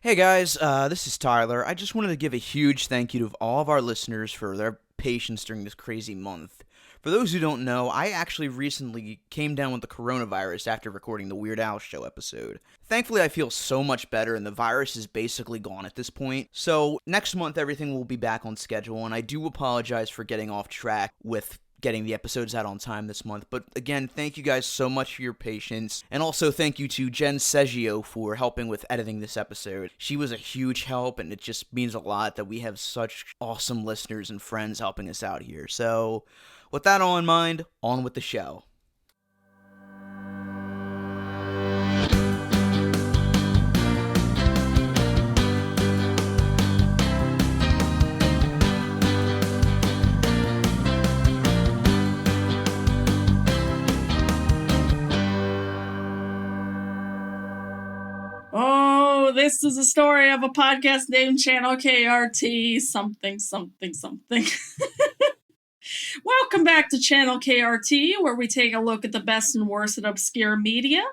Hey guys, this is Tyler. I just wanted to give a huge thank you to all of our listeners for their patience during this crazy month. For those who don't know, I actually recently came down with the coronavirus after recording the Weird Al Show episode. Thankfully, I feel so much better and the virus is basically gone at this point. So, next month everything will be back on schedule, and I do apologize for getting off track with getting the episodes out on time this month. But again, thank you guys so much for your patience. And also thank you to Jen Seggio for helping with editing this episode. She was a huge help, and it just means a lot that we have such awesome listeners and friends helping us out here. So, with that all in mind, on with the show. This is a story of a podcast named Channel KRT something. Welcome back to Channel KRT, where we take a look at the best and worst of obscure media.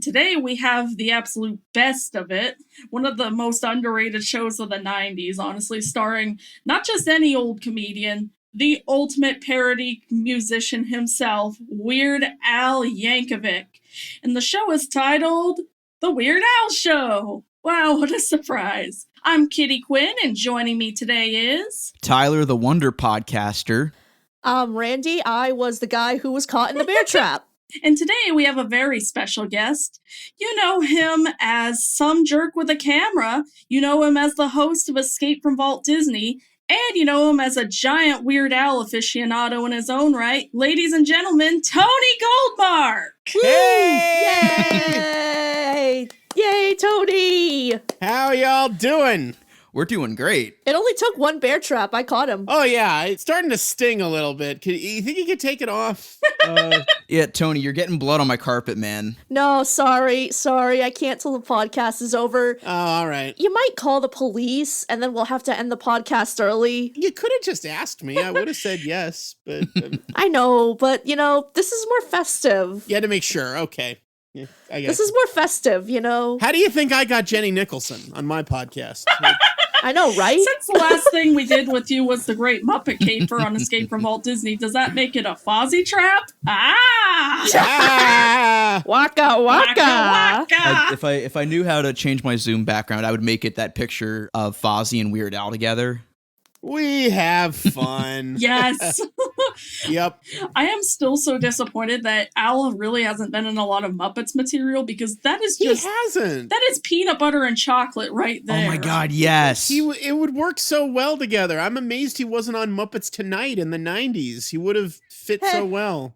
Today we have the absolute best of it, one of the most underrated shows of the 90s, honestly, starring not just any old comedian, the ultimate parody musician himself, Weird Al Yankovic. And the show is titled The Weird Al Show. Wow, what a surprise. I'm Kitty Quinn, and joining me today is... Tyler, the Wonder Podcaster. Randy, I was the guy who was caught in the bear trap. And today we have a very special guest. You know him as some jerk with a camera. You know him as the host of Escape from Walt Disney. And you know him as a giant Weird Al aficionado in his own right. Ladies and gentlemen, Tony Goldmark! Hey! Yay! Yay, Tony! How y'all doing? We're doing great. It only took one bear trap. I caught him. Oh, yeah. It's starting to sting a little bit. You think you could take it off? Yeah, Tony, you're getting blood on my carpet, man. No, sorry. I can't till the podcast is over. Oh, all right. You might call the police, and then we'll have to end the podcast early. You could have just asked me. I would have said yes, but... I know, but, this is more festive. You had to make sure. Okay. Yeah, I guess. This is more festive, How do you think I got Jenny Nicholson on my podcast? I know, right? Since the last thing we did with you was the Great Muppet Caper on Escape from Walt Disney, does that make it a Fozzie trap? Ah! Waka waka! If I knew how to change my Zoom background, I would make it that picture of Fozzie and Weird Al together. We have fun. Yes. Yep. I am still so disappointed that Al really hasn't been in a lot of Muppets material, because that is just... He hasn't. That is peanut butter and chocolate right there. Oh my god, yes. It would work so well together. I'm amazed he wasn't on Muppets Tonight in the 90s. He would have fit so well.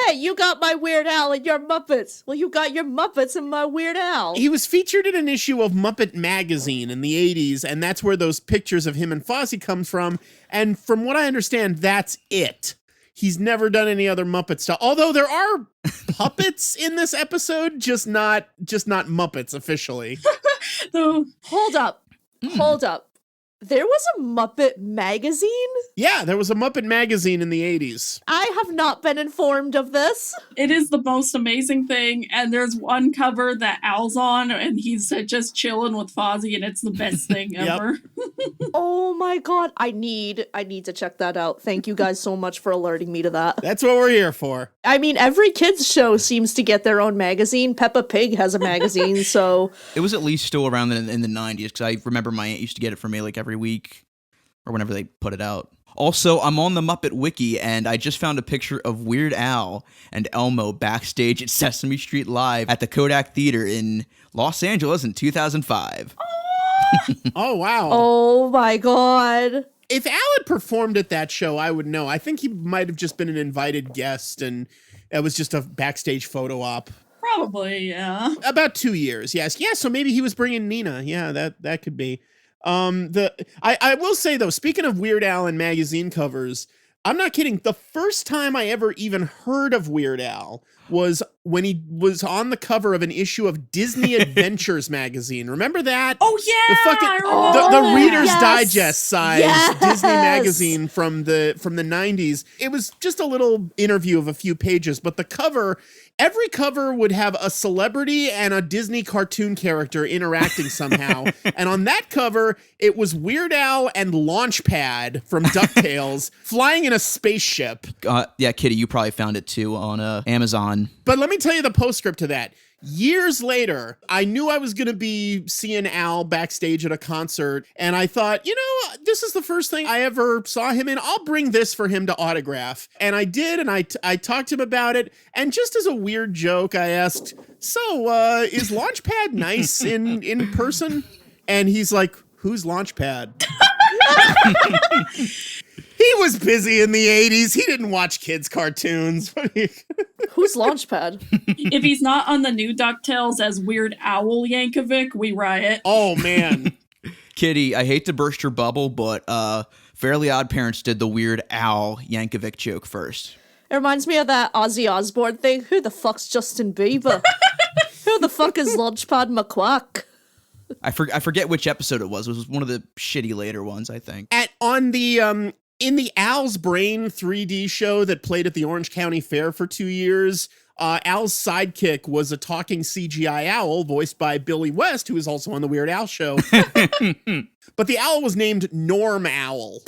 Hey, you got my Weird Al and your Muppets. Well, you got your Muppets and my Weird Al. He was featured in an issue of Muppet Magazine in the 80s, and that's where those pictures of him and Fozzie come from. And from what I understand, that's it. He's never done any other Muppet stuff. Although there are puppets in this episode, just not Muppets officially. Hold up. There was a Muppet magazine? Yeah, there was a Muppet Magazine in the 80s. I have not been informed of this. It is the most amazing thing, and there's one cover that Al's on, and he's just chilling with Fozzie, and it's the best thing ever. Oh my god, I need to check that out. Thank you guys so much for alerting me to that. That's what we're here for. I mean, every kid's show seems to get their own magazine. Peppa Pig has a magazine, so... It was at least still around in the 90s, because I remember my aunt used to get it for me like every week, or whenever they put it out. Also, I'm on the Muppet Wiki, and I just found a picture of Weird Al and Elmo backstage at Sesame Street Live at the Kodak Theater in Los Angeles in 2005. Oh, wow. Oh, my God. If Al had performed at that show, I would know. I think he might have just been an invited guest, and it was just a backstage photo op. Probably, yeah. About 2 years, yes. Yeah, so maybe he was bringing Nina. Yeah, that could be. I will say, though, speaking of Weird Al and magazine covers, I'm not kidding. The first time I ever even heard of Weird Al was when he was on the cover of an issue of Disney Adventures magazine. Remember that? Oh yeah, The fucking I remember the Reader's yes. Digest size Yes. Disney magazine from the 90s. It was just a little interview of a few pages, but the cover, every cover would have a celebrity and a Disney cartoon character interacting somehow. And on that cover, it was Weird Al and Launchpad from DuckTales flying in a spaceship. Yeah, Kitty, you probably found it too on Amazon. But let me tell you the postscript to that. Years later, I knew I was going to be seeing Al backstage at a concert, and I thought, this is the first thing I ever saw him in. I'll bring this for him to autograph. And I did, and I talked to him about it, and just as a weird joke, I asked, so, is Launchpad nice in person? And he's like, who's Launchpad? He was busy in the 80s. He didn't watch kids' cartoons. Who's Launchpad? If he's not on the new DuckTales as Weird Al Yankovic, we riot. Oh, man. Kitty, I hate to burst your bubble, but Fairly Odd Parents did the Weird Al Yankovic joke first. It reminds me of that Ozzy Osbourne thing. Who the fuck's Justin Bieber? Who the fuck is Launchpad McQuack? I forget which episode it was. It was one of the shitty later ones, I think. On the in the Al's Brain 3D show that played at the Orange County Fair for 2 years, Al's sidekick was a talking CGI owl voiced by Billy West, who is also on the Weird Al show. But the owl was named Norm Owl.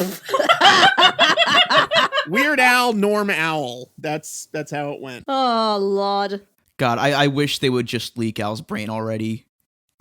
Weird Al, Norm Owl. That's how it went. Oh, Lord. God, I wish they would just leak Al's brain already.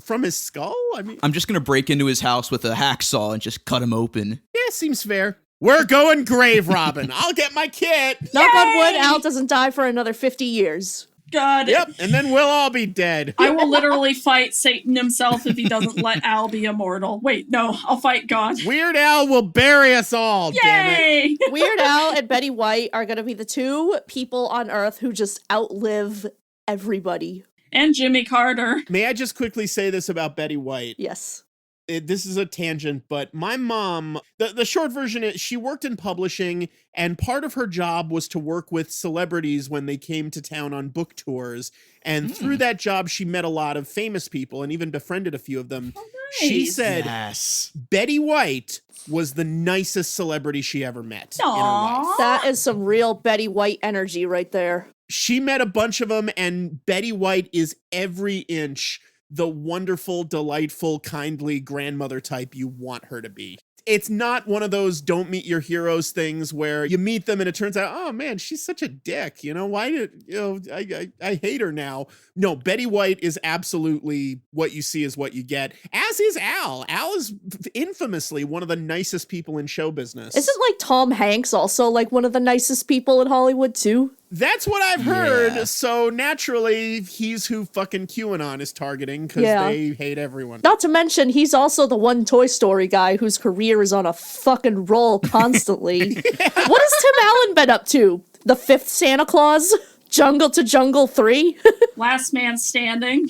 From his skull? I mean, I'm just going to break into his house with a hacksaw and just cut him open. yeah, seems fair. We're going grave robbing. I'll get my kit. Knock on wood, Al doesn't die for another 50 years. God. Yep, and then we'll all be dead. I will literally fight Satan himself if he doesn't let Al be immortal. Wait, no, I'll fight God. Weird Al will bury us all, damn it. Yay! Weird Al and Betty White are going to be the two people on Earth who just outlive everybody. And Jimmy Carter. May I just quickly say this about Betty White? Yes. This is a tangent, but my mom, the short version is she worked in publishing, and part of her job was to work with celebrities when they came to town on book tours. And through that job, she met a lot of famous people and even befriended a few of them. Oh, She nice. said Yes. Betty White was the nicest celebrity she ever met in her Aww. life. That is some real Betty White energy right there. She met a bunch of them, and Betty White is every inch the wonderful, delightful, kindly grandmother type you want her to be. It's not one of those don't meet your heroes things where you meet them and it turns out, oh man, she's such a dick. I hate her now. No, Betty White is absolutely what you see is what you get, as is Al. Al is infamously one of the nicest people in show business. Isn't like Tom Hanks also like one of the nicest people in Hollywood too? That's what I've heard. Yeah. So naturally, he's who fucking QAnon is targeting because Yeah. they hate everyone. Not to mention, he's also the one Toy Story guy whose career is on a fucking roll constantly. What has Tim Allen been up to? The Fifth Santa Claus? Jungle to Jungle 3? Last man standing.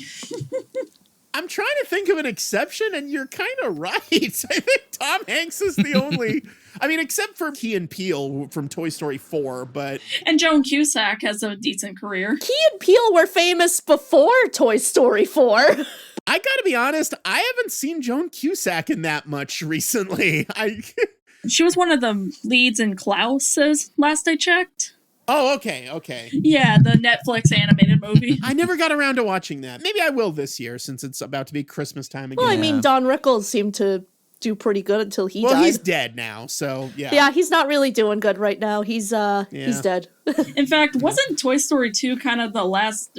I'm trying to think of an exception, and you're kind of right. I think Tom Hanks is the only... I mean, except for Key and Peele from Toy Story 4, but... And Joan Cusack has a decent career. Key and Peele were famous before Toy Story 4. I gotta be honest, I haven't seen Joan Cusack in that much recently. She was one of the leads in Klaus, last I checked. Oh, okay. Yeah, the Netflix animated movie. I never got around to watching that. Maybe I will this year, since it's about to be Christmas time again. Well, I mean, Yeah. Don Rickles seemed to do pretty good until he Well, died. he's dead now, so yeah. Yeah, he's not really doing good right now. He's dead. In fact, wasn't Toy Story 2 kind of the last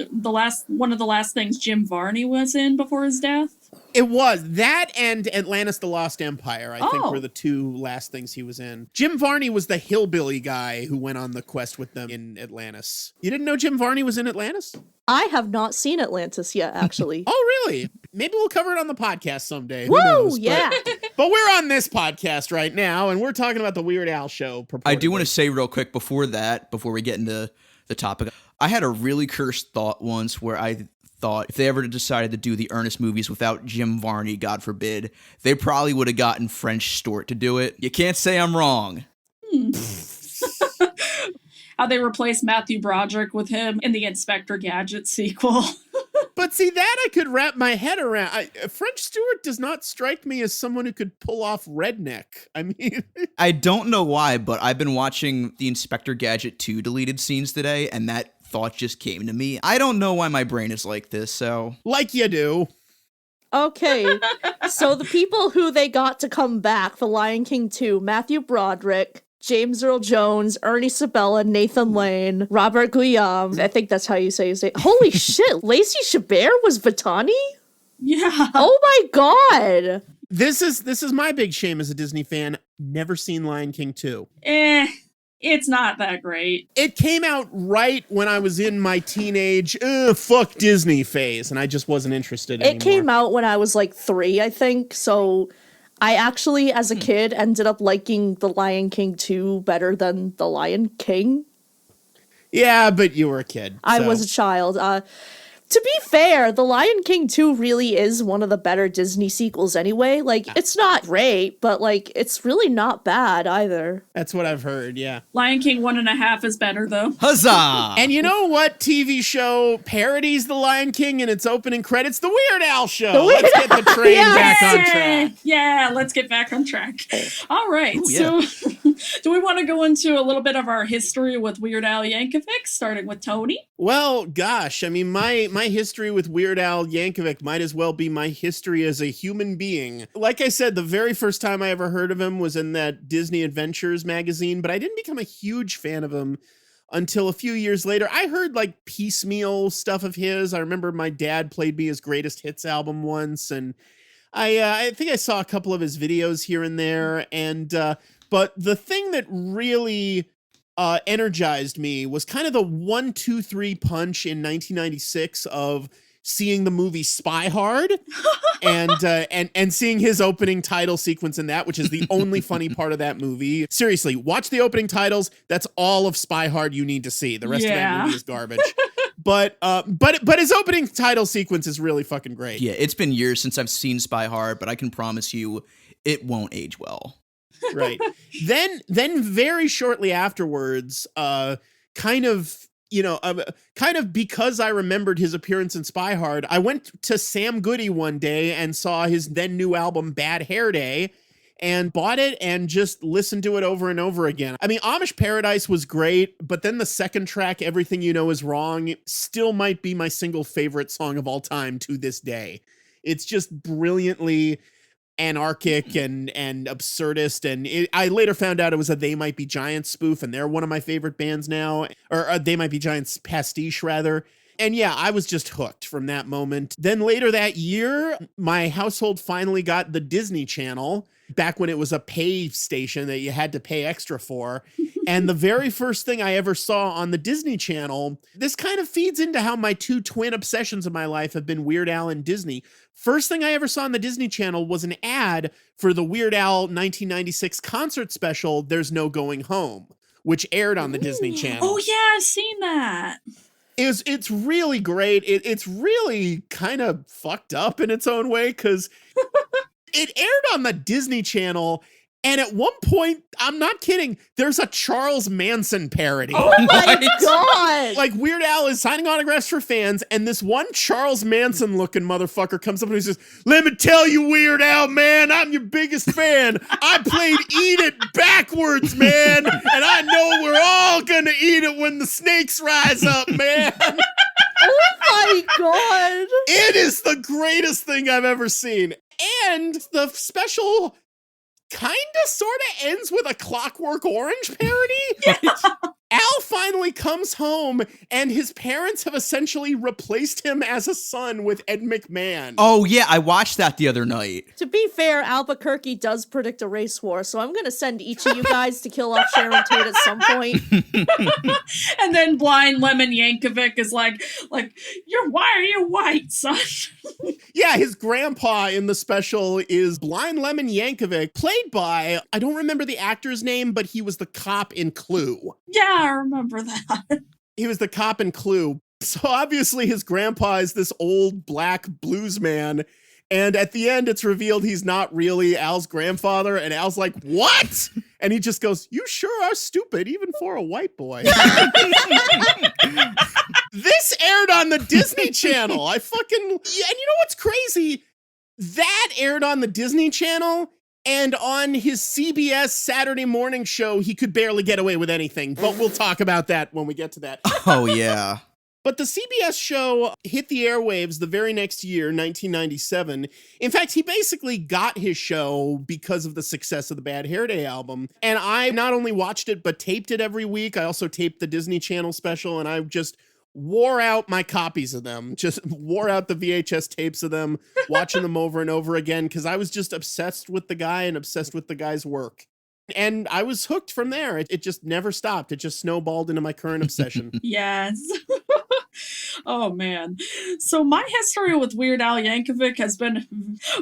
one of the last things Jim Varney was in before his death? It was. That and Atlantis the Lost Empire, I think, Oh. were the two last things he was in. Jim Varney was the hillbilly guy who went on the quest with them in Atlantis. You didn't know Jim Varney was in Atlantis? I have not seen Atlantis yet, actually. Oh, really? Maybe we'll cover it on the podcast someday. Who Woo, knows? yeah. But we're on this podcast right now, and we're talking about the Weird Al show. I do want to purportedly. say real quick before we get into the topic, I had a really cursed thought once where I thought if they ever decided to do the Ernest movies without Jim Varney, God forbid, they probably would have gotten French Stewart to do it. You can't say I'm wrong. how they replaced Matthew Broderick with him in the Inspector Gadget sequel. But see, that I could wrap my head around. French Stewart does not strike me as someone who could pull off redneck. I mean, I don't know why, but I've been watching the Inspector Gadget 2 deleted scenes today, and that thought just came to me. I don't know why my brain is like this, so... like you do. Okay, so the people who they got to come back for Lion King 2, Matthew Broderick, James Earl Jones, Ernie Sabella, Nathan Lane, Robert Guillaume. I think that's how you say his name. Holy shit, Lacey Chabert was Vitani? Yeah. Oh my god! This is my big shame as a Disney fan. Never seen Lion King 2. It's not that great. It came out right when I was in my teenage, fuck Disney phase, and I just wasn't interested anymore. It came out when I was like 3, I think, so I actually, as a kid, ended up liking The Lion King 2 better than The Lion King. Yeah, but you were a kid. I so. was a child. To be fair, The Lion King 2 really is one of the better Disney sequels anyway. Like, it's not great, but, like, it's really not bad either. That's what I've heard, yeah. Lion King 1.5 is better, though. Huzzah! And you know what TV show parodies The Lion King in its opening credits? The Weird Al Show. Let's get the train back on track. Yeah, let's get back on track. All right, Ooh, yeah. so do we want to go into a little bit of our history with Weird Al Yankovic, starting with Tony? Well, gosh, I mean, my history with Weird Al Yankovic might as well be my history as a human being. Like I said, the very first time I ever heard of him was in that Disney Adventures magazine, but I didn't become a huge fan of him until a few years later. I heard like piecemeal stuff of his. I remember my dad played me his greatest hits album once, and I think I saw a couple of his videos here and there. And but the thing that really energized me was kind of the 1, 2, 3 punch in 1996 of seeing the movie Spy Hard and seeing his opening title sequence in that, which is the only funny part of that movie. Seriously, watch the opening titles. That's all of Spy Hard you need to see. The rest of that movie is garbage. But his opening title sequence is really fucking great. Yeah, it's been years since I've seen Spy Hard, but I can promise you it won't age well. Right. Then very shortly afterwards, kind of because I remembered his appearance in Spy Hard, I went to Sam Goody one day and saw his then new album Bad Hair Day and bought it and just listened to it over and over again. I mean, Amish Paradise was great, but then the second track, Everything You Know Is Wrong, still might be my single favorite song of all time to this day. It's just brilliantly anarchic and absurdist, and I later found out it was a They Might Be Giants spoof, and they're one of my favorite bands now, or They Might Be Giants pastiche rather. And yeah, I was just hooked from that moment. Then later that year, my household finally got the Disney Channel, back when it was a pay station that you had to pay extra for. And the very first thing I ever saw on the Disney Channel, this kind of feeds into how my two twin obsessions of my life have been Weird Al and Disney. First thing I ever saw on the Disney Channel was an ad for the Weird Al 1996 concert special, There's No Going Home, which aired on the Disney Channel. Oh yeah, I've seen that. It's really great. It's really kind of fucked up in its own way, because it aired on the Disney Channel, and at one point, I'm not kidding, there's a Charles Manson parody. Oh my god! Like, Weird Al is signing autographs for fans, and this one Charles Manson-looking motherfucker comes up and he says, "Let me tell you, Weird Al, man, I'm your biggest fan. I played Eat It backwards, man, and I know we're all gonna eat it when the snakes rise up, man." Oh my god! It is the greatest thing I've ever seen. And the special kind of sort of ends with a Clockwork Orange parody. Yeah. Al finally comes home, and his parents have essentially replaced him as a son with Ed McMahon. Oh yeah, I watched that the other night. To be fair, Albuquerque does predict a race war, so I'm gonna send each of you guys to kill off Sharon Tate at some point. And then Blind Lemon Yankovic is like, why are you white, son? Yeah, his grandpa in the special is Blind Lemon Yankovic, played by, I don't remember the actor's name, but he was the cop in Clue. Yeah, I remember that. He was the cop in Clue. So obviously his grandpa is this old black blues man, And at the end, it's revealed he's not really Al's grandfather. And Al's like, what? And he just goes, you sure are stupid, even for a white boy. This aired on the Disney Channel. And you know what's crazy? That aired on the Disney Channel. And on his CBS Saturday morning show, he could barely get away with anything. But we'll talk about that when we get to that. Oh, yeah. But the CBS show hit the airwaves the very next year, 1997. In fact, he basically got his show because of the success of the Bad Hair Day album. And I not only watched it, but taped it every week. I also taped the Disney Channel special, and I just wore out my copies of them, just wore out the VHS tapes of them, watching them over and over again, because I was just obsessed with the guy and obsessed with the guy's work. And I was hooked from there. It just never stopped. It just snowballed into my current obsession. Yes. Oh, man. So my history with Weird Al Yankovic has been,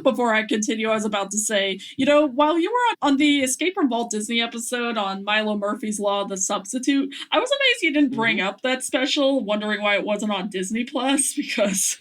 before I continue, I was about to say, while you were on the Escape from Walt Disney episode on Milo Murphy's Law, The Substitute, I was amazed you didn't bring up that special, wondering why it wasn't on Disney Plus, because...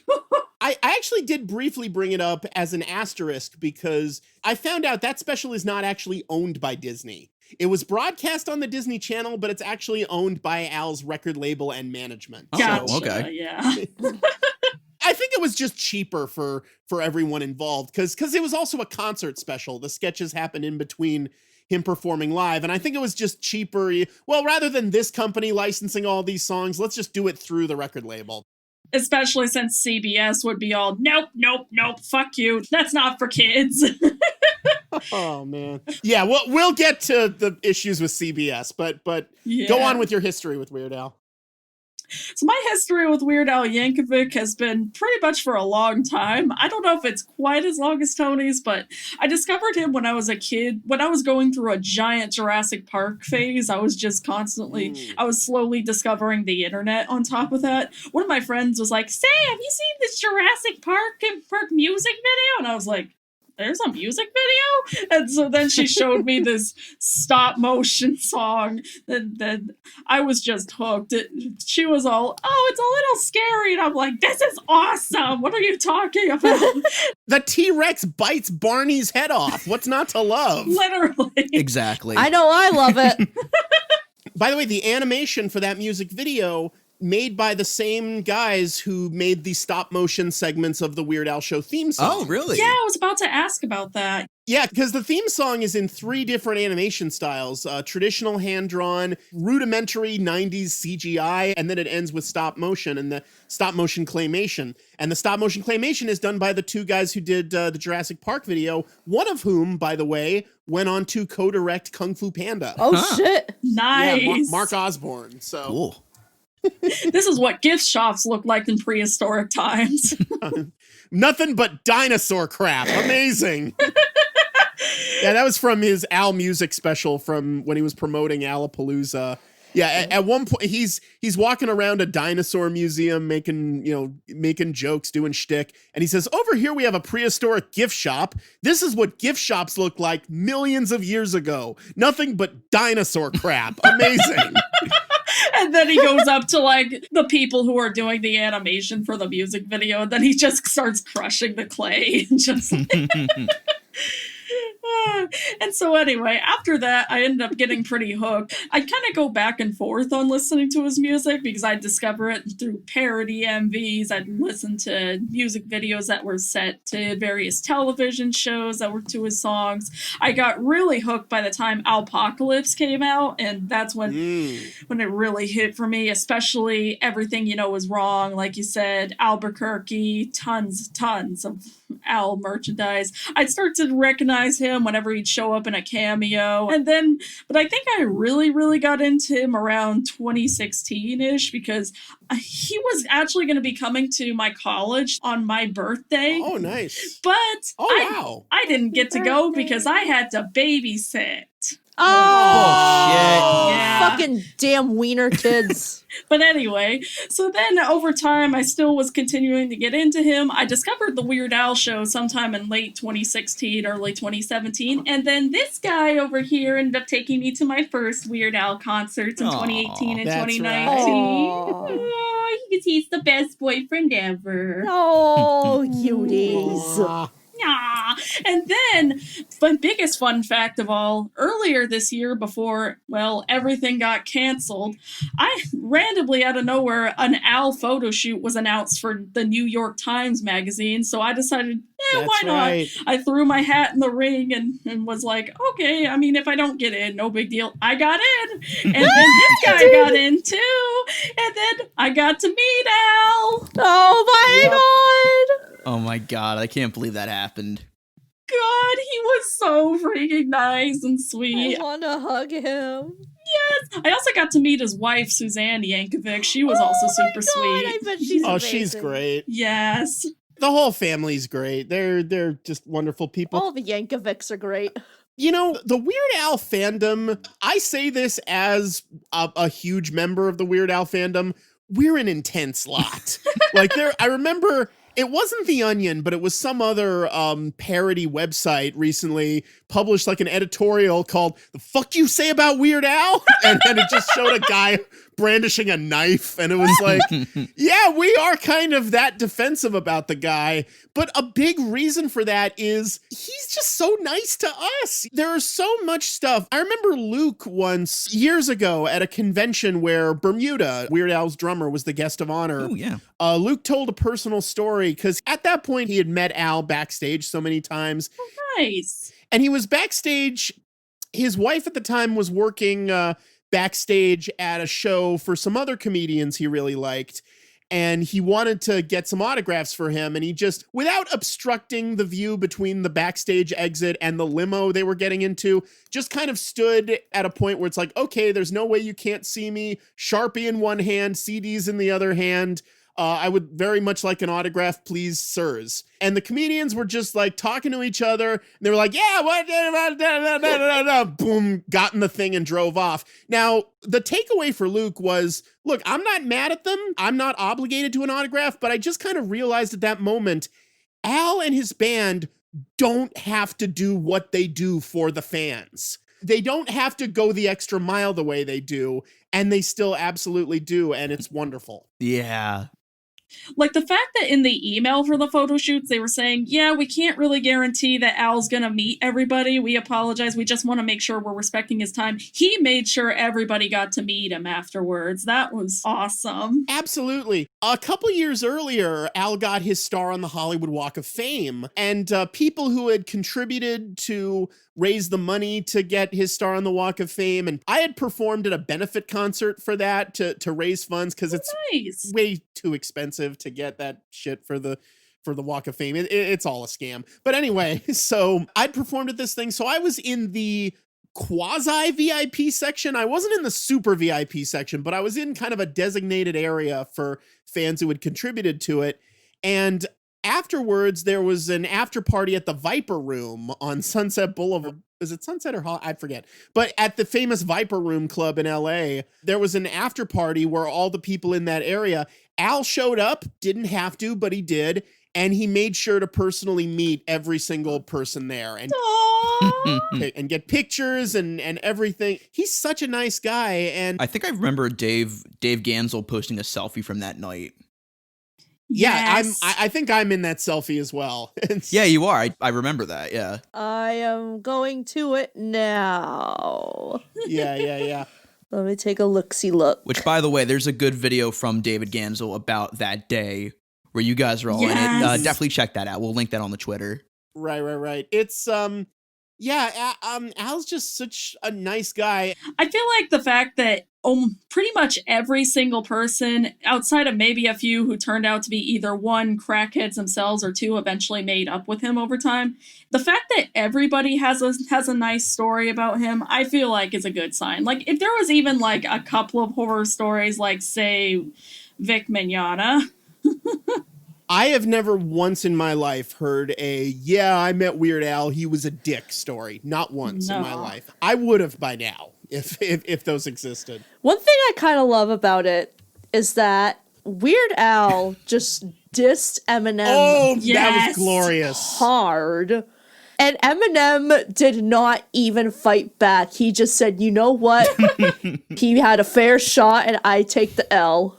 I actually did briefly bring it up as an asterisk because I found out that special is not actually owned by Disney. It was broadcast on the Disney Channel, but it's actually owned by Al's record label and management. Gotcha, so, okay. Yeah. I think it was just cheaper for everyone involved because it was also a concert special. The sketches happened in between him performing live, and I think it was just cheaper. Well, rather than this company licensing all these songs, let's just do it through the record label. Especially since CBS would be all, nope, fuck you. That's not for kids. Oh, man. Yeah, we'll get to the issues with CBS, but yeah. Go on with your history with Weird Al. So my history with Weird Al Yankovic has been pretty much for a long time. I don't know if it's quite as long as Tony's, but I discovered him when I was a kid. When I was going through a giant Jurassic Park phase, I was just constantly, I was slowly discovering the internet on top of that. One of my friends was like, "Say, have you seen this Jurassic Park music video?" And I was like, "There's a music video?" And so then she showed me this stop motion song that I was just hooked. She was all, "Oh, it's a little scary." And I'm like, "This is awesome. What are you talking about?" The T-Rex bites Barney's head off. What's not to love? Literally. Exactly. I know, I love it. By the way, the animation for that music video made by the same guys who made the stop motion segments of the Weird Al Show theme song. Oh, really? Yeah, I was about to ask about that. Yeah, because the theme song is in 3 different animation styles, traditional hand-drawn, rudimentary 90s CGI, and then it ends with stop motion and the stop motion claymation. And the stop motion claymation is done by the 2 guys who did the Jurassic Park video, one of whom, by the way, went on to co-direct Kung Fu Panda. Oh, shit. Nice. Yeah, Mark Osborne. So. Cool. This is what gift shops looked like in prehistoric times. Nothing but dinosaur crap. Amazing. Yeah, that was from his Al Music special from when he was promoting Alapalooza. Yeah, at one point he's walking around a dinosaur museum making jokes, doing shtick, and he says, "Over here we have a prehistoric gift shop. This is what gift shops look like millions of years ago. Nothing but dinosaur crap." Amazing. And then he goes up to like the people who are doing the animation for the music video, and then he just starts crushing the clay and just and so anyway, after that, I ended up getting pretty hooked. I kind of go back and forth on listening to his music because I'd discover it through parody MVs. I'd listen to music videos that were set to various television shows that were to his songs. I got really hooked by the time Alpocalypse came out, and that's when it really hit for me, especially Everything You Know Is Wrong. Like you said, Albuquerque, tons of Al merchandise. I'd start to recognize him whenever he'd show up in a cameo. But I think I really got into him around 2016-ish because he was actually going to be coming to my college on my birthday. Oh, nice. But wow. I didn't get to go because I had to babysit. Oh, shit. Yeah. Fucking damn wiener kids. But anyway, so then over time, I still was continuing to get into him. I discovered the Weird Al Show sometime in late 2016, early 2017. And then this guy over here ended up taking me to my first Weird Al concerts in 2018 and 2019. Right. Oh, because he's the best boyfriend ever. Oh, cuties. Aw. Nah. And then, the biggest fun fact of all, earlier this year before, well, everything got canceled, I randomly out of nowhere, an Al photo shoot was announced for the New York Times magazine, so I decided, That's why not? right. I threw my hat in the ring and was like, okay, I mean, if I don't get in, no big deal. I got in. And then this guy got in too. And then I got to meet Al. Oh my Yep. god. Oh my god, I can't believe that happened. God, he was so freaking nice and I sweet. want to hug him. Yes. I also got to meet his wife, Suzanne Yankovic. She was also super sweet. I bet she's Oh, amazing. she's great. Yes. The whole family's great. They're just wonderful people. All the Yankovics are great. You know, the Weird Al fandom, I say this as a huge member of the Weird Al fandom, we're an intense lot. I remember it wasn't The Onion, but it was some other parody website recently published like an editorial called "The Fuck You Say About Weird Al?" And it just showed a guy brandishing a knife, and it was like, yeah, we are kind of that defensive about the guy. But a big reason for that is he's just so nice to us. There is so much stuff. I remember Luke once, years ago, at a convention where Bermuda, Weird Al's drummer, was the guest of honor. Oh, yeah. Luke told a personal story because at that point he had met Al backstage so many times. Nice. And he was backstage. His wife at the time was working backstage at a show for some other comedians he really liked. And he wanted to get some autographs for him. And he just, without obstructing the view between the backstage exit and the limo they were getting into, just kind of stood at a point where it's like, okay, there's no way you can't see me. Sharpie in one hand, CDs in the other hand. I would very much like an autograph, please, sirs. And the comedians were just like talking to each other. And they were like, yeah, what? Boom, got in the thing and drove off. Now, the takeaway for Luke was, look, I'm not mad at them. I'm not obligated to an autograph, but I just kind of realized at that moment, Al and his band don't have to do what they do for the fans. They don't have to go the extra mile the way they do, and they still absolutely do, and it's wonderful. Yeah. Like the fact that in the email for the photo shoots, they were saying, yeah, we can't really guarantee that Al's gonna meet everybody. We apologize. We just want to make sure we're respecting his time. He made sure everybody got to meet him afterwards. That was awesome. Absolutely. A couple years earlier, Al got his star on the Hollywood Walk of Fame, and people who had contributed to raise the money to get his star on the Walk of Fame, and I had performed at a benefit concert for that to raise funds because it's Nice. way too expensive to get that shit for the Walk of Fame. It's all a scam. But anyway, so I'd performed at this thing, so I was in the quasi VIP section. I wasn't in the super VIP section, but I was in kind of a designated area for fans who had contributed to it. And afterwards, there was an after party at the Viper Room on Sunset Boulevard. Is it Sunset or Hall? I forget. But at the famous Viper Room Club in LA, there was an after party where all the people in that area, Al showed up, didn't have to, but he did. And he made sure to personally meet every single person there and and get pictures and everything. He's such a nice guy. And I think I remember Dave Gansel posting a selfie from that night. yeah, Yes. I think I'm in that selfie as well. Yeah, you are. I remember that, yeah. I am going to it now. Yeah. Let me take a look-see look. Which, by the way, there's a good video from David Gansel about that day where you guys are all in it. Yes. Definitely check that out. We'll link that on the Twitter. Right. It's Al's just such a nice guy. I feel like the fact that pretty much every single person, outside of maybe a few who turned out to be either one, crackheads themselves, or two, eventually made up with him over time, the fact that everybody has a nice story about him, I feel like is a good sign. Like, if there was even like a couple of horror stories, like, say, Vic Mignogna. I have never once in my life heard I met Weird Al, he was a dick story. Not once in my life. I would have by now if those existed. One thing I kind of love about it is that Weird Al just dissed Eminem Oh, Yes. that was glorious. hard. And Eminem did not even fight back. He just said, you know what? He had a fair shot and I take the L.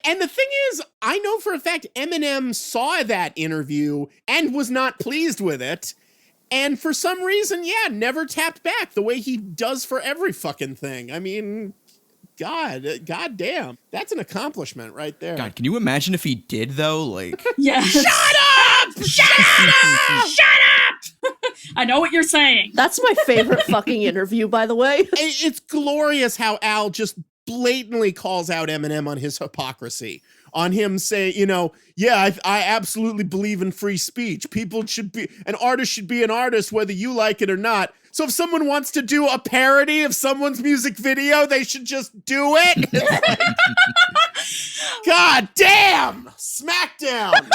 And the thing is, I know for a fact Eminem saw that interview and was not pleased with it. And for some reason, never tapped back the way he does for every fucking thing. I mean, God damn. That's an accomplishment right there. God, can you imagine if he did, though? Like, Yes. Shut up! Shut up! Shut up! I know what you're saying. That's my favorite fucking interview, by the way. It's glorious how Al just blatantly calls out Eminem on his hypocrisy. On him saying, I absolutely believe in free speech. An artist should be an artist whether you like it or not. So if someone wants to do a parody of someone's music video, they should just do it. It's like, God damn! Smackdown!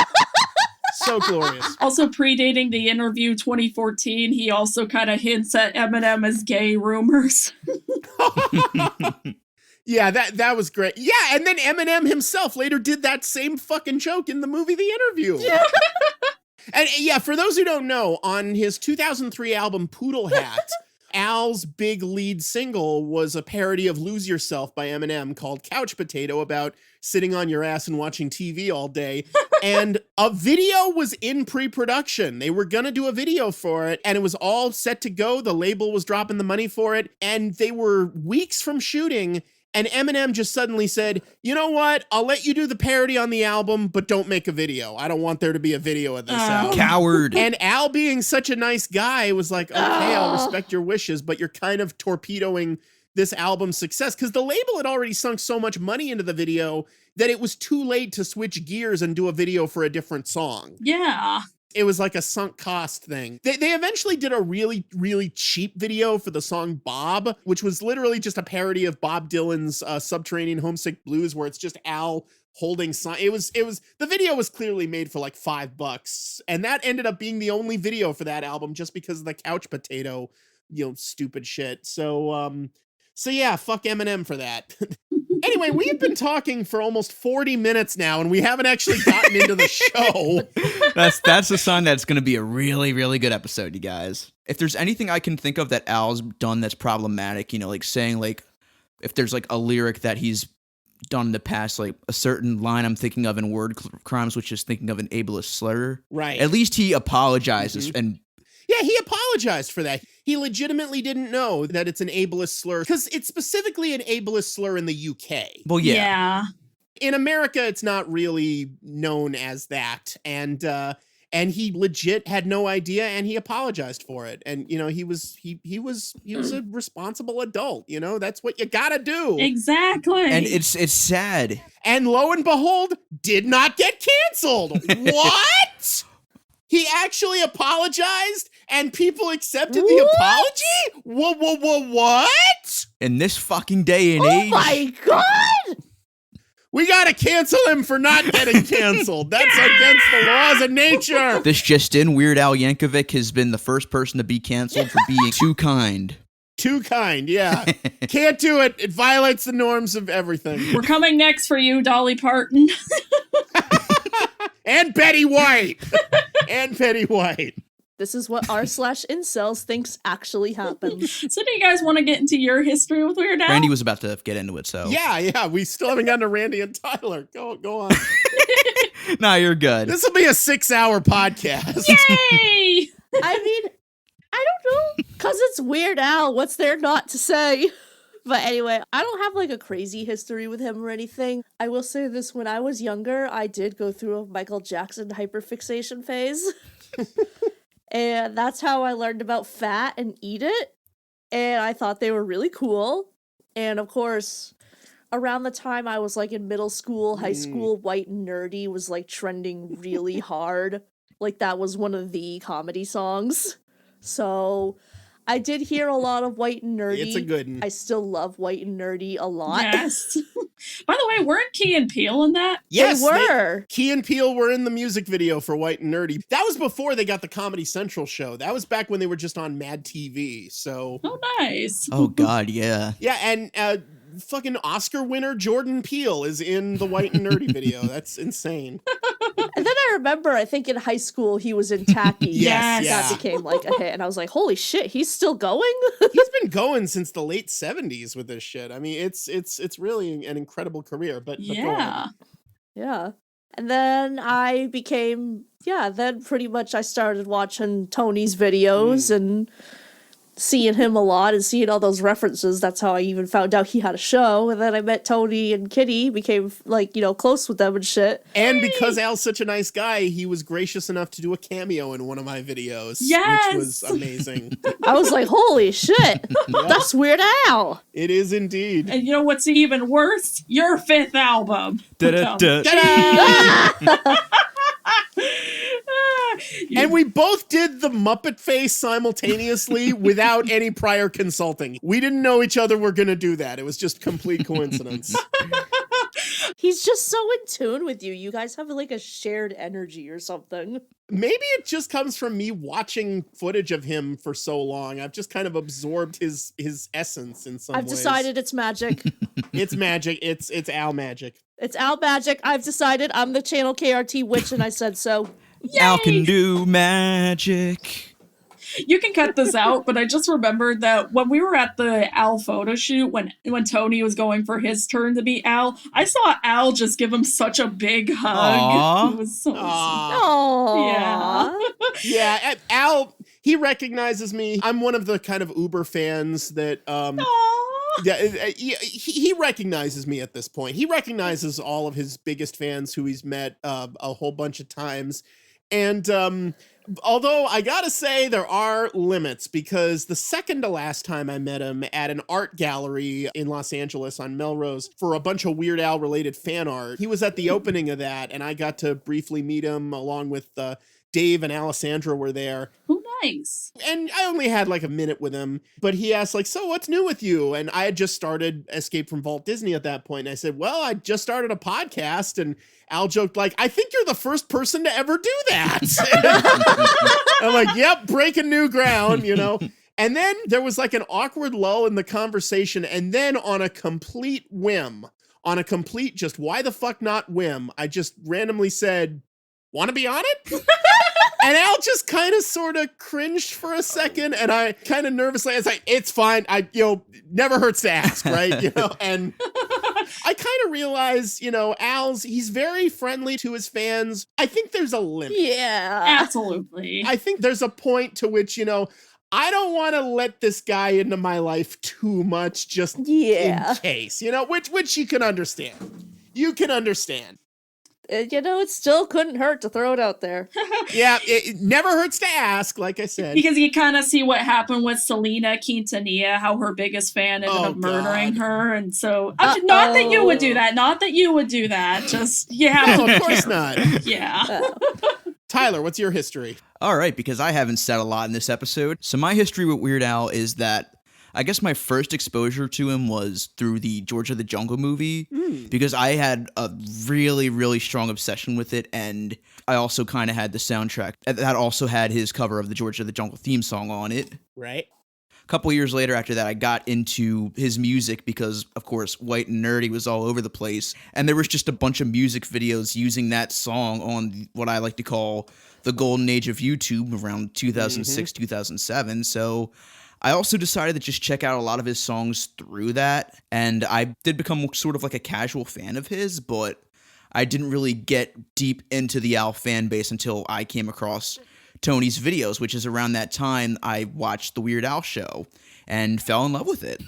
So glorious. Also predating the interview 2014, he also kind of hints at Eminem as gay rumors. Yeah, that was great. Yeah, and then Eminem himself later did that same fucking joke in the movie The Interview. Yeah. And yeah, for those who don't know, on his 2003 album Poodle Hat, Al's big lead single was a parody of Lose Yourself by Eminem called Couch Potato, about sitting on your ass and watching TV all day. And a video was in pre-production. They were gonna do a video for it, and it was all set to go. The label was dropping the money for it, and they were weeks from shooting. And Eminem just suddenly said, you know what? I'll let you do the parody on the album, but don't make a video. I don't want there to be a video of this album. coward. And Al, being such a nice guy, was like, okay, I'll respect your wishes, but you're kind of torpedoing this album's success. Because the label had already sunk so much money into the video that it was too late to switch gears and do a video for a different song. Yeah. It was like a sunk cost thing. They eventually did a really, really cheap video for the song Bob, which was literally just a parody of Bob Dylan's Subterranean Homesick Blues, where it's just Al holding it was the video was clearly made for like $5, and that ended up being the only video for that album just because of the Couch Potato, stupid shit. So yeah, fuck Eminem for that. Anyway, we've been talking for almost 40 minutes now, and we haven't actually gotten into the show. That's a sign that it's going to be a really, really good episode, you guys. If there's anything I can think of that Al's done that's problematic, like saying, like, if there's like a lyric that he's done in the past, like a certain line I'm thinking of in Word Crimes, which is thinking of an ableist slur. Right. At least he apologizes and... Yeah, he apologized for that. He legitimately didn't know that it's an ableist slur, because it's specifically an ableist slur in the UK. Well, yeah. In America, it's not really known as that. And he legit had no idea, and he apologized for it. And, he was a responsible adult. That's what you gotta do. Exactly. And it's sad. And lo and behold, did not get canceled. What? He actually apologized and people accepted the apology? What? In this fucking day and age. Oh my god! We gotta cancel him for not getting canceled. That's against the laws of nature. This just in, Weird Al Yankovic has been the first person to be canceled for being too kind. Too kind, yeah. Can't do it. It violates the norms of everything. We're coming next for you, Dolly Parton. And Betty White. And Betty White. This is what r/incels thinks actually happens. So do you guys want to get into your history with Weird Al? Randy was about to get into it, so. Yeah. We still haven't gotten to Randy and Tyler. Go on. Nah, you're good. This will be a 6-hour podcast. Yay! I mean, I don't know. Because it's Weird Al. What's there not to say? But anyway, I don't have like a crazy history with him or anything. I will say this, when I was younger, I did go through a Michael Jackson hyperfixation phase. And that's how I learned about Fat and Eat It. And I thought they were really cool. And of course, around the time I was like in middle school, high school, White and Nerdy was like trending really hard. Like that was one of the comedy songs. So I did hear a lot of White and Nerdy. It's a good one. I still love White and Nerdy a lot. Yes. By the way, weren't Key and Peele in that? Yes, they were. Key and Peele were in the music video for White and Nerdy. That was before they got the Comedy Central show. That was back when they were just on Mad TV. So. Oh, nice. Oh, God, yeah. Yeah, and fucking Oscar winner Jordan Peele is in the White and Nerdy video. That's insane. And then I remember, I think in high school, he was in Tacky. Yes. That became like a hit. And I was like, holy shit, he's still going? He's been going since the late 70s with this shit. I mean, it's really an incredible career. But go Yeah. on. Yeah. And then I became, then pretty much I started watching Tony's videos and seeing him a lot and seeing all those references. That's how I even found out he had a show. And then I met Tony and Kitty, became close with them and shit. And because Al's such a nice guy, he was gracious enough to do a cameo in one of my videos, Yes! which was amazing. I was like, holy shit, that's Weird Al. It is indeed. And you know what's even worse? Your 5th album. Da-da-da. Ta-da! And we both did the Muppet face simultaneously without any prior consulting. We didn't know each other were going to do that. It was just complete coincidence. He's just so in tune with you. You guys have like a shared energy or something. Maybe it just comes from me watching footage of him for so long. I've just kind of absorbed his essence in some ways. I've decided it's magic. It's magic. It's Al magic. It's Al magic. I've decided I'm the channel KRT witch and I said so. Al can do magic. You can cut this out, but I just remembered that when we were at the Al photo shoot, when Tony was going for his turn to be Al, I saw Al just give him such a big hug. Aww. It was so sweet. Aww. Yeah, Al, he recognizes me. I'm one of the kind of Uber fans that he recognizes me at this point. He recognizes all of his biggest fans who he's met a whole bunch of times. And although I gotta say there are limits, because the second to last time I met him at an art gallery in Los Angeles on Melrose for a bunch of Weird Al related fan art, he was at the opening of that, and I got to briefly meet him along with Dave and Alessandra were there. Oh, nice. And I only had like a minute with him, but he asked like, so what's new with you? And I had just started Escape from Vault Disney at that point. And I said, well, I just started a podcast. And Al joked like, I think you're the first person to ever do that. I'm like, yep, breaking new ground, you know? And then there was like an awkward lull in the conversation. And then on a complete whim, just why the fuck not whim, I just randomly said, want to be on it? And Al just kind of sort of cringed for a second, and I kind of nervously, I was like, it's fine. Never hurts to ask, right? And I kind of realized, he's very friendly to his fans. I think there's a limit. Yeah. Absolutely. I think there's a point to which, I don't want to let this guy into my life too much just in case, which you can understand. You can understand. It still couldn't hurt to throw it out there. Yeah, it never hurts to ask, like I said. Because you kind of see what happened with Selena Quintanilla, how her biggest fan ended up murdering her. And so, not that you would do that. Just, you have to. Of course not. Yeah. Tyler, what's your history? All right, because I haven't said a lot in this episode. So my history with Weird Al is that I guess my first exposure to him was through the George of the Jungle movie, because I had a really, really strong obsession with it, and I also kind of had the soundtrack that also had his cover of the George of the Jungle theme song on it. Right. A couple years later after that, I got into his music because, of course, White and Nerdy was all over the place, and there was just a bunch of music videos using that song on what I like to call the golden age of YouTube around 2006, 2007, so I also decided to just check out a lot of his songs through that, and I did become sort of like a casual fan of his, but I didn't really get deep into the Al fan base until I came across Tony's videos, which is around that time I watched The Weird Al Show and fell in love with it.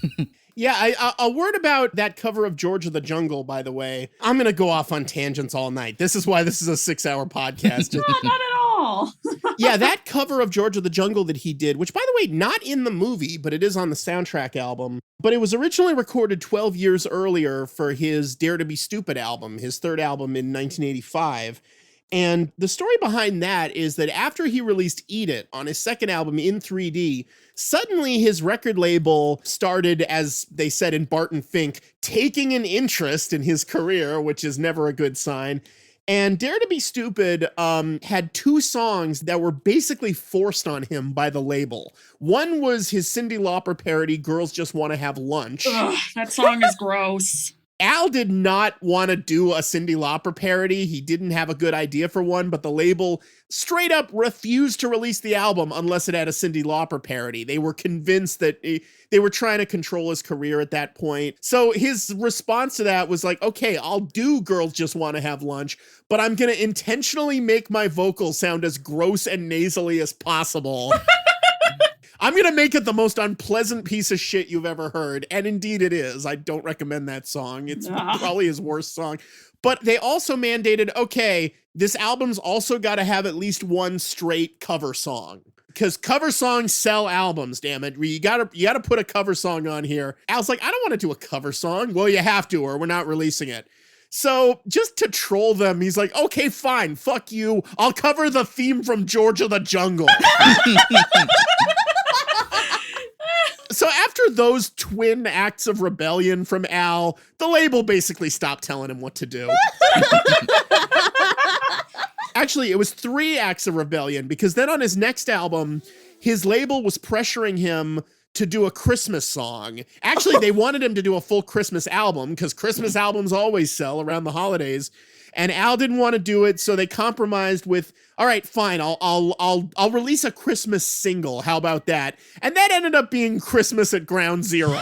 Yeah, a word about that cover of George of the Jungle, by the way. I'm going to go off on tangents all night. This is why this is a 6-hour podcast. No, not at all. Yeah, that cover of George of the Jungle that he did, which, by the way, not in the movie, but it is on the soundtrack album. But it was originally recorded 12 years earlier for his Dare to Be Stupid album, his third album in 1985. And the story behind that is that after he released Eat It on his second album in 3D, suddenly his record label started, as they said in Barton Fink, taking an interest in his career, which is never a good sign. And Dare to Be Stupid had two songs that were basically forced on him by the label. One was his Cyndi Lauper parody, Girls Just Want to Have Lunch. Ugh, that song is gross. Al did not want to do a Cyndi Lauper parody. He didn't have a good idea for one, but the label straight up refused to release the album unless it had a Cyndi Lauper parody. They were convinced that they were trying to control his career at that point. So his response to that was like, okay, I'll do Girls Just Want to Have Lunch, but I'm going to intentionally make my vocals sound as gross and nasally as possible. I'm going to make it the most unpleasant piece of shit you've ever heard. And indeed it is. I don't recommend that song. It's probably his worst song. But they also mandated, okay, this album's also got to have at least one straight cover song. Because cover songs sell albums, damn it. You gotta put a cover song on here. Al's like, I don't want to do a cover song. Well, you have to, or we're not releasing it. So just to troll them, he's like, okay, fine, fuck you. I'll cover the theme from George of the Jungle. So after those twin acts of rebellion from Al, the label basically stopped telling him what to do. Actually, it was 3 acts of rebellion, because then on his next album, his label was pressuring him to do a Christmas song. Actually, they wanted him to do a full Christmas album, because Christmas albums always sell around the holidays. And Al didn't want to do it, so they compromised with, all right, fine, I'll release a Christmas single. How about that? And that ended up being Christmas at Ground Zero.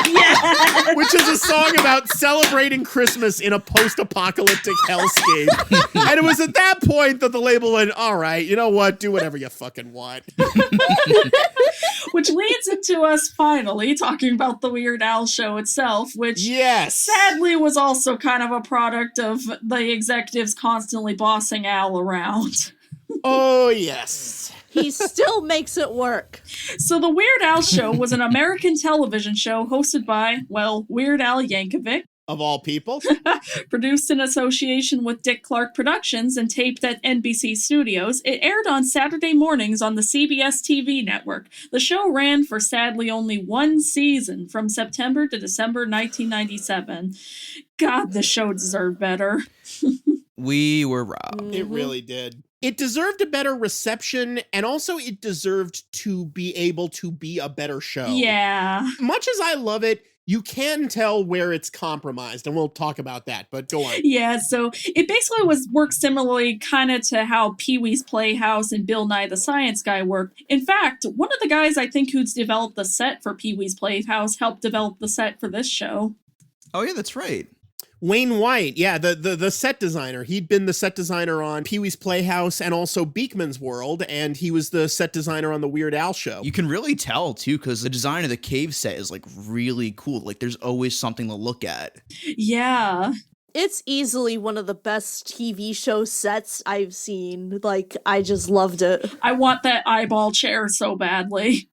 Yes! Which is a song about celebrating Christmas in a post-apocalyptic hellscape. And it was at that point that the label went, all right, you know what? Do whatever you fucking want. Which leads into us finally talking about the Weird Al show itself, which sadly was also kind of a product of the executives constantly bossing Al around. Oh, yes. He still makes it work. So the Weird Al show was an American television show hosted by, well, Weird Al Yankovic. Of all people. Produced in association with Dick Clark Productions and taped at NBC Studios, it aired on Saturday mornings on the CBS TV network. The show ran for sadly only 1 season, from September to December 1997. God, the show deserved better. We were robbed. It really did. It deserved a better reception, and also it deserved to be able to be a better show. Yeah. Much as I love it, you can tell where it's compromised, and we'll talk about that, but go on. Yeah, so it basically worked similarly kind of to how Pee-wee's Playhouse and Bill Nye the Science Guy worked. In fact, one of the guys I think who's developed the set for Pee-wee's Playhouse helped develop the set for this show. Oh, yeah, that's right. Wayne White, yeah, the set designer. He'd been the set designer on Pee-wee's Playhouse and also Beakman's World, and he was the set designer on the Weird Al show. You can really tell, too, because the design of the cave set is, like, really cool. Like, there's always something to look at. Yeah. It's easily one of the best TV show sets I've seen. Like, I just loved it. I want that eyeball chair so badly.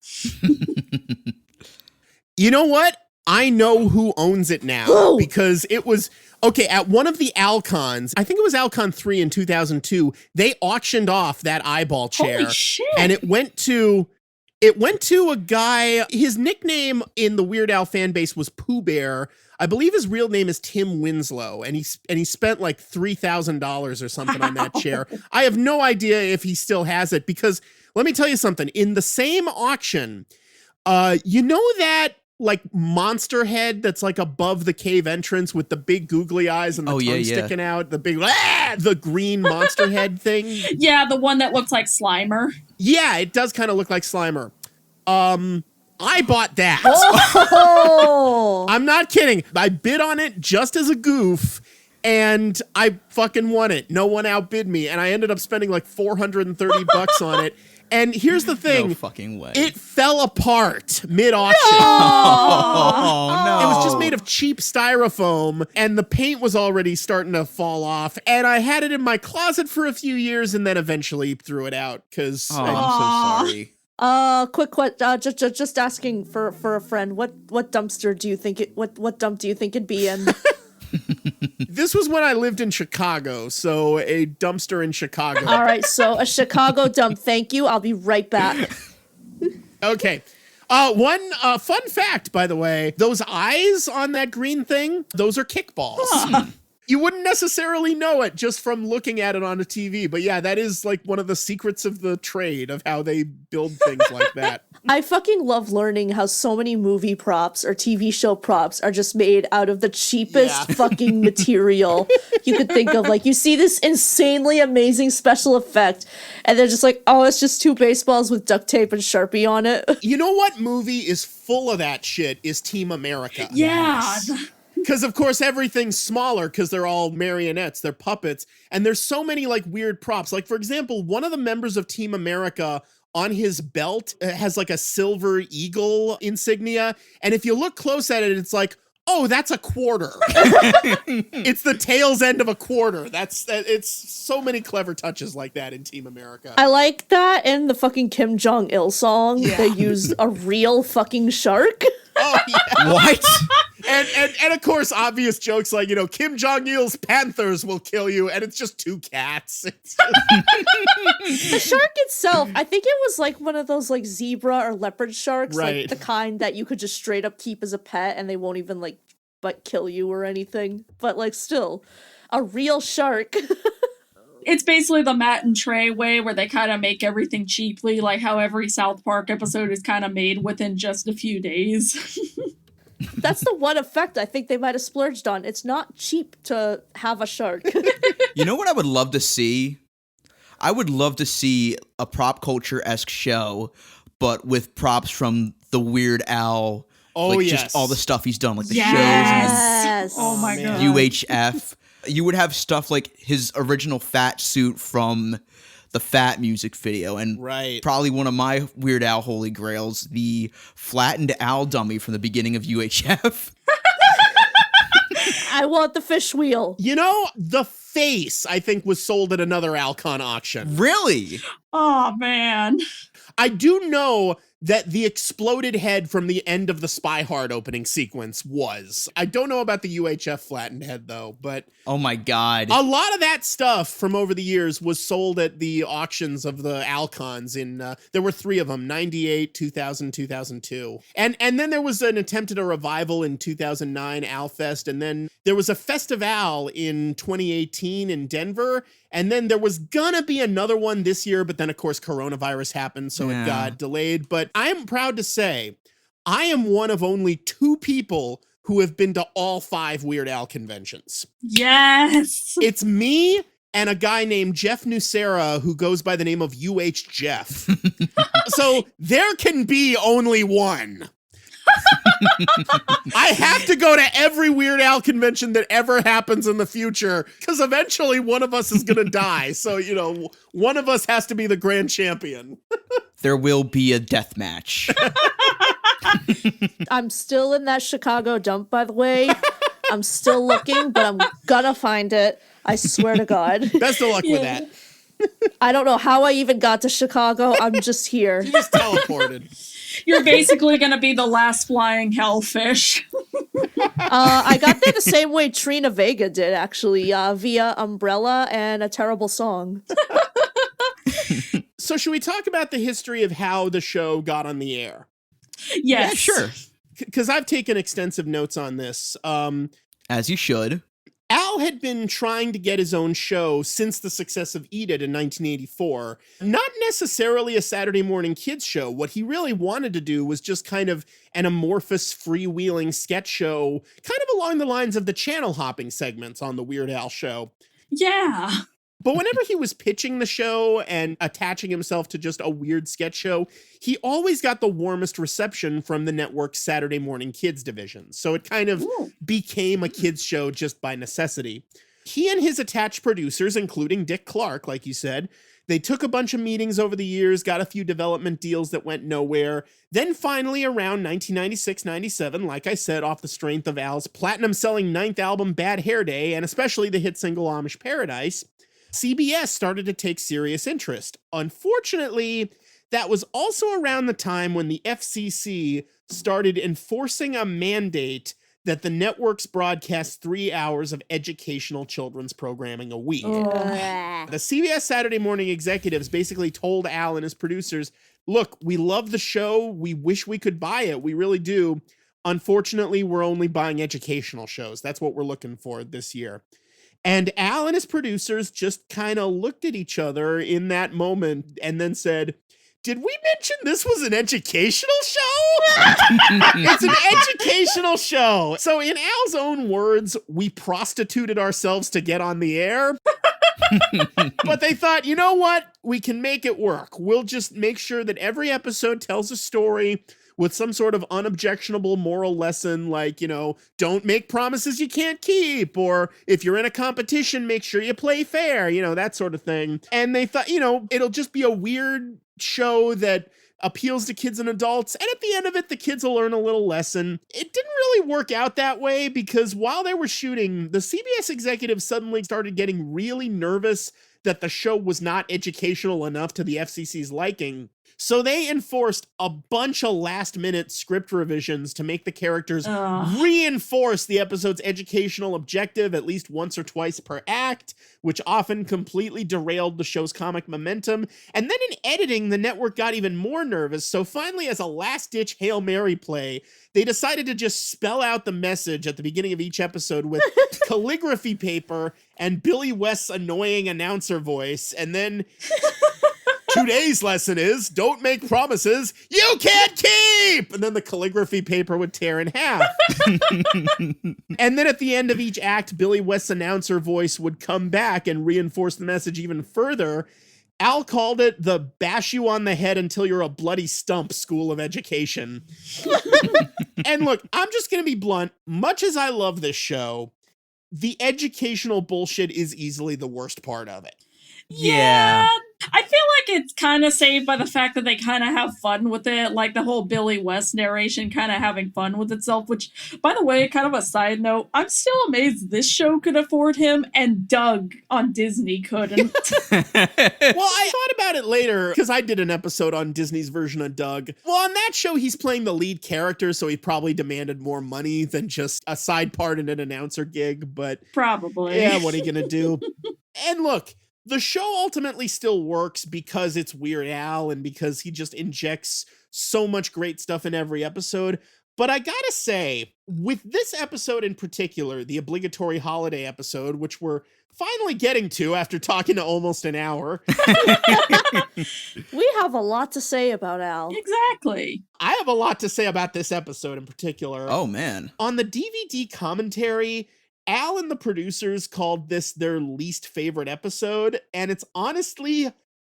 You know what? I know who owns it now, because it was, okay, at one of the Alcons, I think it was Alcon 3 in 2002, they auctioned off that eyeball chair. Holy shit. And it went to a guy, his nickname in the Weird Al fan base was Pooh Bear. I believe his real name is Tim Winslow, and he spent like $3,000 or something on that chair. I have no idea if he still has it, because let me tell you something, in the same auction, you know that like monster head that's like above the cave entrance with the big googly eyes and the tongue sticking out, the big the green monster head thing? Yeah, the one that looks like Slimer. Yeah, it does kind of look like Slimer. I bought that. Oh! I'm not kidding. I bid on it just as a goof, and I fucking won it. No one outbid me, and I ended up spending like $430 on it. And here's the thing. No fucking way. It fell apart mid-auction. Oh, no. It was just made of cheap styrofoam, and the paint was already starting to fall off. And I had it in my closet for a few years, and then eventually threw it out because Oh, I'm so sorry. Quick question. Just asking for a friend. What dumpster do you think what dump do you think it'd be in? this was when I lived in Chicago, so a dumpster in Chicago. All right, so a Chicago dump. Thank you. I'll be right back. Okay. One fun fact, by the way, those eyes on that green thing, those are kickballs. Huh. You wouldn't necessarily know it just from looking at it on a TV. But yeah, that is like one of the secrets of the trade of how they build things like that. I fucking love learning how so many movie props or TV show props are just made out of the cheapest fucking material you could think of. Like, you see this insanely amazing special effect, and they're just like, oh, it's just two baseballs with duct tape and Sharpie on it. You know what movie is full of that shit is Team America. Yeah. Because, of course, everything's smaller because they're all marionettes. They're puppets. And there's so many, like, weird props. Like, for example, one of the members of Team America on his belt has, like, a silver eagle insignia. And if you look close at it, it's like, oh, that's a quarter. It's the tail's end of a quarter. It's so many clever touches like that in Team America. I like that in the fucking Kim Jong-il song. They used a real fucking shark. Oh, yeah. What? And of course, obvious jokes like, Kim Jong-il's panthers will kill you, and it's just two cats. The shark itself, I think it was like one of those like zebra or leopard sharks, Right. like the kind that you could just straight up keep as a pet and they won't even like but kill you or anything. But like still, a real shark. It's basically the Matt and Trey way where they kind of make everything cheaply, like how every South Park episode is kind of made within just a few days. That's the one effect I think they might have splurged on. It's not cheap to have a shark. You know what I would love to see? I would love to see a prop culture-esque show, but with props from the Weird Al. Oh, like, yes. just all the stuff he's done, like the shows Yes. Oh my man. god. and UHF. You would have stuff like his original fat suit from the Fat music video, and Right. probably one of my Weird Al holy grails, the flattened Al dummy from the beginning of UHF. I want the fish wheel. The face, I think, was sold at another Alcon auction. Really? Oh man. I do know that the exploded head from the end of the Spy Hard opening sequence was. I don't know about the UHF flattened head, though, but Oh my god. a lot of that stuff from over the years was sold at the auctions of the Alcons there were 3 of them, 98, 2000, 2002. And then there was an attempt at a revival in 2009, Alfest, and then there was a Festival in 2018 in Denver, and then there was gonna be another one this year, but then of course coronavirus happened, so Yeah. it got delayed. But I'm proud to say I am one of only 2 people who have been to all 5 Weird Al conventions. Yes. It's me and a guy named Jeff Nucera who goes by the name of UH Jeff. So there can be only one. I have to go to every Weird Al convention that ever happens in the future because eventually one of us is going to die. So, one of us has to be the grand champion. There will be a death match. I'm still in that Chicago dump, by the way. I'm still looking, but I'm gonna find it. I swear to God. Best of luck with that. I don't know how I even got to Chicago. I'm just here. You just teleported. You're basically going to be the last flying hellfish. I got there the same way Trina Vega did, actually, via Umbrella and a terrible song. So should we talk about the history of how the show got on the air? Yes. Yeah, sure. Because I've taken extensive notes on this. As you should. Al had been trying to get his own show since the success of Eat It in 1984. Not necessarily a Saturday morning kids show. What he really wanted to do was just kind of an amorphous, freewheeling sketch show, kind of along the lines of the channel hopping segments on the Weird Al show. Yeah. But whenever he was pitching the show and attaching himself to just a weird sketch show, he always got the warmest reception from the network's Saturday morning kids division. So it kind of became a kids show just by necessity. He and his attached producers, including Dick Clark, like you said, they took a bunch of meetings over the years, got a few development deals that went nowhere. Then finally, around 1996-97, like I said, off the strength of Al's platinum-selling 9th album, Bad Hair Day, and especially the hit single Amish Paradise, CBS started to take serious interest. Unfortunately, that was also around the time when the FCC started enforcing a mandate that the networks broadcast 3 hours of educational children's programming a week. The CBS Saturday morning executives basically told Al and his producers, look, we love the show. We wish we could buy it. We really do. Unfortunately, we're only buying educational shows. That's what we're looking for this year. And Al and his producers just kind of looked at each other in that moment and then said, did we mention this was an educational show? It's an educational show. So in Al's own words, we prostituted ourselves to get on the air. But they thought, you know what? We can make it work. We'll just make sure that every episode tells a story with some sort of unobjectionable moral lesson, like, don't make promises you can't keep, or if you're in a competition, make sure you play fair, that sort of thing. And they thought, it'll just be a weird show that appeals to kids and adults, and at the end of it, the kids will learn a little lesson. It didn't really work out that way, because while they were shooting, the CBS executives suddenly started getting really nervous that the show was not educational enough to the FCC's liking. So they enforced a bunch of last-minute script revisions to make the characters reinforce the episode's educational objective at least once or twice per act, which often completely derailed the show's comic momentum. And then in editing, the network got even more nervous, so finally, as a last-ditch Hail Mary play, they decided to just spell out the message at the beginning of each episode with calligraphy paper and Billy West's annoying announcer voice, and then... Today's lesson is, don't make promises you can't keep! And then the calligraphy paper would tear in half. And then at the end of each act, Billy West's announcer voice would come back and reinforce the message even further. Al called it the bash you on the head until you're a bloody stump school of education. And look, I'm just going to be blunt. Much as I love this show, the educational bullshit is easily the worst part of it. Yeah. I feel like it's kind of saved by the fact that they kind of have fun with it, like the whole Billy West narration kind of having fun with itself, which, by the way, kind of a side note, I'm still amazed this show could afford him and Doug on Disney couldn't. Well, I thought about it later, because I did an episode on Disney's version of Doug. Well, on that show, he's playing the lead character, so he probably demanded more money than just a side part in an announcer gig, but... Probably. Yeah, what are you gonna do? And look, the show ultimately still works because it's Weird Al and because he just injects so much great stuff in every episode. But I gotta say, with this episode in particular, the obligatory holiday episode, which we're finally getting to after talking to almost an hour. We have a lot to say about Al. Exactly. I have a lot to say about this episode in particular. Oh, man. On the DVD commentary, Al and the producers called this their least favorite episode, and it's honestly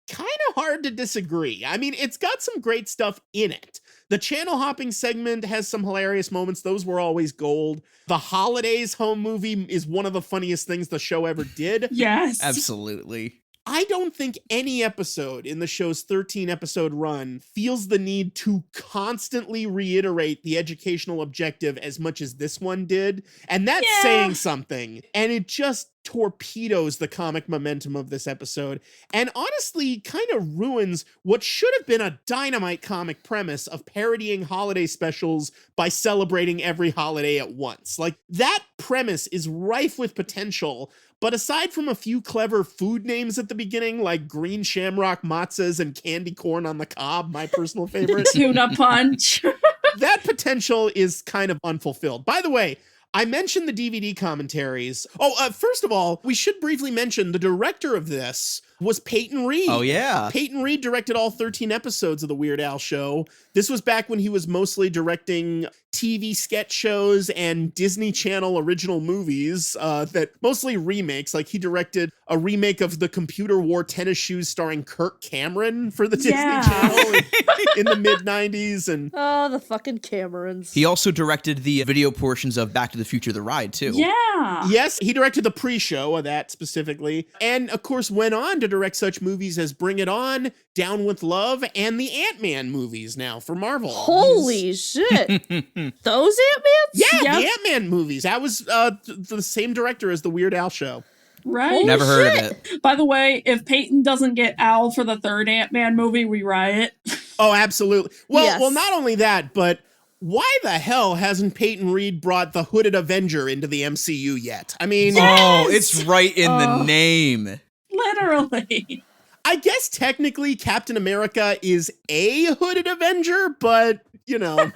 kind of hard to disagree. I mean, it's got some great stuff in it. The channel hopping segment has some hilarious moments. Those were always gold. The Holidays home movie is one of the funniest things the show ever did. Yes. Absolutely. I don't think any episode in the show's 13-episode run feels the need to constantly reiterate the educational objective as much as this one did. And that's saying something. And it just torpedoes the comic momentum of this episode. And honestly, kind of ruins what should have been a dynamite comic premise of parodying holiday specials by celebrating every holiday at once. Like, that premise is rife with potential. But aside from a few clever food names at the beginning, like green shamrock matzahs and candy corn on the cob, my personal favorite. Tuna punch. That potential is kind of unfulfilled. By the way, I mentioned the DVD commentaries. First of all, we should briefly mention the director of this was Peyton Reed. Oh, yeah. Peyton Reed directed all 13 episodes of The Weird Al Show. This was back when he was mostly directing TV sketch shows and Disney Channel original movies that mostly remakes. Like, he directed a remake of the Computer Wore Tennis Shoes starring Kirk Cameron for the Disney Channel in the mid-90s. And Oh, the fucking Camerons. He also directed the video portions of Back to the Future, The Ride, too. Yeah. yes, he directed the pre-show of that specifically. And, of course, went on to direct such movies as Bring It On, Down with Love, and the Ant-Man movies now for Marvel. Holy shit. Those Ant-Mans? Yeah, Yep. the Ant-Man movies. That was the same director as the Weird Al Show. Right. Never heard of it. By the way, if Peyton doesn't get Al for the third Ant-Man movie, we riot. Oh, absolutely. Well, Yes. well, not only that, but why the hell hasn't Peyton Reed brought the Hooded Avenger into the MCU yet? I mean, Oh, it's right in the name. Literally. I guess technically Captain America is a Hooded Avenger, but, you know.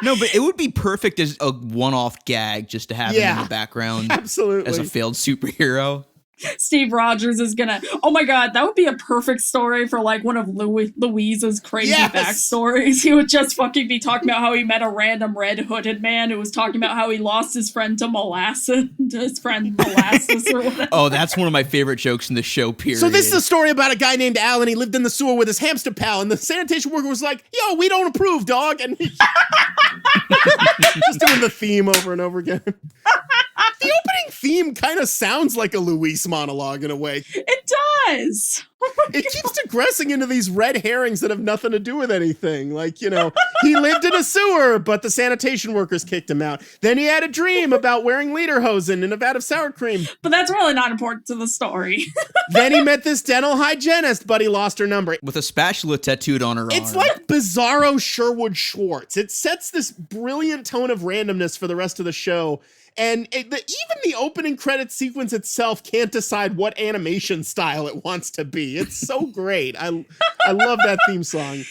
No, but it would be perfect as a one-off gag just to have him in the background. Absolutely. As a failed superhero. Steve Rogers is gonna. Oh my god, that would be a perfect story for like one of Louise's crazy backstories. He would just fucking be talking about how he met a random red hooded man who was talking about how he lost his friend to molasses, or whatever. Oh, that's one of my favorite jokes in the show. Period. So this is a story about a guy named Al, and he lived in the sewer with his hamster pal, and the sanitation worker was like, "Yo, we don't approve, dog," and he just doing the theme over and over again. The opening theme kind of sounds like a Luis monologue in a way. It does. It keeps digressing into these red herrings that have nothing to do with anything. Like, you know, he lived in a sewer, but the sanitation workers kicked him out. Then he had a dream about wearing lederhosen in a vat of sour cream. But that's really not important to the story. Then he met this dental hygienist, but he lost her number. With a spatula tattooed on her arm. It's like bizarro Sherwood Schwartz. It sets this brilliant tone of randomness for the rest of the show. And even the opening credit sequence itself can't decide what animation style it wants to be. It's so great. I love that theme song.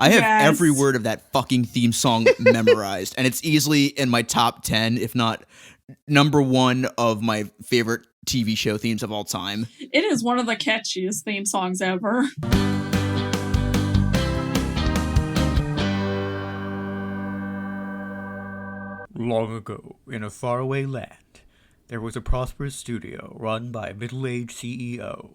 I have every word of that fucking theme song memorized, and it's easily in my top 10, if not number 1 of my favorite TV show themes of all time. It is one of the catchiest theme songs ever. Long ago, in a faraway land, there was a prosperous studio run by a middle-aged CEO.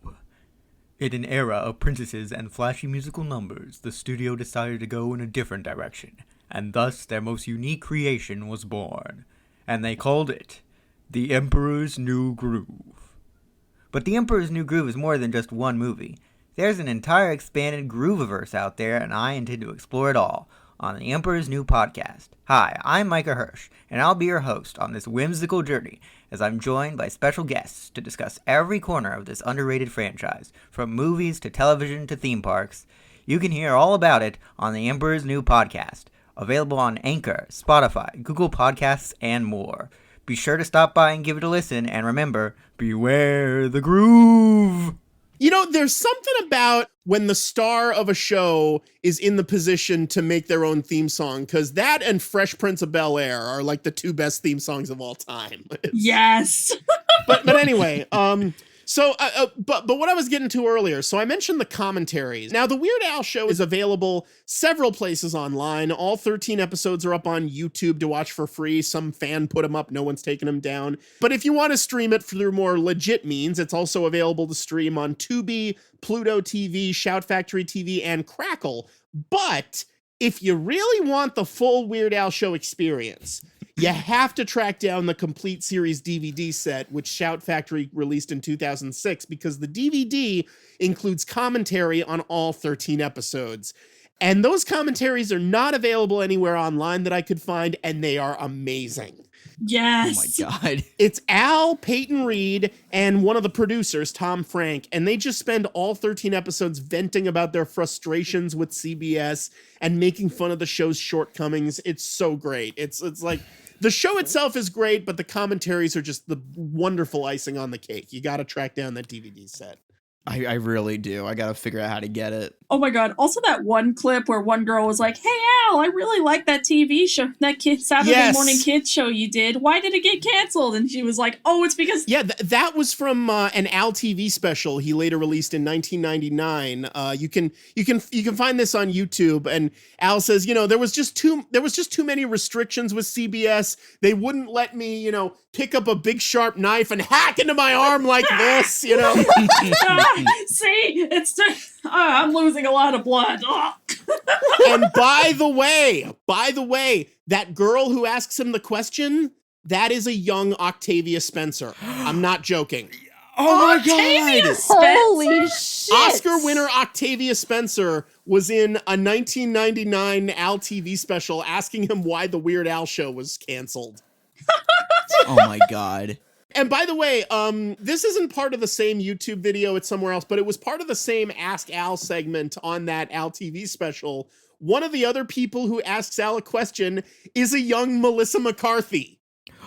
In an era of princesses and flashy musical numbers, the studio decided to go in a different direction, and thus their most unique creation was born, and they called it The Emperor's New Groove. But The Emperor's New Groove is more than just one movie. There's an entire expanded Grooviverse out there, and I intend to explore it all on The Emperor's New Podcast. Hi, I'm Micah Hirsch, and I'll be your host on this whimsical journey as I'm joined by special guests to discuss every corner of this underrated franchise, from movies to television to theme parks. You can hear all about it on The Emperor's New Podcast, available on Anchor, Spotify, Google Podcasts, and more. Be sure to stop by and give it a listen, and remember, beware the groove! You know, there's something about when the star of a show is in the position to make their own theme song, because that and Fresh Prince of Bel-Air are like the 2 best theme songs of all time. Yes. But anyway, but what I was getting to earlier, so I mentioned the commentaries. Now, the Weird Al Show is available several places online. All 13 episodes are up on YouTube to watch for free. Some fan put them up. No one's taken them down. But if you want to stream it through more legit means, it's also available to stream on Tubi, Pluto TV, Shout Factory TV, and Crackle. But if you really want the full Weird Al Show experience, you have to track down the complete series DVD set, which Shout Factory released in 2006, because the DVD includes commentary on all 13 episodes. And those commentaries are not available anywhere online that I could find, and they are amazing. Yes. Oh my God. It's Al, Peyton Reed, and one of the producers, Tom Frank, and they just spend all 13 episodes venting about their frustrations with CBS and making fun of the show's shortcomings. It's so great. It's like the show itself is great, but the commentaries are just the wonderful icing on the cake. You got to track down that DVD set. I really do. I gotta figure out how to get it. Oh my god. Also that one clip where one girl was like, "Hey Al, I really like that TV show, that Saturday morning kids show you did. Why did it get canceled?" And she was like, "Oh, it's because..." Yeah, that was from an Al TV special he later released in 1999. You can find this on YouTube. And Al says, you know, there was just too many restrictions with CBS. They wouldn't let me, you know, pick up a big sharp knife and hack into my arm like this, you know. See, I'm losing a lot of blood. And by the way, that girl who asks him the question, that is a young Octavia Spencer. I'm not joking. Oh my Octavia God. Spencer? Holy shit. Oscar winner Octavia Spencer was in a 1999 Al TV special asking him why the Weird Al Show was canceled. Oh my God. And by the way, this isn't part of the same YouTube video, it's somewhere else, but it was part of the same Ask Al segment on that Al TV special. One of the other people who asks Al a question is a young Melissa McCarthy.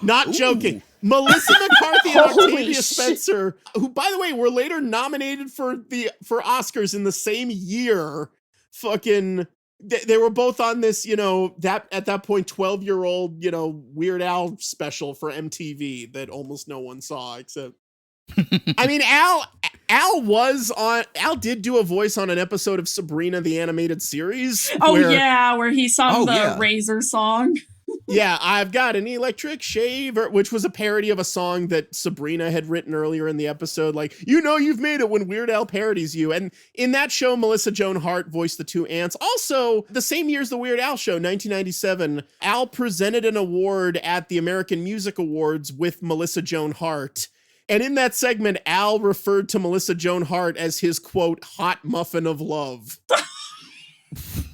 Not joking. Melissa McCarthy and Octavia Spencer, who, by the way, were later nominated for Oscars in the same year, fucking They were both on this, that at that point 12-year-old, Weird Al special for MTV that almost no one saw except. I mean, Al did do a voice on an episode of Sabrina the Animated Series. Where he sung Razor song. Yeah, I've got an electric shaver, which was a parody of a song that Sabrina had written earlier in the episode. Like, you've made it when Weird Al parodies you. And in that show, Melissa Joan Hart voiced the two ants. Also, the same year as the Weird Al show, 1997, Al presented an award at the American Music Awards with Melissa Joan Hart. And in that segment, Al referred to Melissa Joan Hart as his, quote, hot muffin of love.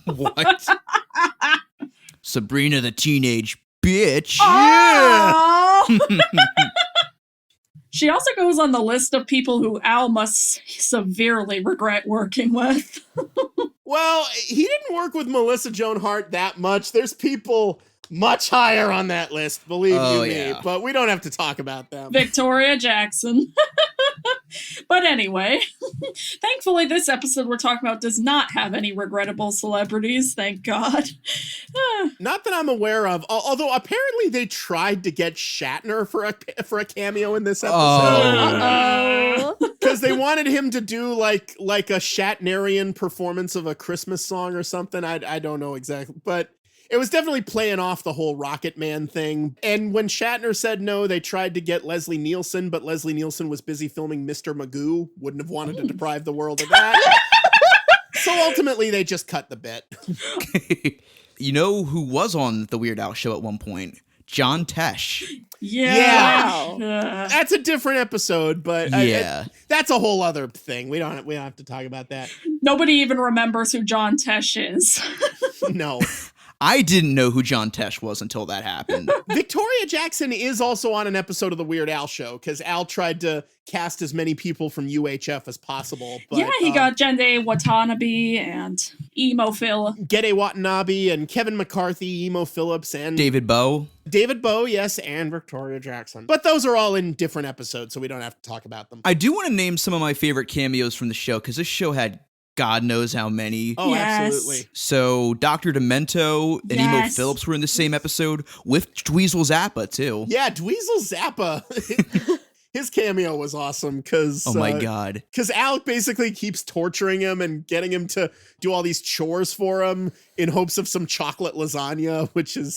What? Sabrina the teenage bitch. Yeah. She also goes on the list of people who Al must severely regret working with. Well, he didn't work with Melissa Joan Hart that much. There's people much higher on that list, believe you me. But we don't have to talk about them. Victoria Jackson. But anyway, thankfully this episode we're talking about does not have any regrettable celebrities, thank God. Not that I'm aware of, although apparently they tried to get Shatner for a cameo in this episode. Because they wanted him to do like a Shatnerian performance of a Christmas song or something. I don't know exactly, but it was definitely playing off the whole Rocket Man thing. And when Shatner said no, they tried to get Leslie Nielsen, but Leslie Nielsen was busy filming Mr. Magoo. Wouldn't have wanted to deprive the world of that. So ultimately, they just cut the bit. You know who was on the Weird Al show at one point? John Tesh. Yeah. Wow. That's a different episode, but that's a whole other thing. We don't have to talk about that. Nobody even remembers who John Tesh is. No. I didn't know who John Tesh was until that happened. Victoria Jackson is also on an episode of the Weird Al show because Al tried to cast as many people from UHF as possible. But, he got Jende Watanabe and Emo Phil. Gede Watanabe and Kevin McCarthy, Emo Phillips, and David Bowe. David Bowe, yes, and Victoria Jackson. But those are all in different episodes, so we don't have to talk about them. I do want to name some of my favorite cameos from the show because this show had God knows how many. Oh, Yes. absolutely. So Dr. Demento and Emo Yes. Phillips were in the same episode with Dweezil Zappa too. Yeah, Dweezil Zappa. His cameo was awesome because Oh my God. Because Alec basically keeps torturing him and getting him to do all these chores for him in hopes of some chocolate lasagna, which is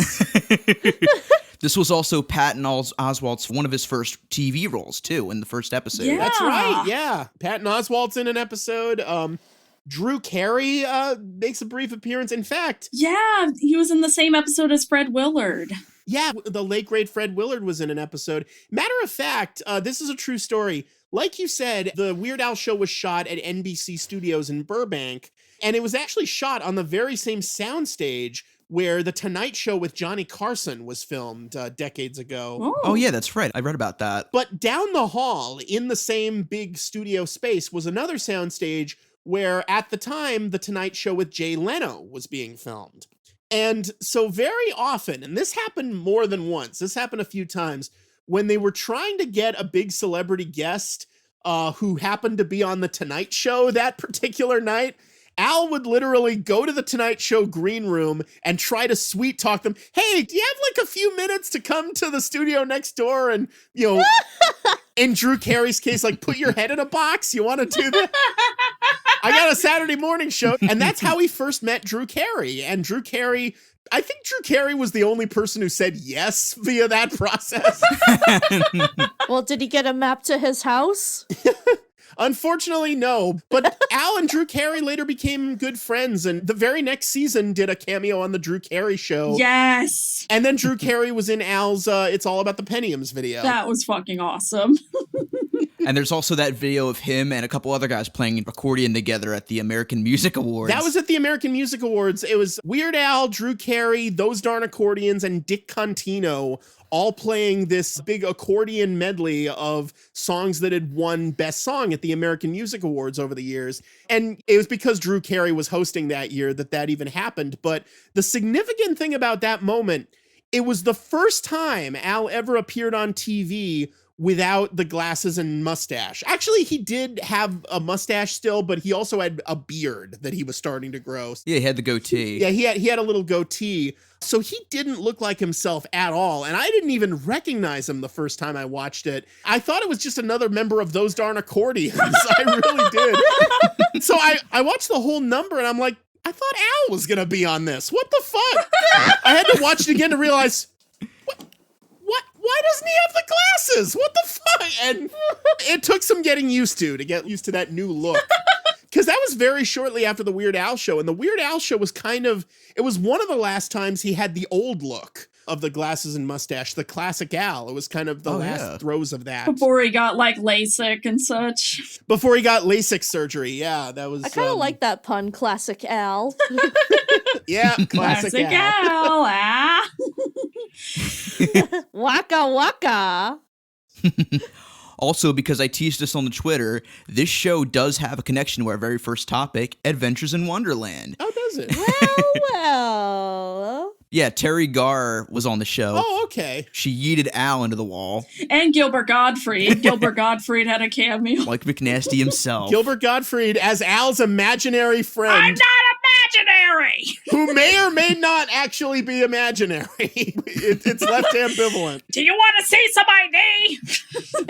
This was also Patton Oswalt's one of his first TV roles too in the first episode. Yeah. That's right. Yeah, Patton Oswalt's in an episode. Drew Carey makes a brief appearance. In fact, Yeah, he was in the same episode as Fred Willard. yeah, the late great Fred Willard was in an episode. Matter of fact, this is a true story. Like you said, the Weird Al show was shot at NBC Studios in Burbank, and it was actually shot on the very same soundstage where The Tonight Show with Johnny Carson was filmed decades ago. Oh yeah, that's right. I read about that. But down the hall, in the same big studio space, was another soundstage where, at the time, The Tonight Show with Jay Leno was being filmed. And so very often, and this happened more than once, this happened a few times, when they were trying to get a big celebrity guest who happened to be on The Tonight Show that particular night, Al would literally go to the Tonight Show green room and try to sweet talk them. Hey, do you have like a few minutes to come to the studio next door and, in Drew Carey's case, like put your head in a box? You want to do that? I got a Saturday morning show. And that's how he first met Drew Carey. And I think Drew Carey was the only person who said yes via that process. Well, did he get a map to his house? Unfortunately, no. But Al and Drew Carey later became good friends, and the very next season did a cameo on the Drew Carey show. Yes. And then Drew Carey was in Al's It's All About the Pentiums video. That was fucking awesome. And there's also that video of him and a couple other guys playing accordion together at the American Music Awards. That was at the American Music Awards. It was Weird Al, Drew Carey, Those Darn Accordions, and Dick Contino all playing this big accordion medley of songs that had won Best Song at the American Music Awards over the years. And it was because Drew Carey was hosting that year that even happened. But the significant thing about that moment, it was the first time Al ever appeared on TV without the glasses and mustache. Actually, he did have a mustache still, but he also had a beard that he was starting to grow. Yeah, he had the goatee. Yeah, he had a little goatee. So he didn't look like himself at all. And I didn't even recognize him the first time I watched it. I thought it was just another member of Those Darn Accordions. I really did. So I watched the whole number and I'm like, I thought Al was going to be on this. What the fuck? I had to watch it again to realize, why doesn't he have the glasses? What the fuck? And it took some getting used to get used to that new look. Because that was very shortly after the Weird Al show. And the Weird Al show was it was one of the last times he had the old look of the glasses and mustache, the classic Al. It was kind of the last throes of that. Before he got like LASIK and such. Before he got LASIK surgeaka, yeah, that was... I kind of like that pun, classic Al. Yeah, classic Al. Ah. Waka waka. Also, because I teased this on the Twitter, this show does have a connection to our very first topic, Adventures in Wonderland. Oh, does it? Well. Yeah, Terry Garr was on the show. Oh, okay. She yeeted Al into the wall. And Gilbert Gottfried. Gilbert Gottfried had a cameo. Mike McNasty himself. Gilbert Gottfried as Al's imaginary friend. I'm not imaginary! Who may or may not actually be imaginary. It's left ambivalent. Do you want to see some ID?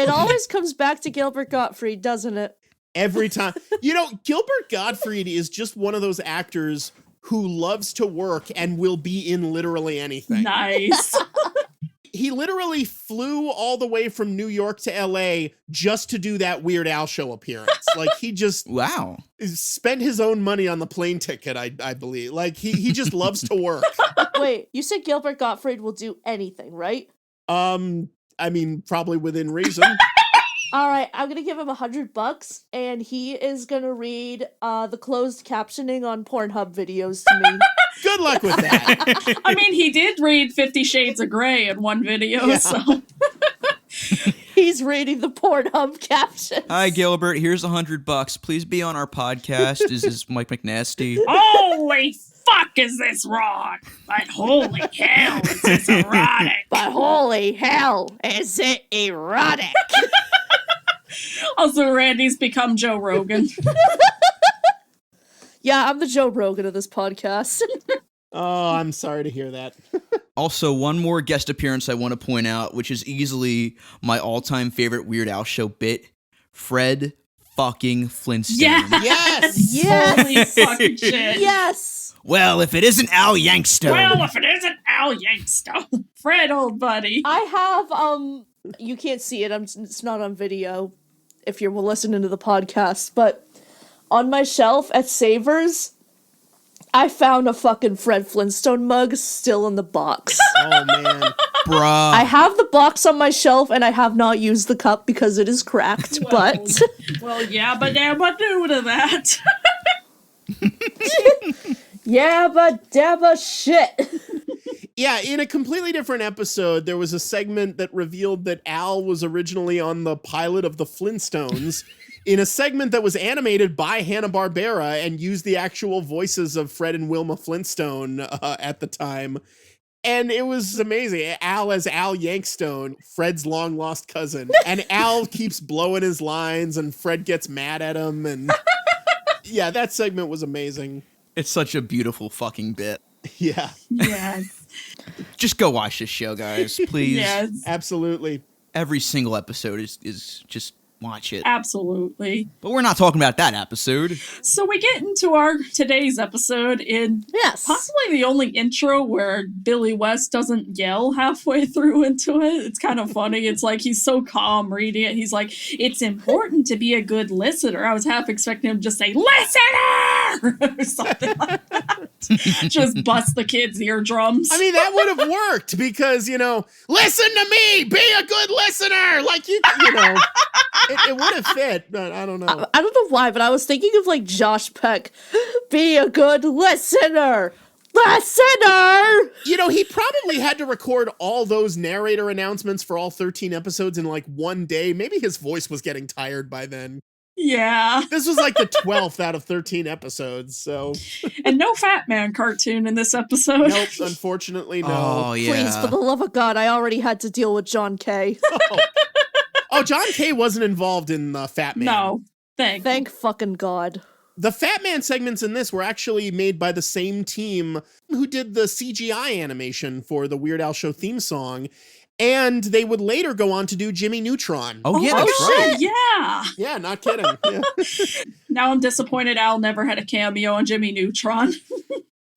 It always comes back to Gilbert Gottfried, doesn't it? Every time. You know, Gilbert Gottfried is just one of those actors who loves to work and will be in literally anything. Nice. He literally flew all the way from New York to LA just to do that Weird Al show appearance. Like, he just Wow. spent his own money on the plane ticket, I believe. Like, he just loves to work. Wait, you said Gilbert Gottfried will do anything, right? I mean, probably within reason. All right, I'm gonna give him $100, and he is gonna read the closed captioning on Pornhub videos to me. Good luck with that. I mean, he did read 50 Shades of Grey in one video, Yeah. so... He's reading the Pornhub captions. Hi, Gilbert. Here's $100. Please be on our podcast. This is Mike McNasty. Holy fuck, is this wrong? But holy hell, is this erotic? But holy hell, is it erotic? Also, Randy's become Joe Rogan. Yeah, I'm the Joe Rogan of this podcast. Oh, I'm sorry to hear that. Also, one more guest appearance I want to point out, which is easily my all-time favorite Weird Al show bit, Fred fucking Flintstone. Yes! Yes! Holy fucking shit. Yes! Well, if it isn't Al Yankstone. Well, if it isn't Al Yankstone. Fred, old buddy. I have, you can't see it, it's not on video if you're listening to the podcast, but on my shelf at Savers, I found a fucking Fred Flintstone mug still in the box. Oh, man. Bruh. I have the box on my shelf, and I have not used the cup because it is cracked, but... Well, yeah, but dabba do to that. Yeah, but dabba shit. Yeah, in a completely different episode, there was a segment that revealed that Al was originally on the pilot of the Flintstones in a segment that was animated by Hanna-Barbera and used the actual voices of Fred and Wilma Flintstone at the time. And it was amazing. Al as Al Yankstone, Fred's long-lost cousin. And Al keeps blowing his lines and Fred gets mad at him. And yeah, that segment was amazing. It's such a beautiful fucking bit. Yeah. Yes. Just go watch this show, guys, please. Yes. Absolutely. Every single episode is just watch it. Absolutely. But we're not talking about that episode. So we get into our today's episode in Yes. possibly the only intro where Billy West doesn't yell halfway through into it. It's kind of funny. It's like he's so calm reading it. He's like, it's important to be a good listener. I was half expecting him to just say, listener! Or something like that. Just bust the kids' eardrums. I mean, that would have worked because, listen to me, be a good listener. Like, you know, it would have fit, but I don't know. I don't know why, but I was thinking of like Josh Peck. Be a good listener. Listener! He probably had to record all those narrator announcements for all 13 episodes in like one day. Maybe his voice was getting tired by then. Yeah. This was like the 12th out of 13 episodes, so. And no Fat Man cartoon in this episode. Nope, unfortunately, no. Oh, yeah. Please, for the love of God, I already had to deal with John Kay. Oh, John K. wasn't involved in Fat Man. No, Thank fucking God. The Fat Man segments in this were actually made by the same team who did the CGI animation for the Weird Al Show theme song. And they would later go on to do Jimmy Neutron. Oh, yeah, that's shit, right. yeah. Yeah, not kidding. Yeah. Now I'm disappointed Al never had a cameo on Jimmy Neutron.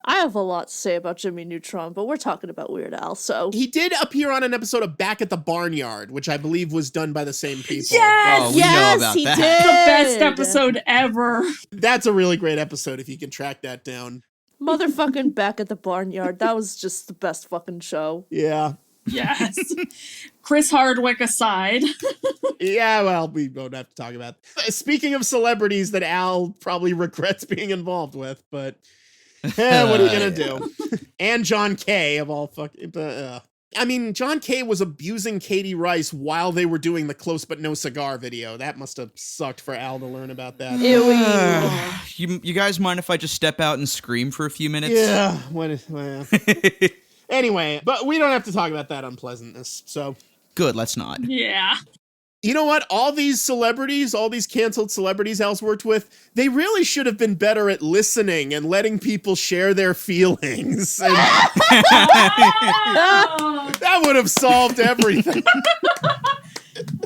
I have a lot to say about Jimmy Neutron, but we're talking about Weird Al, so. He did appear on an episode of Back at the Barnyard, which I believe was done by the same people. Yes! Oh, we know Yes, about he that. did. The best episode ever. That's a really great episode if you can track that down. Motherfucking Back at the Barnyard. That was just the best fucking show. Yeah. Yes. Chris Hardwick aside. Yeah, well, we don't have to talk about it. Speaking of celebrities that Al probably regrets being involved with, but what are you gonna do? And John K. of all fucking... I mean, John K. was abusing Katie Rice while they were doing the Close But No Cigar video. That must have sucked for Al to learn about that. You guys mind if I just step out and scream for a few minutes? Yeah. Well. Anyway, but we don't have to talk about that unpleasantness, so... Good, let's not. Yeah. You know what? All these celebrities, all these canceled celebrities Al's worked with, they really should have been better at listening and letting people share their feelings. And that would have solved everything.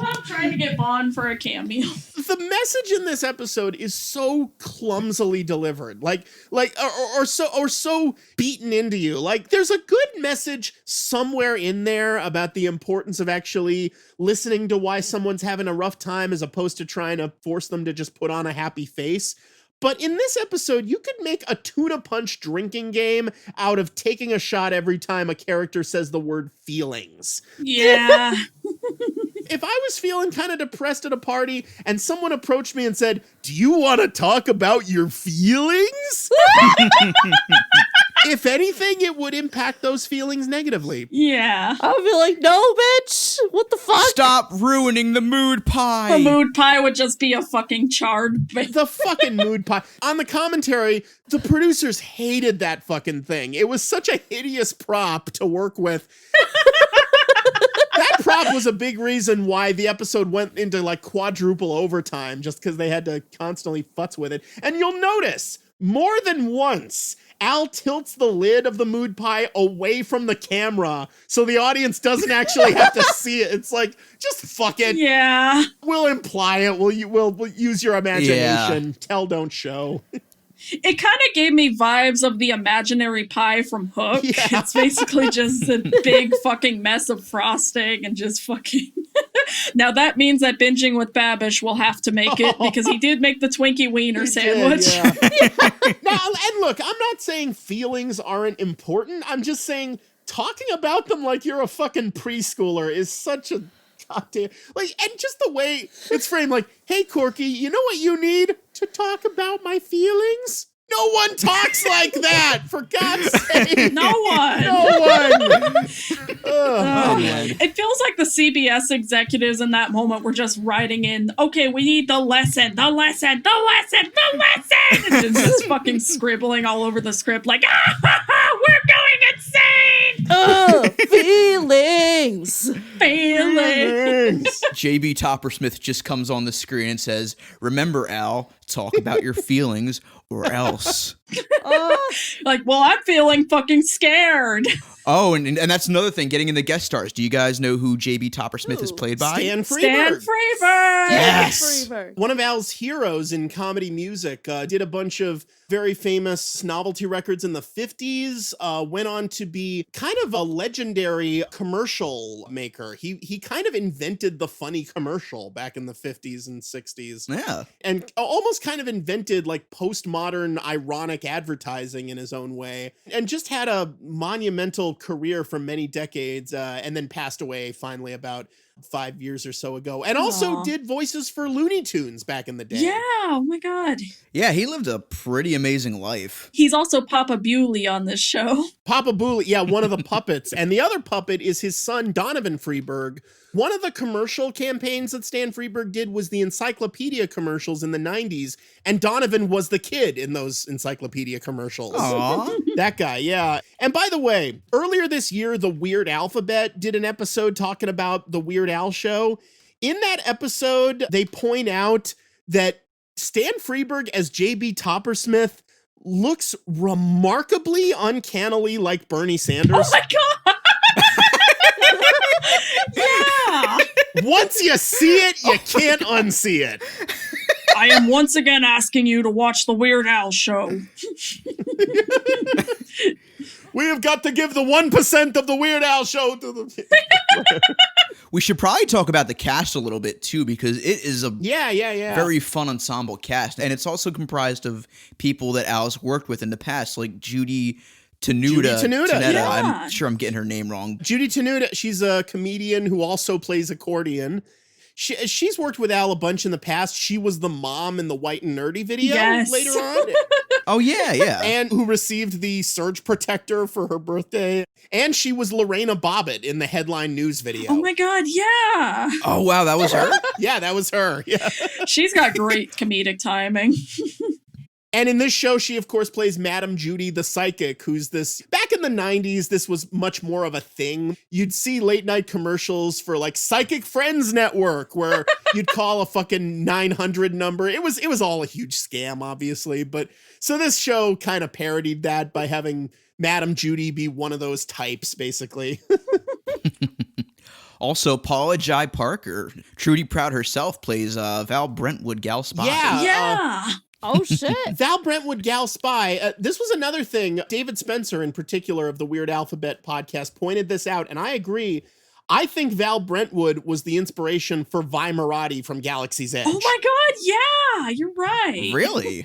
I'm trying to get Bond for a cameo. The message in this episode is so clumsily delivered, or so beaten into you. Like, there's a good message somewhere in there about the importance of actually listening to why someone's having a rough time as opposed to trying to force them to just put on a happy face. But in this episode, you could make a tuna punch drinking game out of taking a shot every time a character says the word feelings. Yeah. If I was feeling kind of depressed at a party and someone approached me and said, "Do you want to talk about your feelings?" If anything, it would impact those feelings negatively. Yeah. I would be like, no, bitch! What the fuck? Stop ruining the mood pie. The mood pie would just be a fucking charred The fucking mood pie. On the commentary, the producers hated that fucking thing. It was such a hideous prop to work with. That prop was a big reason why the episode went into like quadruple overtime, just because they had to constantly futz with it. And you'll notice, more than once, Al tilts the lid of the mood pie away from the camera so the audience doesn't actually have to see it. It's like, just fuck it. Yeah. We'll imply it. We'll use your imagination. Tell, don't show. It kind of gave me vibes of the imaginary pie from Hook. Yeah. It's basically just a big fucking mess of frosting and just fucking... Now that means that Binging with Babish will have to make it because he did make the Twinkie Wiener sandwich. Yeah. Now, and look, I'm not saying feelings aren't important. I'm just saying talking about them like you're a fucking preschooler is such a goddamn... Like, and just the way it's framed, like, "Hey, Corky, you know what you need to talk about my feelings?" No one talks like that, for God's sake. No one. No one. Anyway. It feels like the CBS executives in that moment were just writing in, "Okay, we need the lesson, and just fucking scribbling all over the script like, we're going insane! Feelings! Feelings. JB Toppersmith just comes on the screen and says, "Remember, Al, talk about your feelings or else." Like, well, I'm feeling fucking scared. Oh, and that's another thing, getting in the guest stars. Do you guys know who JB Toppersmith is played by? Stan Stan Freeberg. Freeberg. Yes! One of Al's heroes in comedy music, did a bunch of very famous novelty records in the 50s, went on to be kind of a legendary commercial maker. He kind of invented the funny commercial back in the 50s and 60s. Yeah. And almost kind of invented like postmodern ironic advertising in his own way, and just had a monumental career for many decades, and then passed away finally about 5 years or so ago, and also did voices for Looney Tunes back in the day. Yeah, oh my God. Yeah, he lived a pretty amazing life. He's also Papa Bewley on this show. Papa Booley, yeah, one of the puppets. And the other puppet is his son, Donovan Freeberg. One of the commercial campaigns that Stan Freeberg did was the encyclopedia commercials in the 90s, and Donovan was the kid in those encyclopedia commercials. Aww. That guy, yeah. And by the way, earlier this year, the Weird Alphabet did an episode talking about the Weird Al show. In that episode, they point out that Stan Freberg as J.B. Toppersmith looks remarkably uncannily like Bernie Sanders. Oh my god! Yeah! Once you see it, you can't unsee it. I am once again asking you to watch the Weird Al show. We have got to give the 1% of the Weird Al show to the... We should probably talk about the cast a little bit, too, because it is a Yeah. very fun ensemble cast. And it's also comprised of people that Al's worked with in the past, like Judy Tenuta. yeah. I'm sure I'm getting her name wrong. Judy Tenuta, she's a comedian who also plays accordion. She's worked with Al a bunch in the past. She was the mom in the White and Nerdy video later on. Oh, yeah. And who received the surge protector for her birthday. And she was Lorena Bobbitt in the headline news video. Oh my god, yeah! Oh, wow, that was her? Yeah, that was her. Yeah. She's got great comedic timing. And in this show, she, of course, plays Madame Judy, the psychic, who's this... Back in the 90s, this was much more of a thing. You'd see late-night commercials for, like, Psychic Friends Network, where you'd call a fucking 900 number. It was all a huge scam, obviously. But so this show kind of parodied that by having Madame Judy be one of those types, basically. Also, Paula Jai Parker, Trudy Proud herself, plays Val Brentwood, Gal Spy. Yeah! Oh, shit. Val Brentwood, Gal Spy. This was another thing. David Spencer, in particular, of the Weird Alphabet podcast, pointed this out, and I agree. I think Val Brentwood was the inspiration for Vi Marotti from Galaxy's Edge. Oh my god, yeah! You're right. Really?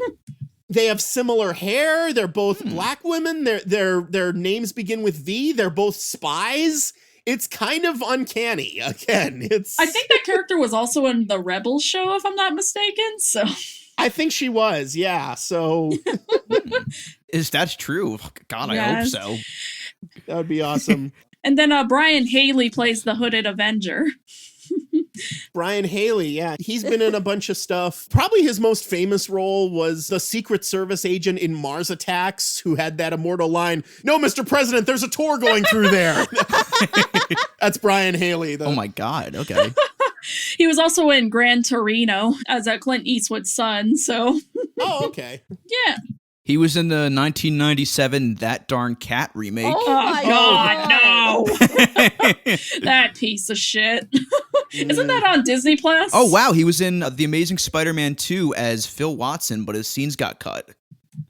They have similar hair. They're both black women. Their names begin with V. They're both spies. It's kind of uncanny. Again, I think that character was also in the Rebels show, if I'm not mistaken, so... I think she was, yeah. So Is that true? God, I hope so. that would be awesome. And then Brian Haley plays the Hooded Avenger. Brian Haley, yeah. He's been in a bunch of stuff. Probably his most famous role was the Secret Service agent in Mars Attacks who had that immortal line, "No, Mr. President, there's a tour going through there." That's Brian Haley. Oh my god, okay. He was also in Gran Torino as Clint Eastwood's son, so... Oh, okay. Yeah. He was in the 1997 That Darn Cat remake. Oh, Oh my god, God. no! That piece of shit. Isn't that on Disney Plus? Oh, wow, he was in The Amazing Spider-Man 2 as Phil Watson, but his scenes got cut.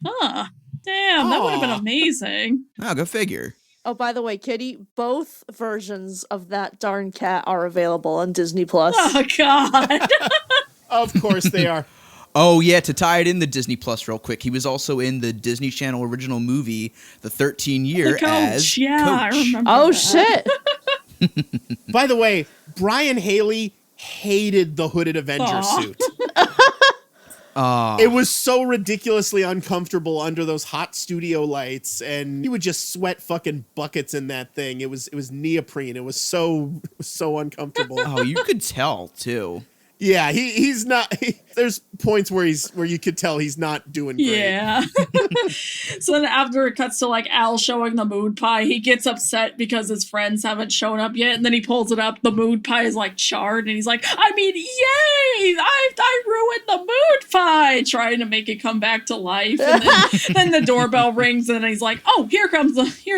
Huh. Damn, that would have been Aw. amazing. Oh, go figure. Oh, by the way, Kitty, both versions of That Darn Cat are available on Disney Plus. Oh god. Of course they are. Oh, yeah, to tie it in the Disney Plus real quick, he was also in the Disney Channel original movie, The 13-Year, The Coach. as Yeah, Coach. I remember Oh, that. shit. By the way, Brian Haley hated the Hooded Avenger Aw. suit. It was so ridiculously uncomfortable under those hot studio lights, and he would just sweat fucking buckets in that thing. It was neoprene. It was so uncomfortable. Oh, you could tell, too. Yeah, he's not. There's points where you could tell he's not doing great. Yeah. So then after it cuts to like Al showing the mood pie, he gets upset because his friends haven't shown up yet, and then he pulls it up. The mood pie is like charred, and he's like, I mean, yay! I ruined the mood pie, trying to make it come back to life. And then the doorbell rings, and he's like, oh, here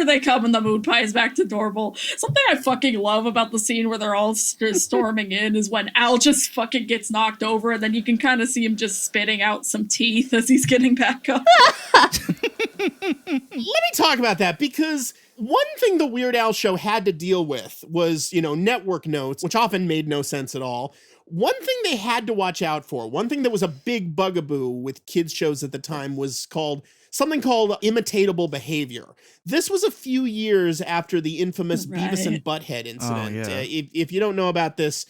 they come, and the mood pie is back to normal. Something I fucking love about the scene where they're all storming in is when Al just fucking gets knocked over, and then you can kind of see him just spitting out some teeth as he's getting back up. Let me talk about that, because one thing the Weird Al show had to deal with was, network notes, which often made no sense at all. One thing they had to watch out for, one thing that was a big bugaboo with kids shows at the time was something called imitatable behavior. This was a few years after the infamous Beavis and Butthead incident. Oh, yeah. If you don't know about this,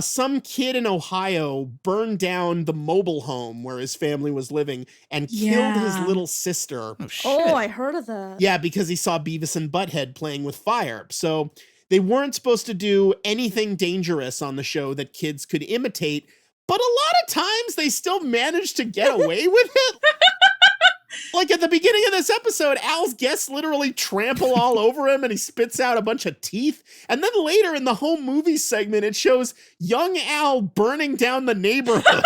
some kid in Ohio burned down the mobile home where his family was living and killed his little sister. Oh, shit. Oh, I heard of that. Yeah, because he saw Beavis and Butthead playing with fire. So they weren't supposed to do anything dangerous on the show that kids could imitate, but a lot of times they still managed to get away with it. Like at the beginning of this episode, Al's guests literally trample all over him and he spits out a bunch of teeth. And then later in the home movie segment, it shows young Al burning down the neighborhood.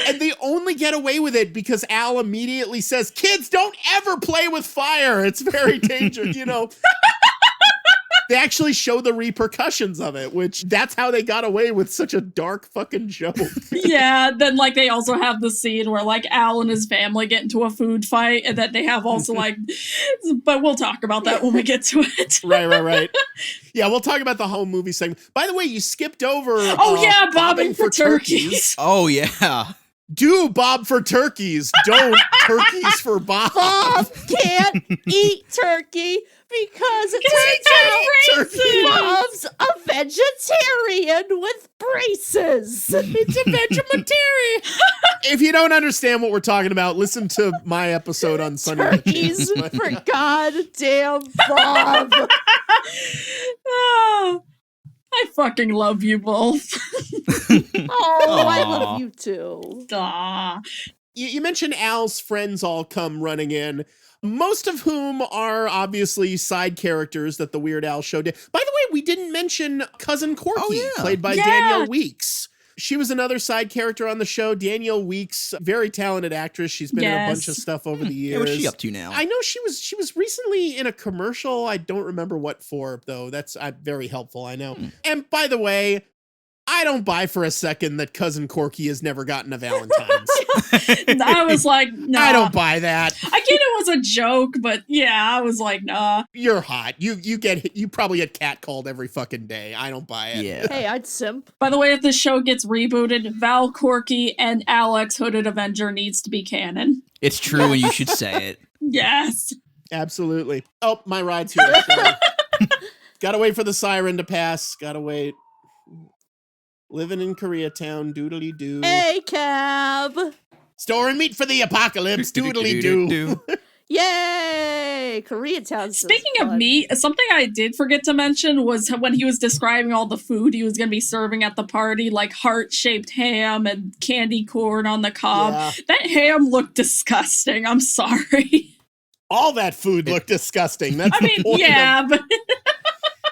And they only get away with it because Al immediately says, kids, don't ever play with fire. It's very dangerous, you know. They actually show the repercussions of it, which that's how they got away with such a dark fucking joke. Yeah, then like they also have the scene where like Al and his family get into a food fight, and then they have also like, but we'll talk about that when we get to it. Right. Yeah, we'll talk about the home movie segment. By the way, you skipped over. Bobbing for turkeys. Oh, yeah. Do bob for turkeys. Don't turkeys for Bob. Bob can't eat turkey because it turns out Bob's a vegetarian with braces. It's a vegetarian. If you don't understand what we're talking about, listen to my episode on Sunny. Turkeys for goddamn Bob. Oh, I fucking love you both. Oh, I love you too. Aw. You mentioned Al's friends all come running in, most of whom are obviously side characters that the Weird Al show did. By the way, we didn't mention Cousin Corky, played by Danielle Weeks. She was another side character on the show. Danielle Weeks, very talented actress. She's been in a bunch of stuff over the years. Yeah, what's she up to now? I know she was recently in a commercial. I don't remember what for, though. That's very helpful, I know. And by the way, I don't buy for a second that Cousin Corky has never gotten a Valentine's. I was like, nah. I don't buy that. I get it was a joke, but yeah, I was like, nah. You're hot. You probably get catcalled every fucking day. I don't buy it. Yeah. Hey, I'd simp. By the way, if this show gets rebooted, Val Corky and Alex Hooded Avenger needs to be canon. It's true and you should say it. Yes. Absolutely. Oh, my ride's here. Gotta wait for the siren to pass. Gotta wait. Living in Koreatown, doodly doo. Hey, cab. Storing meat for the apocalypse, doodly doo. Yay! Koreatown. Speaking of meat, something I did forget to mention was when he was describing all the food he was going to be serving at the party, like heart-shaped ham and candy corn on the cob. Yeah. That ham looked disgusting. I'm sorry. All that food looked disgusting. That's the point yeah, but...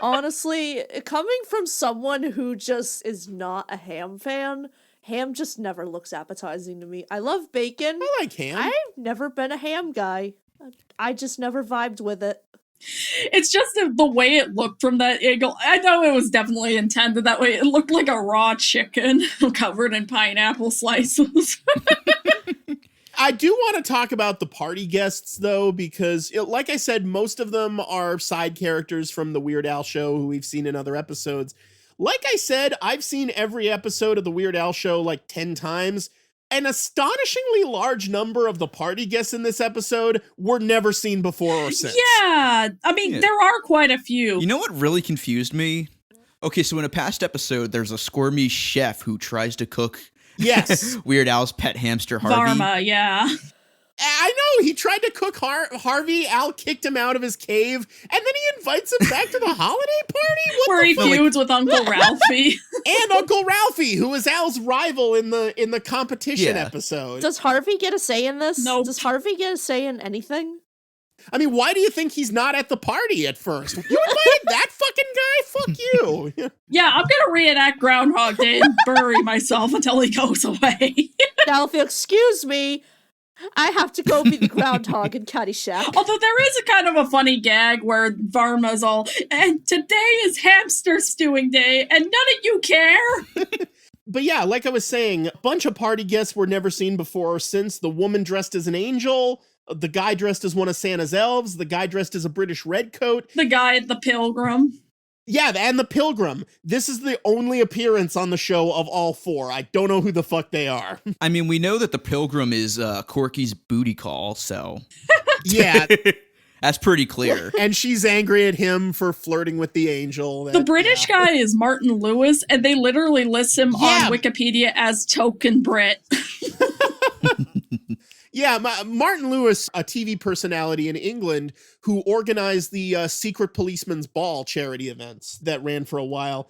Honestly, coming from someone who just is not a ham fan, ham just never looks appetizing to me. I love bacon. I like ham. I've never been a ham guy. I just never vibed with it. It's just the way it looked from that angle. I know it was definitely intended that way. It looked like a raw chicken covered in pineapple slices. I do want to talk about the party guests, though, because, like I said, most of them are side characters from the Weird Al show who we've seen in other episodes. Like I said, I've seen every episode of the Weird Al show like 10 times. An astonishingly large number of the party guests in this episode were never seen before or since. Yeah, I mean, there are quite a few. You know what really confused me? Okay, so in a past episode, there's a squirmy chef who tries to cook Yes. Weird Al's pet hamster, Harvey. Varma, yeah. I know, he tried to cook Harvey. Al kicked him out of his cave, and then he invites him back to the holiday party? Where he feuds with Uncle Ralphie. And Uncle Ralphie, who was Al's rival in the competition episode. Does Harvey get a say in this? Nope. Does Harvey get a say in anything? I mean, why do you think he's not at the party at first? You invited that fucking guy? Fuck you. Yeah, I'm gonna reenact Groundhog Day and bury myself until he goes away. Now, if you'll excuse me, I have to go be the groundhog in Caddyshack. Although there is a kind of a funny gag where Varma's all, and today is hamster stewing day, and none of you care. But yeah, like I was saying, a bunch of party guests were never seen before or since. The woman dressed as an angel, the guy dressed as one of Santa's elves, the guy dressed as a British redcoat. The guy at the Pilgrim. Yeah, and the Pilgrim. This is the only appearance on the show of all four. I don't know who the fuck they are. I mean, we know that the Pilgrim is Corky's booty call, so... Yeah. That's pretty clear. And she's angry at him for flirting with the angel. The British guy is Martin Lewis, and they literally list him on Wikipedia as token Brit. Yeah, Martin Lewis, a TV personality in England who organized the Secret Policeman's Ball charity events that ran for a while.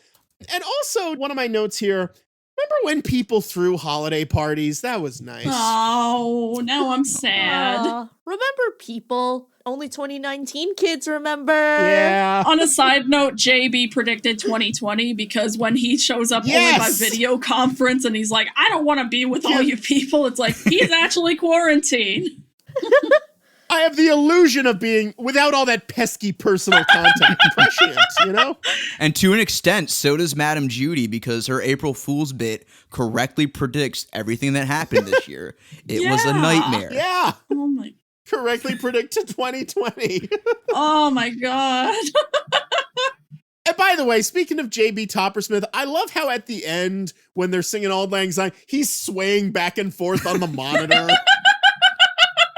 And also, one of my notes here, Remember when people threw holiday parties? That was nice. Oh, now I'm sad. Remember people? Only 2019 kids remember. Yeah. On a side note, JB predicted 2020 because when he shows up only by video conference and he's like, I don't want to be with all you people, it's like, he's actually quarantined. I have the illusion of being without all that pesky personal contact. Prescient, you know? And to an extent, so does Madame Judy, because her April Fool's bit correctly predicts everything that happened this year. It was a nightmare. Yeah. Oh my. Correctly predicted 2020. Oh my god. And by the way, speaking of JB Toppersmith, I love how at the end, when they're singing Auld Lang Syne, he's swaying back and forth on the monitor.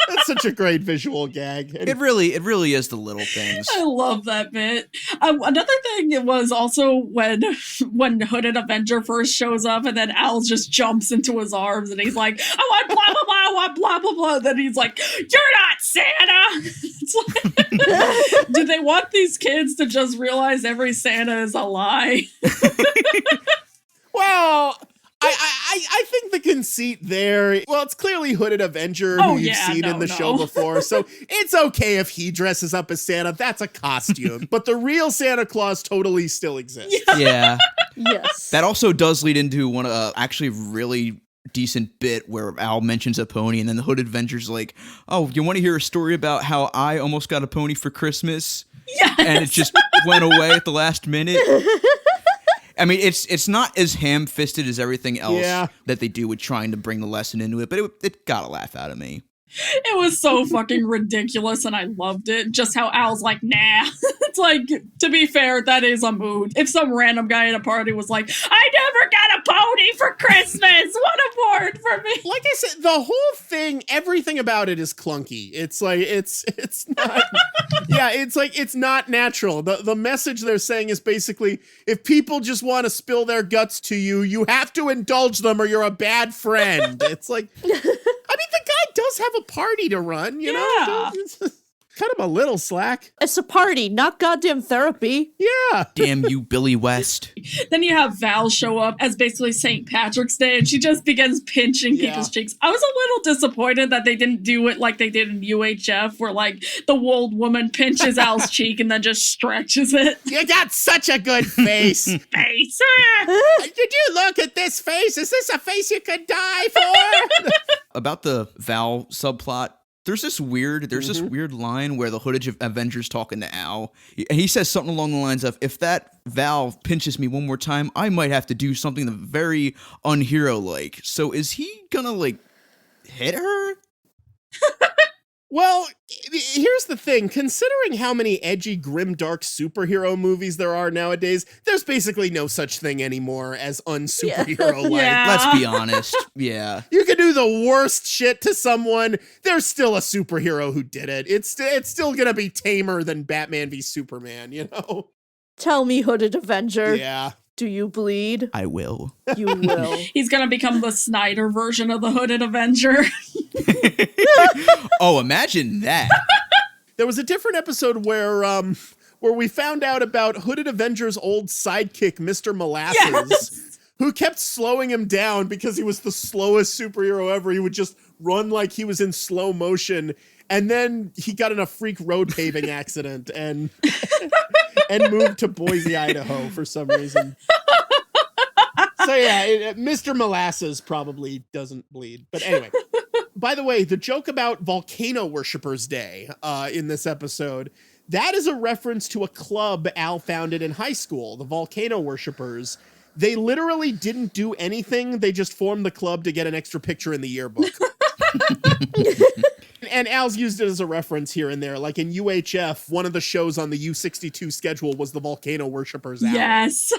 That's such a great visual gag. It really is the little things. I love that bit. Another thing it was also when Hooded Avenger first shows up and then Al just jumps into his arms and he's like, I want blah, blah, blah, I want blah, blah, blah. Then he's like, you're not Santa. It's like, do they want these kids to just realize every Santa is a lie? Well, I think the conceit there, well, it's clearly Hooded Avenger who you've seen in the show before, so it's okay if he dresses up as Santa. That's a costume. But the real Santa Claus totally still exists. Yeah. Yes. That also does lead into one actually really decent bit where Al mentions a pony and then the Hooded Avenger's like, oh, you want to hear a story about how I almost got a pony for Christmas? Yes. And it just went away at the last minute. I mean, it's not as ham-fisted as everything else that they do with trying to bring the lesson into it, but it got a laugh out of me. It was so fucking ridiculous, and I loved it. Just how Al's like, nah. It's like, to be fair, that is a mood. If some random guy at a party was like, I never got a pony for Christmas, what a word for me. Like I said, the whole thing, everything about it is clunky. It's like, it's not, it's like, it's not natural. The message they're saying is basically, if people just want to spill their guts to you, you have to indulge them or you're a bad friend. It's like, I mean, the guy does have a party to run, you know? Cut him a little slack. It's a party, not goddamn therapy. Yeah. Damn you, Billy West. Then you have Val show up as basically St. Patrick's Day, and she just begins pinching people's cheeks. I was a little disappointed that they didn't do it like they did in UHF, where like the old woman pinches Al's cheek and then just stretches it. You got such a good face. Face. Did you look at this face? Is this a face you could die for? About the Val subplot, there's this weird line where the Hooded Avenger's talking to Al. He says something along the lines of, if that Val pinches me one more time, I might have to do something very unhero-like. So is he gonna, like, hit her? Well, here's the thing. Considering how many edgy, grimdark superhero movies there are nowadays, there's basically no such thing anymore as unsuperhero-like. Yeah. Let's be honest. Yeah. You can do the worst shit to someone, there's still a superhero who did it. It's still gonna be tamer than Batman v Superman, you know? Tell me, Hooded Avenger. Yeah. Do you bleed? I will. You will. He's gonna become the Snyder version of the Hooded Avenger. Oh, imagine that. There was a different episode where we found out about Hooded Avenger's old sidekick, Mr. Molasses, who kept slowing him down because he was the slowest superhero ever. He would just run like he was in slow motion. And then he got in a freak road paving accident and moved to Boise, Idaho for some reason. So yeah, Mr. Molasses probably doesn't bleed. But anyway, by the way, the joke about Volcano Worshippers Day in this episode, that is a reference to a club Al founded in high school, the Volcano Worshippers. They literally didn't do anything. They just formed the club to get an extra picture in the yearbook. And Al's used it as a reference here and there. Like in UHF, one of the shows on the U62 schedule was the Volcano Worshippers Hour. Yes.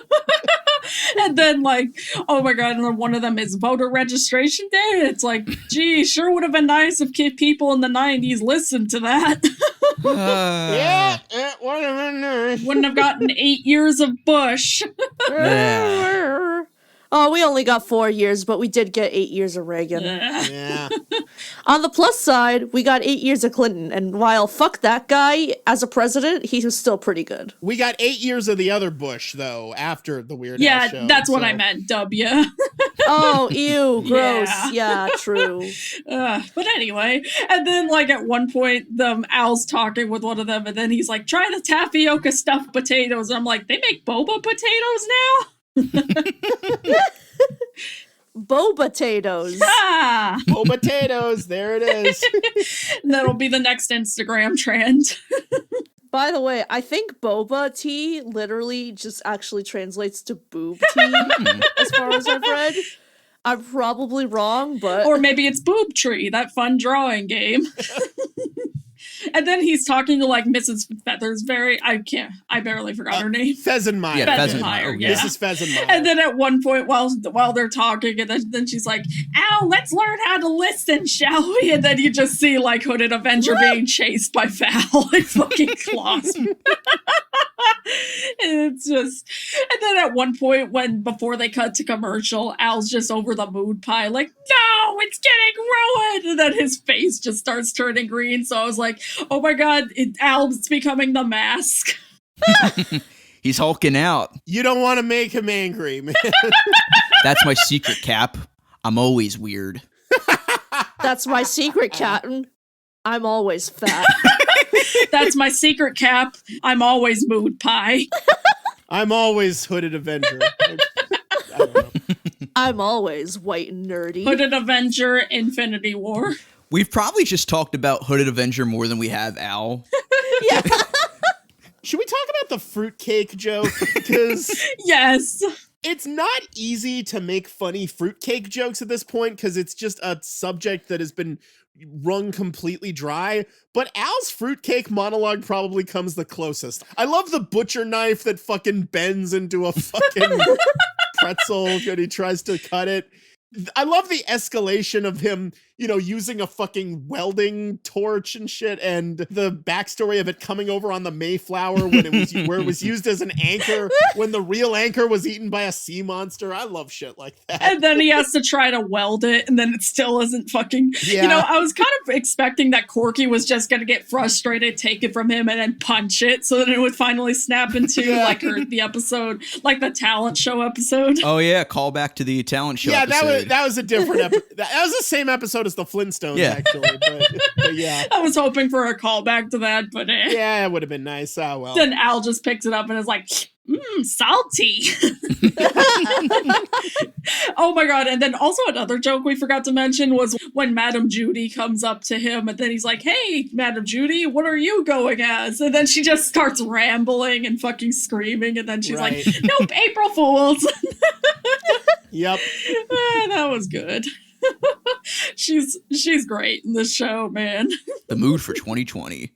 And then, like, oh my god, and then one of them is voter registration day. It's like, gee, sure would have been nice if people in the 90s listened to that. Yeah, it would have been nice. Wouldn't have gotten 8 years of Bush. Yeah. Oh, we only got 4 years, but we did get 8 years of Reagan. Yeah. On the plus side, we got 8 years of Clinton, and while fuck that guy as a president, he was still pretty good. We got 8 years of the other Bush, though, after the Weird Al Yeah, show. that's what I meant, W. Oh, ew, gross. Yeah. Yeah, true. But anyway, and then like at one point, Al's talking with one of them, and then he's like, "Try the tapioca stuffed potatoes." And I'm like, "They make boba potatoes now?" Boba potatoes. Ah, Oh, potatoes, there it is. that'll be the next Instagram trend. By the way, I think boba tea literally just actually translates to boob tea, as far as I've read. I'm probably wrong, but... Or maybe it's Boob Tree, that fun drawing game. And then he's talking to like Mrs. Feathersbury. I barely forgot her name. Pheasantmeyer. Yeah, Pheasantmeyer, Pheasantmeyer, yeah. Mrs. Pheasantmeyer. And then at one point, while they're talking, and then she's like, "Al, let's learn how to listen, shall we?" And then you just see like Hooded Avenger being chased by Val and fucking claws. And it's just, and then at one point, before they cut to commercial, Al's just over the mood pie, like, "No, it's getting ruined!" And then his face just starts turning green. So I was like, "Oh my god, Al's becoming the Mask." He's hulking out. You don't want to make him angry, man. That's my secret, Cap. I'm always weird. That's my secret, Captain. I'm always fat. That's my secret, Cap. I'm always mood pie. I'm always Hooded Avenger. I don't know. I'm always white and nerdy. Hooded Avenger, Infinity War. We've probably just talked about Hooded Avenger more than we have Al. Yeah. Should we talk about the fruitcake joke? Because Yes. it's not easy to make funny fruitcake jokes at this point because it's just a subject that has been wrung completely dry. But Al's fruitcake monologue probably comes the closest. I love the butcher knife that fucking bends into a fucking pretzel when he tries to cut it. I love the escalation of him, using a fucking welding torch and shit, and the backstory of it coming over on the Mayflower where it was used as an anchor when the real anchor was eaten by a sea monster. I love shit like that. And then he has to try to weld it, and then it still isn't fucking... Yeah. I was kind of expecting that Corky was just going to get frustrated, take it from him, and then punch it, so that it would finally snap into, the episode, like the talent show episode. Oh yeah, call back to the talent show. Yeah, episode. that was a different episode. That was the same episode as the Flintstones, Yeah. actually. But yeah. I was hoping for a callback to that, but Yeah, it would have been nice. Oh, well. Then Al just picks it up and is like, salty. Oh my god. And then also another joke we forgot to mention was when Madame Judy comes up to him and then he's like, "Hey, Madame Judy, what are you going as?" And then she just starts rambling and fucking screaming, and then she's Right. like, "Nope, April Fools." Yep. That was good. She's great in this show, man. The mood for 2020.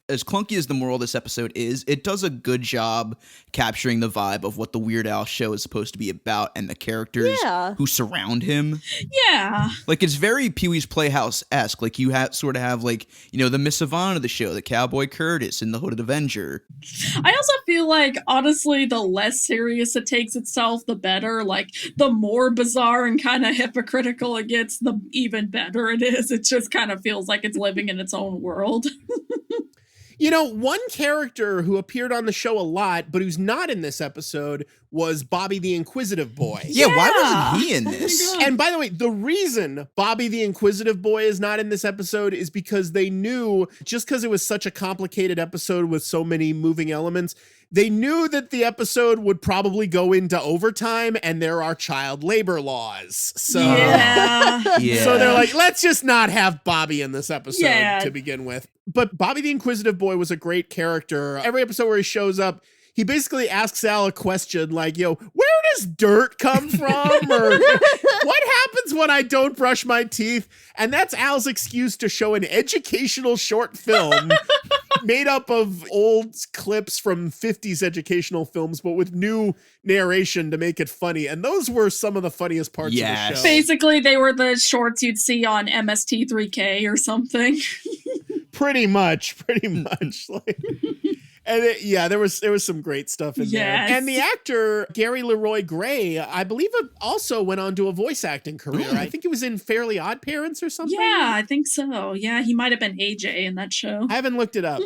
As clunky as the moral of this episode is, it does a good job capturing the vibe of what the Weird Al show is supposed to be about and the characters who surround him. Yeah. Like, it's very Pee-wee's Playhouse-esque. Like, you sort of have, like, the Miss Savant of the show, the Cowboy Curtis, and the Hooded Avenger. I also feel like, honestly, the less serious it takes itself, the better. Like, the more bizarre and kind of hypocritical it gets, the even better it is. It just kind of feels like it's living in its own world. One character who appeared on the show a lot, but who's not in this episode, was Bobby the Inquisitive Boy. Yeah, why wasn't he in this? God. And by the way, the reason Bobby the Inquisitive Boy is not in this episode is because they knew, just because it was such a complicated episode with so many moving elements, they knew that the episode would probably go into overtime and there are child labor laws. So, Yeah. Yeah. so they're like, let's just not have Bobby in this episode Yeah. to begin with. But Bobby the Inquisitive Boy was a great character. Every episode where he shows up, he basically asks Al a question like, where does dirt come from? Or what happens when I don't brush my teeth? And that's Al's excuse to show an educational short film made up of old clips from 50s educational films, but with new narration to make it funny. And those were some of the funniest parts of the show. Basically, they were the shorts you'd see on MST3K or something. Pretty much. And there was some great stuff in there. And the actor, Gary Leroy Gray, I believe also went on to a voice acting career. I think he was in Fairly Odd Parents or something. Yeah, I think so. Yeah, he might have been AJ in that show. I haven't looked it up.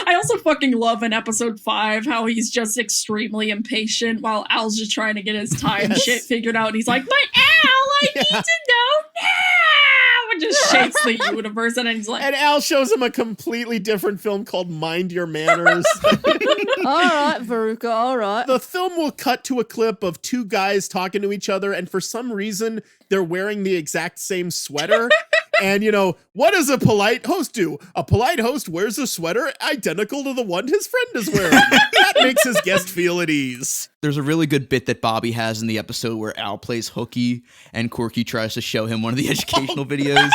I also fucking love in episode 5 how he's just extremely impatient while Al's just trying to get his time shit figured out. And he's like, but Al, I need to know now! And just shakes the universe. And then he's like... And Al shows him a completely different film called Mind Your Manners. All right, Veruca, all right. The film will cut to a clip of two guys talking to each other, and for some reason, they're wearing the exact same sweater. And, what does a polite host do? A polite host wears a sweater identical to the one his friend is wearing. That makes his guest feel at ease. There's a really good bit that Bobby has in the episode where Al plays hooky and Corky tries to show him one of the educational videos.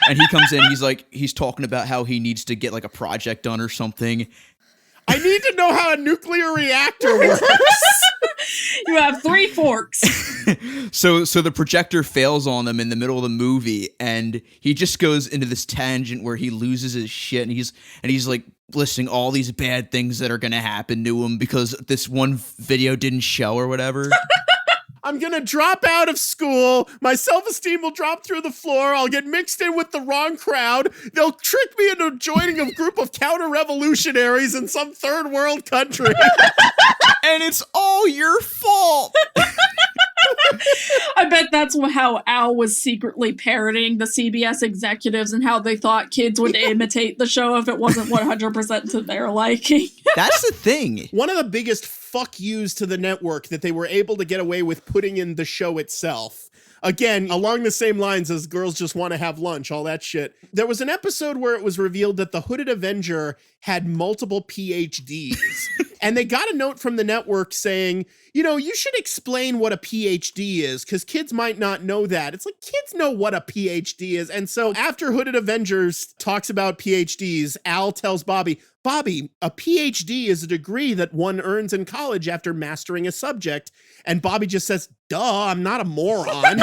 And he comes in, he's talking about how he needs to get like a project done or something. I need to know how a nuclear reactor works. You have 3 forks. So the projector fails on them in the middle of the movie, and he just goes into this tangent where he loses his shit, and he's like listing all these bad things that are gonna happen to him because this one video didn't show or whatever. I'm going to drop out of school. My self-esteem will drop through the floor. I'll get mixed in with the wrong crowd. They'll trick me into joining a group of counter-revolutionaries in some third world country. And it's all your fault. I bet that's how Al was secretly parodying the CBS executives and how they thought kids would imitate the show if it wasn't 100% to their liking. That's the thing. One of the biggest fuck yous to the network that they were able to get away with putting in the show itself. Again, along the same lines as Girls Just Want to Have Lunch, all that shit. There was an episode where it was revealed that the Hooded Avenger had multiple PhDs. And they got a note from the network saying, you should explain what a PhD is, because kids might not know that. It's like, kids know what a PhD is. And so after Hooded Avengers talks about PhDs, Al tells Bobby, a PhD is a degree that one earns in college after mastering a subject. And Bobby just says, duh, I'm not a moron.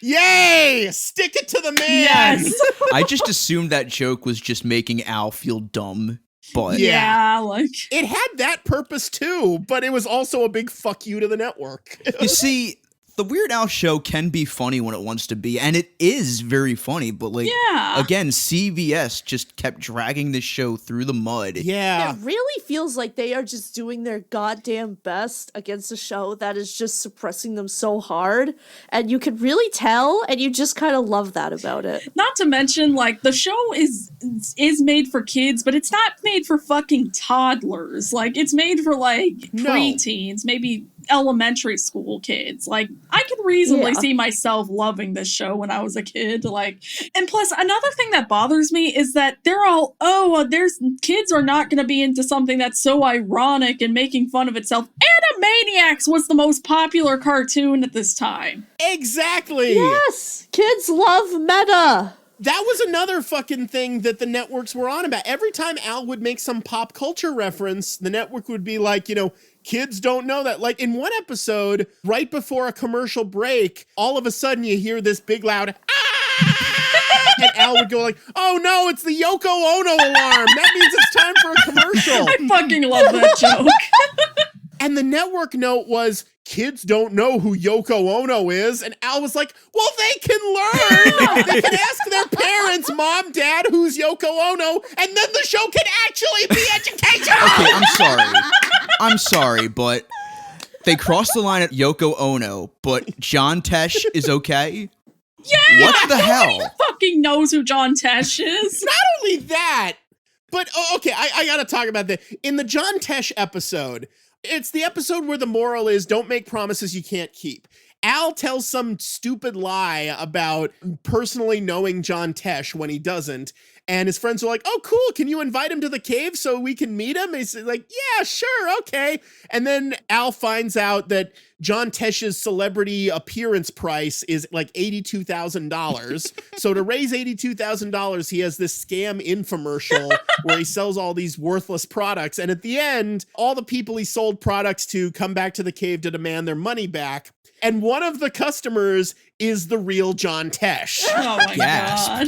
Yay! Stick it to the man! Yes! I just assumed that joke was just making Al feel dumb. But yeah, it had that purpose too, but it was also a big fuck you to the network. You see, the Weird Al show can be funny when it wants to be, and it is very funny, but again, CBS just kept dragging this show through the mud. Yeah. It really feels like they are just doing their goddamn best against a show that is just suppressing them so hard, and you can really tell, and you just kind of love that about it. Not to mention, the show is made for kids, but it's not made for fucking toddlers. It's made for, preteens, maybe elementary school kids. I could reasonably see myself loving this show when I was a kid. And plus, another thing that bothers me is that they're all, there's kids are not going to be into something that's so ironic and making fun of itself. Animaniacs was the most popular cartoon at this time. Exactly. Yes, kids love meta. That was another fucking thing that the networks were on about. Every time Al would make some pop culture reference, the network would be like, kids don't know that. In one episode, right before a commercial break, all of a sudden you hear this big loud, ah! And Al would go oh no, it's the Yoko Ono alarm. That means it's time for a commercial. I fucking love that joke. And the network note was, kids don't know who Yoko Ono is. And Al was like, well, they can learn. They can ask their parents, Mom, Dad, who's Yoko Ono, and then the show can actually be educational. Okay, I'm sorry, but they crossed the line at Yoko Ono, but John Tesh is okay? Yeah! What the hell? Nobody fucking knows who John Tesh is. Not only that, but, okay, I gotta talk about that. In the John Tesh episode, it's the episode where the moral is don't make promises you can't keep. Al tells some stupid lie about personally knowing John Tesh when he doesn't. And his friends are like, oh, cool. Can you invite him to the cave so we can meet him? And he's like, yeah, sure. Okay. And then Al finds out that John Tesh's celebrity appearance price is $82,000. So to raise $82,000, he has this scam infomercial where he sells all these worthless products. And at the end, all the people he sold products to come back to the cave to demand their money back. And one of the customers is the real John Tesh. Oh my God.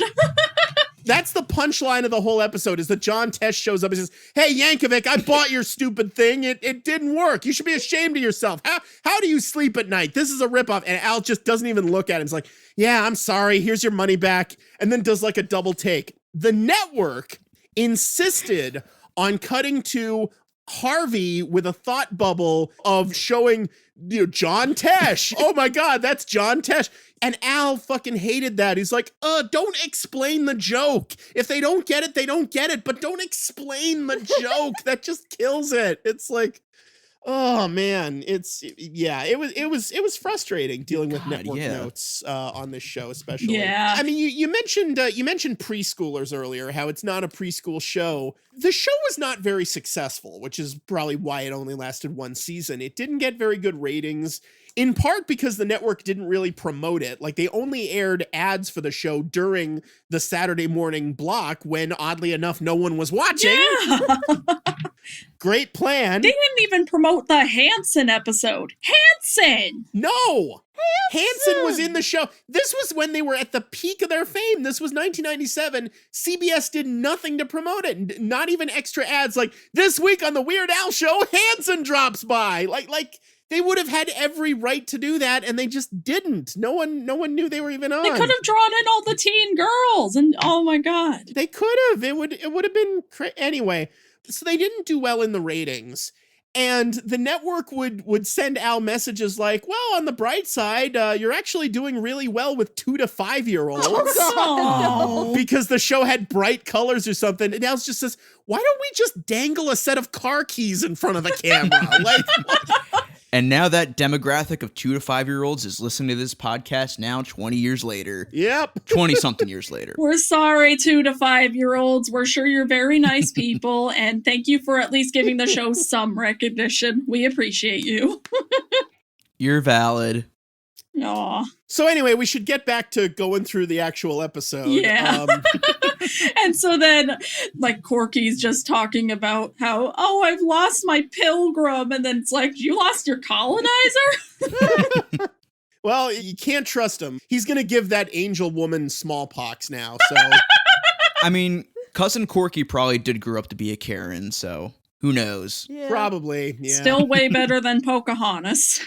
That's the punchline of the whole episode, is that John Tesh shows up and says, hey, Yankovic, I bought your stupid thing. It didn't work. You should be ashamed of yourself. How do you sleep at night? This is a ripoff. And Al just doesn't even look at him. He's like, yeah, I'm sorry. Here's your money back. And then does like a double take. The network insisted on cutting to Harvey with a thought bubble of showing, John Tesh. Oh my God, that's John Tesh. And Al fucking hated that. He's like, don't explain the joke. If they don't get it, they don't get it, but don't explain the joke. That just kills it. It's like, oh man, it was frustrating dealing with network notes on this show, especially. Yeah. I mean, you mentioned preschoolers earlier, how it's not a preschool show. The show was not very successful, which is probably why it only lasted one season. It didn't get very good ratings, in part because the network didn't really promote it. Like, they only aired ads for the show during the Saturday morning block when, oddly enough, no one was watching. Yeah. Great plan. They didn't even promote the Hanson episode. Hanson! No! Hanson was in the show. This was when they were at the peak of their fame. This was 1997. CBS did nothing to promote it. Not even extra ads like, this week on the Weird Al Show, Hanson drops by. Like they would have had every right to do that, and they just didn't. No one knew they were even on. They could have drawn in all the teen girls, and oh my God. They could have. It would have been anyway. So they didn't do well in the ratings. And the network would send Al messages like, well, on the bright side, you're actually doing really well with 2 to 5 year olds. Oh, Because the show had bright colors or something. And Al just says, why don't we just dangle a set of car keys in front of the camera? And now that demographic of 2 to 5 year olds is listening to this podcast now 20 years later. Yep. 20 something years later. We're sorry, 2 to 5 year olds. We're sure you're very nice people, and thank you for at least giving the show some recognition. We appreciate you. You're valid. Aw. So anyway, we should get back to going through the actual episode. Yeah. And so then, like, Corky's just talking about how, oh, I've lost my pilgrim. And then it's like, you lost your colonizer? Well, you can't trust him. He's going to give that angel woman smallpox now, so. I mean, Cousin Corky probably did grow up to be a Karen, so who knows? Yeah. Probably, yeah. Still way better than Pocahontas.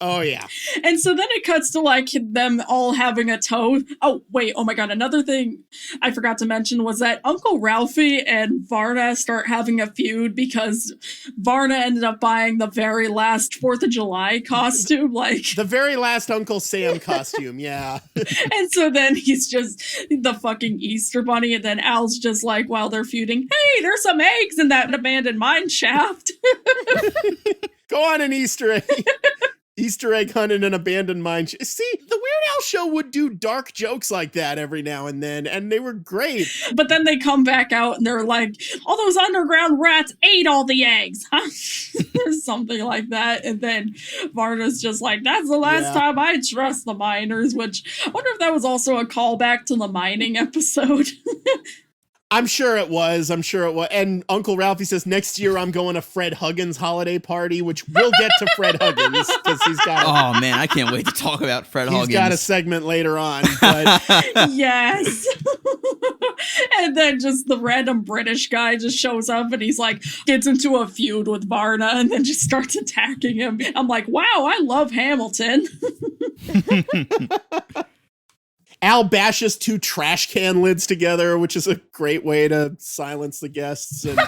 Oh, yeah. And so then it cuts to, like, them all having a toast. Oh, wait. Oh, my God. Another thing I forgot to mention was that Uncle Ralphie and Varna start having a feud because Varna ended up buying the very last 4th of July costume. Like, The very last Uncle Sam costume, yeah. and so then he's just the fucking Easter Bunny. And then Al's just like, while they're feuding, hey, there's some eggs in that abandoned mine shaft. Go on an Easter egg. Easter egg hunt in an abandoned mine. See, the Weird Al Show would do dark jokes like that every now and then, and they were great. But then they come back out and they're like, all those underground rats ate all the eggs, huh? Or something like that. And then Varna's just like, that's the last time I trust the miners, which I wonder if that was also a callback to the mining episode. I'm sure it was. And Uncle Ralphie says, next year I'm going to Fred Huggins' holiday party, which we'll get to Fred Huggins, because he's got Oh, man, I can't wait to talk about Fred Huggins. He's got a segment later on. But Yes. And then just the random British guy just shows up and he's like, gets into a feud with Varna and then just starts attacking him. I'm like, wow, I love Hamilton. Al bashes 2 trash can lids together, which is a great way to silence the guests. And,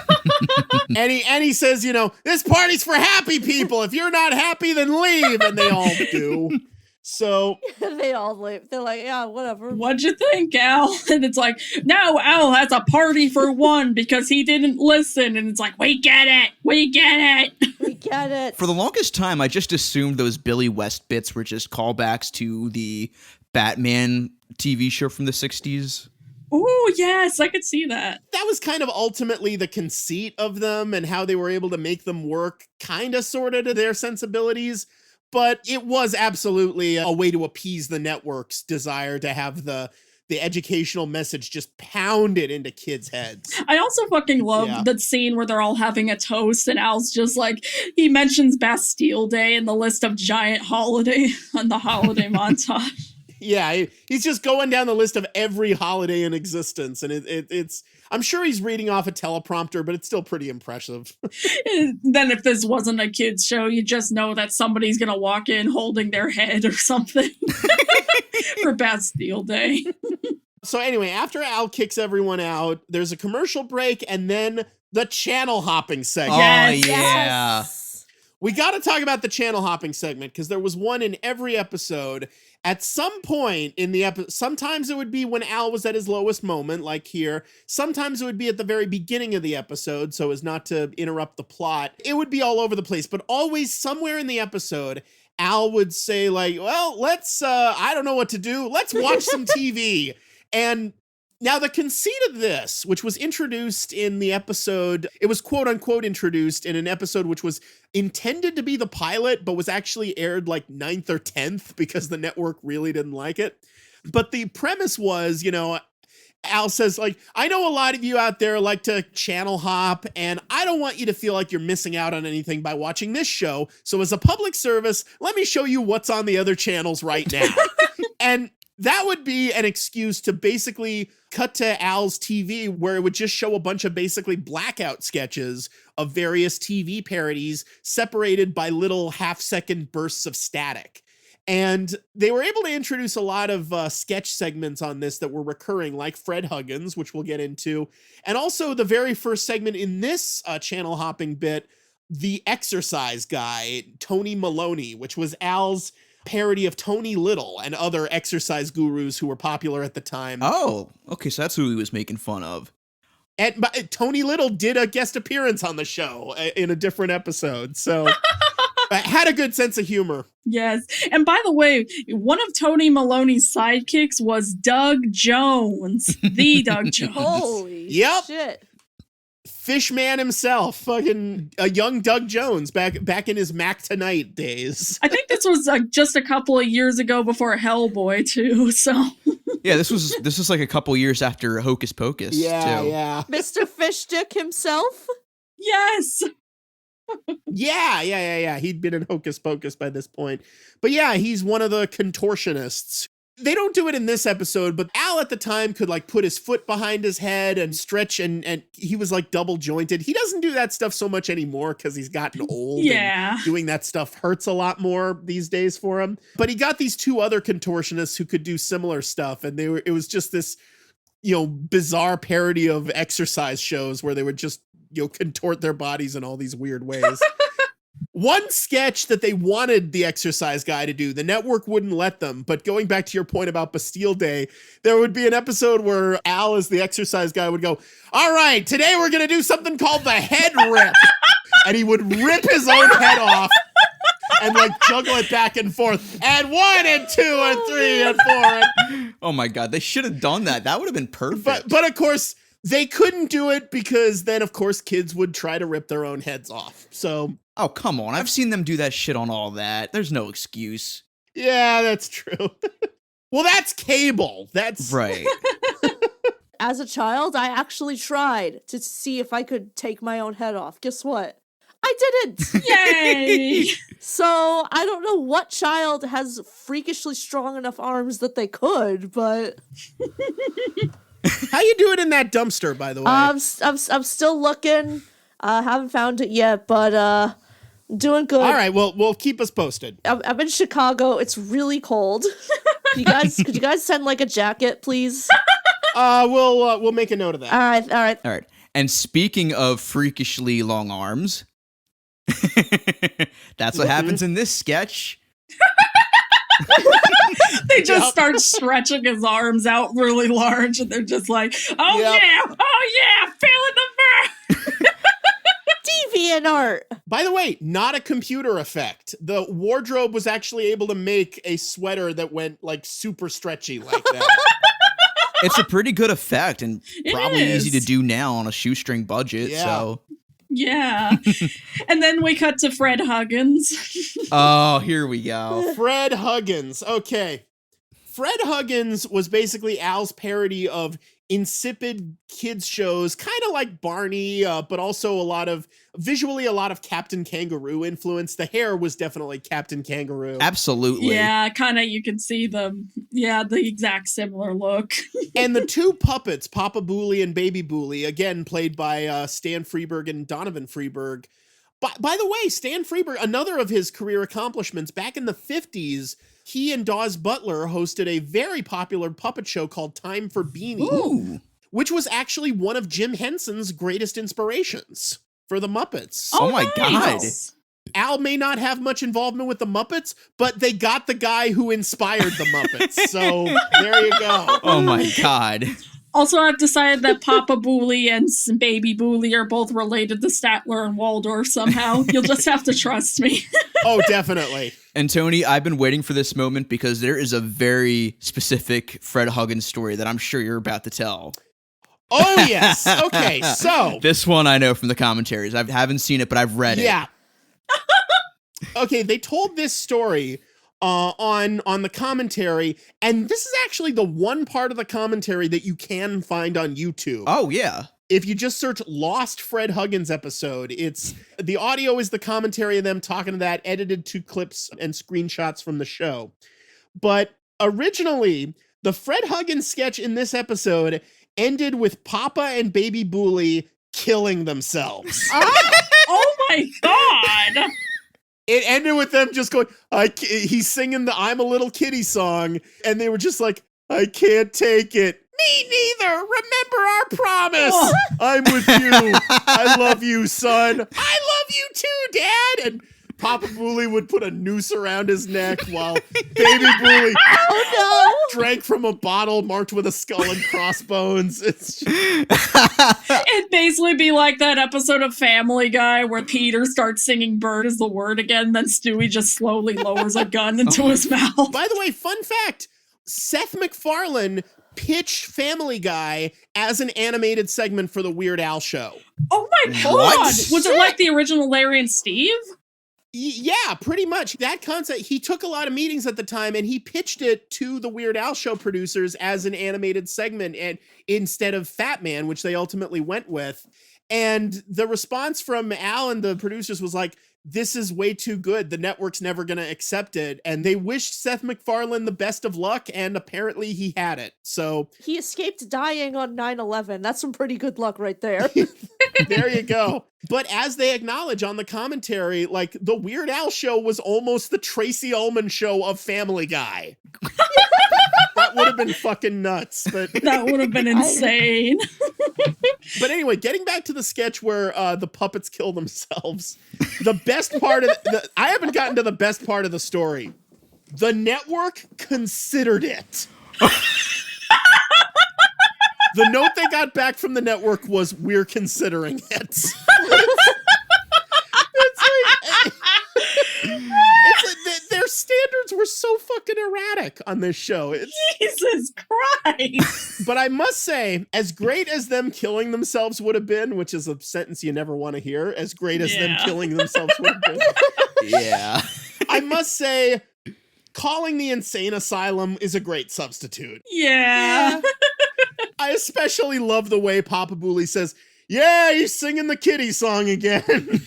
and he says, this party's for happy people. If you're not happy, then leave. And they all do. So They all leave. They're like, yeah, whatever. What'd you think, Al? And it's like, no, Al has a party for one because he didn't listen. And it's like, we get it. We get it. We get it. For the longest time, I just assumed those Billy West bits were just callbacks to the Batman TV show from the 60s. Ooh, yes, I could see that. that was kind of ultimately the conceit of them and how they were able to make them work kind of sort of to their sensibilities. But it was absolutely a way to appease the network's desire to have the educational message just pounded into kids' heads. I also fucking love the scene where they're all having a toast and Al's just like, he mentions Bastille Day in the list of giant holiday on the holiday montage. Yeah, he's just going down the list of every holiday in existence, and it's. I'm sure he's reading off a teleprompter, but it's still pretty impressive. Then if this wasn't a kids show, you just know that somebody's gonna walk in holding their head or something for Bastille Day. So anyway, after Al kicks everyone out, there's a commercial break, and then the channel hopping segment. Yes. Oh, yeah. Yes. We got to talk about the channel hopping segment because there was one in every episode. At some point in the episode, sometimes it would be when Al was at his lowest moment, like here. Sometimes it would be at the very beginning of the episode, so as not to interrupt the plot. It would be all over the place, but always somewhere in the episode, Al would say like, well, let's, I don't know what to do. Let's watch some TV. And now the conceit of this, which was introduced in the episode, it was quote unquote introduced in an episode which was intended to be the pilot, but was actually aired like 9th or 10th because the network really didn't like it. But the premise was, you know, Al says like, I know a lot of you out there like to channel hop, and I don't want you to feel like you're missing out on anything by watching this show. So as a public service, let me show you what's on the other channels right now. And that would be an excuse to basically cut to Al's TV where it would just show a bunch of basically blackout sketches of various TV parodies separated by little half-second bursts of static. And they were able to introduce a lot of sketch segments on this that were recurring, like Fred Huggins, which we'll get into. And also the very first segment in this channel hopping bit, the exercise guy, Tony Maloney, which was Al's parody of Tony Little and other exercise gurus who were popular at the time. Oh, okay, so that's who he was making fun of. And Tony Little did a guest appearance on the show in a different episode, so had a good sense of humor. Yes. And by the way, one of Tony Maloney's sidekicks was Doug Jones. The Doug Jones. Holy Yep. shit. Fishman himself, fucking a young Doug Jones back in his Mac Tonight days. I think this was just a couple of years ago before Hellboy, too, so... Yeah, this was like a couple years after Hocus Pocus, Yeah, too. yeah. Mr. Fishdick himself? Yes! Yeah. He'd been in Hocus Pocus by this point. But yeah, he's one of the contortionists. They don't do it in this episode, but Al at the time could like put his foot behind his head and stretch, and he was like double jointed. He doesn't do that stuff so much anymore because he's gotten old. Yeah. And doing that stuff hurts a lot more these days for him. But he got these two other contortionists who could do similar stuff, and it was just this, you know, bizarre parody of exercise shows where they would just, you know, contort their bodies in all these weird ways. One sketch that they wanted the exercise guy to do, the network wouldn't let them. But going back to your point about Bastille Day, there would be an episode where Al, as the exercise guy, would go, all right, today we're going to do something called the head rip. And he would rip his own head off and like juggle it back and forth. And 1 and 2 and 3 and 4. Oh my God, they should have done that. That would have been perfect. But of course, they couldn't do it because then, of course, kids would try to rip their own heads off. So... Oh, come on. I've seen them do that shit on all that. There's no excuse. Yeah, that's true. Well, that's cable. That's right. As a child, I actually tried to see if I could take my own head off. Guess what? I didn't. Yay! So I don't know what child has freakishly strong enough arms that they could, but How you doing in that dumpster, by the way? I'm still looking. Haven't found it yet, but doing good. All right, well, we'll keep us posted. I'm in Chicago. It's really cold. Could you guys send like a jacket, please? We'll make a note of that. All right. All right. And speaking of freakishly long arms, that's what happens in this sketch. They just start stretching his arms out really large, and they're just like, oh yeah, feeling the burn. Deviant art. By the way, not a computer effect. The wardrobe was actually able to make a sweater that went like super stretchy like that. It's a pretty good effect and It probably is. easy to do now on a shoestring budget. Yeah. So, Yeah. And then we cut to Fred Huggins. oh, here we go. Fred Huggins. Okay. Fred Huggins was basically Al's parody of insipid kids shows, kind of like Barney, but also visually a lot of Captain Kangaroo influence. The hair was definitely Captain Kangaroo. Absolutely. Yeah, kind of you can see the exact similar look. And the two puppets, Papa Booley and Baby Booley, again played by Stan Freberg and Donovan Freberg. By the way, Stan Freberg, another of his career accomplishments, back in the 50s, he and Dawes Butler hosted a very popular puppet show called Time for Beanie, Ooh. which was actually one of Jim Henson's greatest inspirations for the Muppets. Oh my God. Al may not have much involvement with the Muppets, but they got the guy who inspired the Muppets. So there you go. Oh my God. Also, I've decided that Papa Booley and Baby Booley are both related to Statler and Waldorf somehow. You'll just have to trust me. Oh, definitely. And Tony, I've been waiting for this moment because there is a very specific Fred Huggins story that I'm sure you're about to tell. Oh, yes. Okay, so. This one I know from the commentaries. I haven't seen it, but I've read it. Yeah. Okay, they told this story on the commentary, and this is actually the one part of the commentary that you can find on YouTube. Oh, yeah. If you just search Lost Fred Huggins episode, the audio is the commentary of them talking to that, edited to clips and screenshots from the show. But originally, the Fred Huggins sketch in this episode ended with Papa and Baby Booley killing themselves. Oh my God! It ended with them just going, he's singing the I'm a Little Kitty song, and they were just like, I can't take it. Me neither. Remember our promise. Oh. I'm with you. I love you, son. I love you too, Dad. And Papa Booley would put a noose around his neck while Baby Booley drank from a bottle marked with a skull and crossbones. It'd basically be like that episode of Family Guy where Peter starts singing "Bird is the word" again, then Stewie just slowly lowers a gun into his mouth. By the way, fun fact, Seth MacFarlane pitched Family Guy as an animated segment for the Weird Al show. Oh my God! What? Was it like the original Larry and Steve? Yeah, pretty much. That concept, he took a lot of meetings at the time and he pitched it to the Weird Al show producers as an animated segment and instead of Fat Man, which they ultimately went with. And the response from Al and the producers was like, this is way too good. The network's never going to accept it. And they wished Seth MacFarlane the best of luck, and apparently he had it. So He escaped dying on 9/11. That's some pretty good luck right there. there you go. But as they acknowledge on the commentary, like, the Weird Al show was almost the Tracy Ullman show of Family Guy. That would have been fucking nuts. But That would have been insane. But anyway, getting back to the sketch where the puppets kill themselves, the best part of I haven't gotten to the best part of the story. The network considered it. The note they got back from the network was, we're considering it. Their standards were so fucking erratic on this show. Jesus Christ. But I must say, as great as them killing themselves would have been, which is a sentence you never want to hear, as great as them killing themselves would have been. Yeah. I must say, calling the insane asylum is a great substitute. Yeah. I especially love the way Papa Booley says, yeah, he's singing the kitty song again.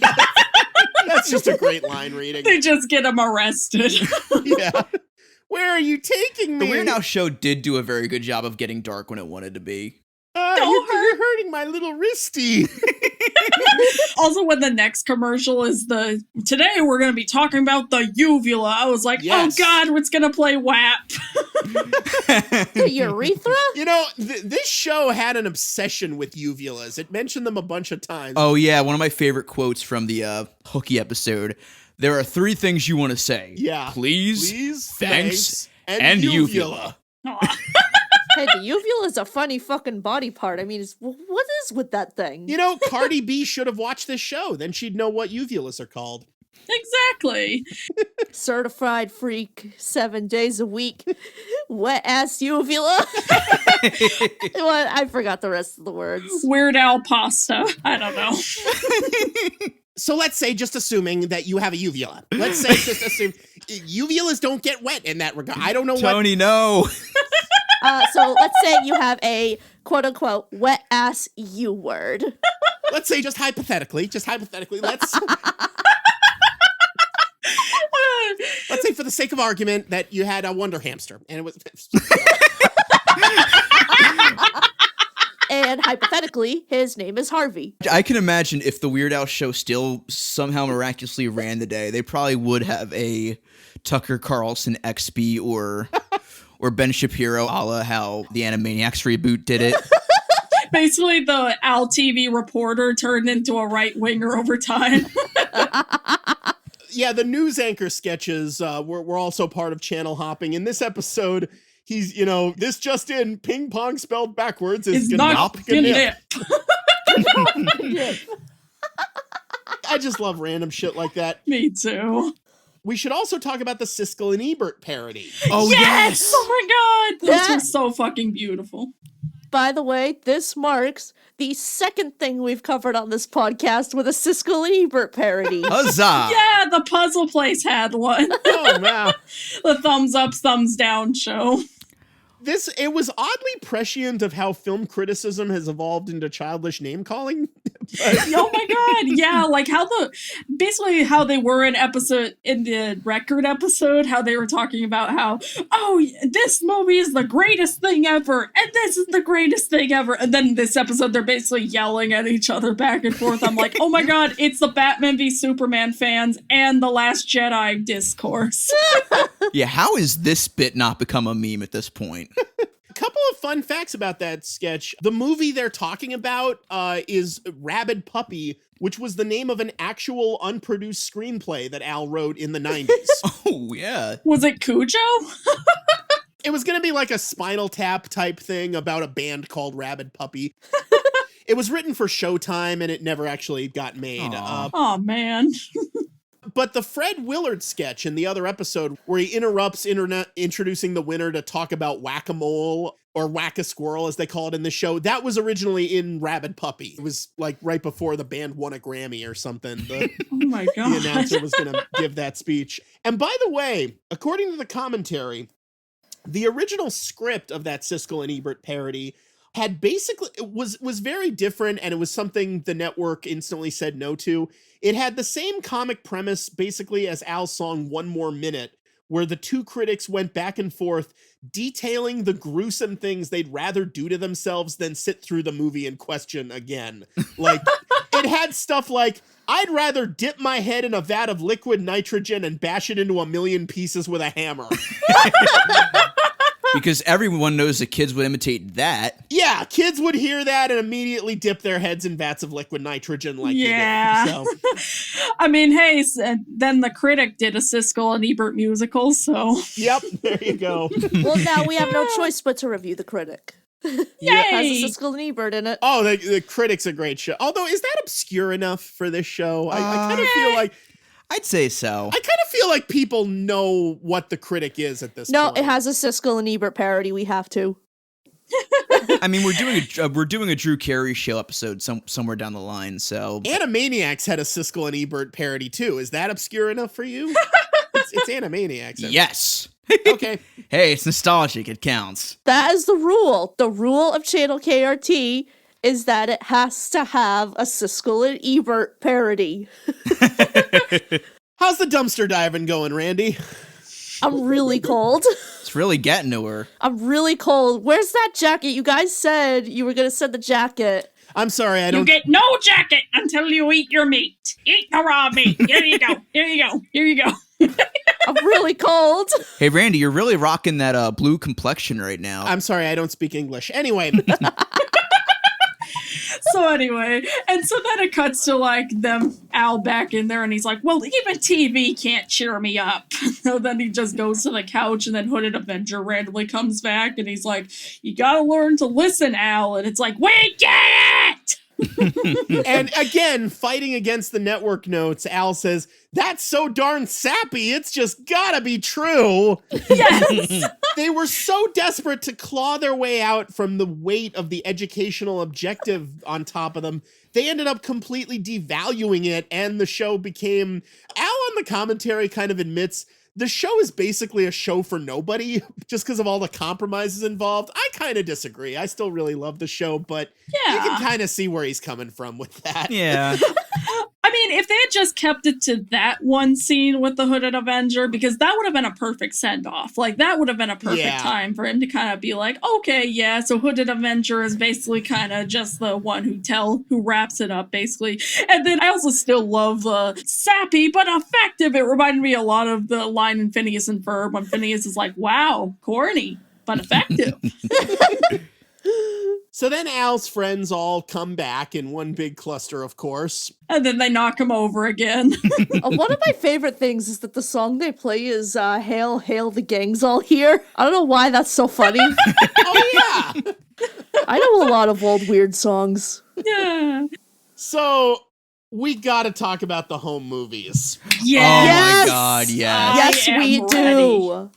That's just a great line reading. They just get him arrested. Yeah. Where are you taking me? The Weird Al show did do a very good job of getting dark when it wanted to be. You're hurting my little wristy. Also, when the next commercial is today we're going to be talking about the uvula, I was like, Yes. oh God, it's going to play WAP. The urethra? You know, this show had an obsession with uvulas. It mentioned them a bunch of times. Oh, yeah. One of my favorite quotes from the Hooky episode. There are 3 things you want to say. Yeah. Please, thanks, and and uvula. Aw. Hey, the uvula is a funny fucking body part. I mean, what is with that thing? You know, Cardi B should have watched this show. Then she'd know what uvulas are called. Exactly. Certified freak, 7 days a week, wet ass uvula. What? I forgot the rest of the words. Weird Al pasta. I don't know. So let's say, just assuming that you have a uvula. Let's say, just assume uvulas don't get wet in that regard. I don't know what. Tony, no. So let's say you have a quote unquote wet ass U word. Let's say just hypothetically, let's say for the sake of argument that you had a Wonder Hamster and it was And hypothetically, his name is Harvey. I can imagine if the Weird Al show still somehow miraculously ran today, they probably would have a Tucker Carlson XP or Ben Shapiro a la how the Animaniacs reboot did it. Basically, the Al TV reporter turned into a right-winger over time. Yeah, the news anchor sketches were also part of channel hopping. In this episode, he's, this just in, ping pong spelled backwards is not gnip. I just love random shit like that. Me too. We should also talk about the Siskel and Ebert parody. Oh, yes! Oh my god! Those are so fucking beautiful. By the way, this marks the second thing we've covered on this podcast with a Siskel and Ebert parody. Huzzah! Yeah, the Puzzle Place had one. Oh, wow. The thumbs up, thumbs down show. It was oddly prescient of how film criticism has evolved into childish name calling. Oh my god, yeah, like basically how they were in the record episode, how they were talking about how, oh, this movie is the greatest thing ever, and this is the greatest thing ever, and then this episode they're basically yelling at each other back and forth. I'm like, oh my god, it's the Batman v Superman fans and the Last Jedi discourse. Yeah, how is this bit not become a meme at this point? A couple of fun facts about that sketch. The movie they're talking about is Rabid Puppy, which was the name of an actual unproduced screenplay that Al wrote in the 90s. Oh, yeah. Was it Cujo? It was going to be like a Spinal Tap type thing about a band called Rabid Puppy. It was written for Showtime and it never actually got made. Oh man. But the Fred Willard sketch in the other episode where he interrupts introducing the winner to talk about whack-a-mole or whack-a-squirrel as they call it in the show, that was originally in Rabid Puppy. It was like right before the band won a Grammy or something. Oh my god. The announcer was going to give that speech. And by the way, according to the commentary, the original script of that Siskel and Ebert parody had basically, it was very different, and it was something the network instantly said no to. It had the same comic premise basically as Al's song One More Minute, where the two critics went back and forth detailing the gruesome things they'd rather do to themselves than sit through the movie in question again. Like, it had stuff like, I'd rather dip my head in a vat of liquid nitrogen and bash it into a million pieces with a hammer. Because everyone knows the kids would imitate that. Yeah, kids would hear that and immediately dip their heads in vats of liquid nitrogen like yeah. you did. So. I mean, hey, then the critic did a Siskel and Ebert musical, so. Yep, there you go. Well, now we have no choice but to review the critic. Yay! It has a Siskel and Ebert in it. Oh, the critic's a great show. Although, is that obscure enough for this show? I kind of feel like... I'd say so. I kind of feel like people know what the critic is at this point. No, it has a Siskel and Ebert parody. We have to. I mean, we're doing a Drew Carey show episode somewhere down the line, so... Animaniacs had a Siskel and Ebert parody, too. Is that obscure enough for you? It's Animaniacs. Yes! Okay. Hey, it's nostalgic. It counts. That is the rule. The rule of Channel KRT is that it has to have a Siskel and Ebert parody. How's the dumpster diving going, Randy? I'm really cold. It's really getting to her. I'm really cold. Where's that jacket? You guys said you were going to send the jacket. I'm sorry, I don't... You get no jacket until you eat your meat. Eat the raw meat. Here you go. Here you go. Here you go. I'm really cold. Hey, Randy, you're really rocking that blue complexion right now. I'm sorry, I don't speak English. Anyway... So anyway, and so then it cuts to like them Al back in there and he's like, well, even TV can't cheer me up. So then he just goes to the couch and then Hooded Avenger randomly comes back and he's like, you gotta learn to listen, Al. And it's like, we get it! And again, fighting against the network notes, Al says, that's so darn sappy, it's just gotta be true. Yes! They were so desperate to claw their way out from the weight of the educational objective on top of them, they ended up completely devaluing it, and the show became... Al on the commentary kind of admits the show is basically a show for nobody just because of all the compromises involved. I kind of disagree. I still really love the show, but you can kind of see where he's coming from with that. Yeah. I mean, if they had just kept it to that one scene with the Hooded Avenger, because that would have been a perfect send-off. Like, that would have been a perfect time for him to kind of be like, okay, yeah, so Hooded Avenger is basically kind of just the one who wraps it up, basically. And then I also still love the sappy but effective. It reminded me a lot of the line in Phineas and Ferb when Phineas is like, wow, corny, but effective. So then Al's friends all come back in one big cluster, of course. And then they knock him over again. One of my favorite things is that the song they play is Hail, Hail, the Gang's All Here. I don't know why that's so funny. Oh, yeah! I know a lot of old weird songs. Yeah. So we gotta talk about the home movies. Yeah. Oh Yes! my god, yes. Yes, I we am do.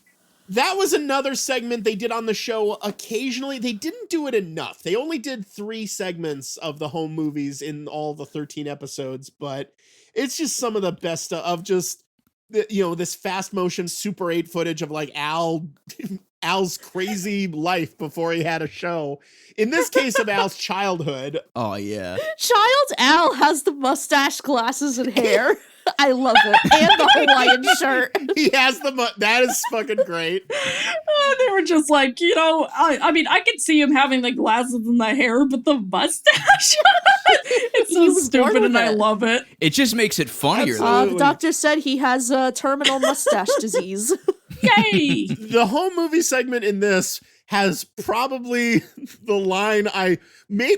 That was another segment they did on the show occasionally. They didn't do it enough. They only did 3 segments of the home movies in all the 13 episodes, but it's just some of the best of just, this fast motion Super 8 footage of like Al's crazy life before he had a show. In this case of Al's childhood. Oh, yeah. Child Al has the mustache, glasses, and hair. I love it. And the Hawaiian shirt. He has that is fucking great. They were just like, I mean, I could see him having the glasses and the hair, but the mustache, it's so He was born stupid with and I it. love it. It just makes it funnier. Absolutely. The doctor said he has terminal mustache disease. Yay! The home movie segment in this has probably the line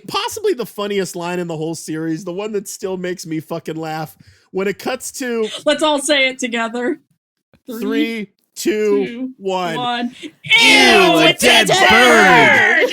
possibly the funniest line in the whole series, the one that still makes me fucking laugh. When it cuts to Let's all say it together. 3, 2, 1. Ew, a dead bird!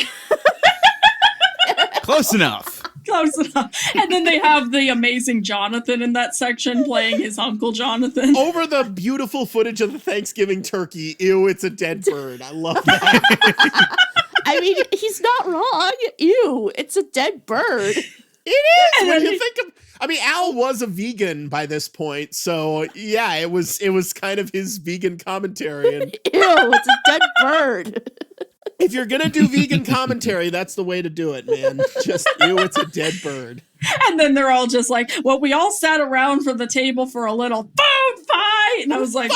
Close enough. Close enough. And then they have the amazing Jonathan in that section playing his Uncle Jonathan. Over the beautiful footage of the Thanksgiving turkey, ew, it's a dead bird. I love that. I mean, he's not wrong. Ew, it's a dead bird. It is! And When then you think of... I mean, Al was a vegan by this point, so yeah, it was kind of his vegan commentary. And Ew, it's a dead bird. if you're gonna do vegan commentary, that's the way to do it, man. Just, ew, it's a dead bird. And then they're all just like, well, we all sat around for the table for a little food fight. And I was like,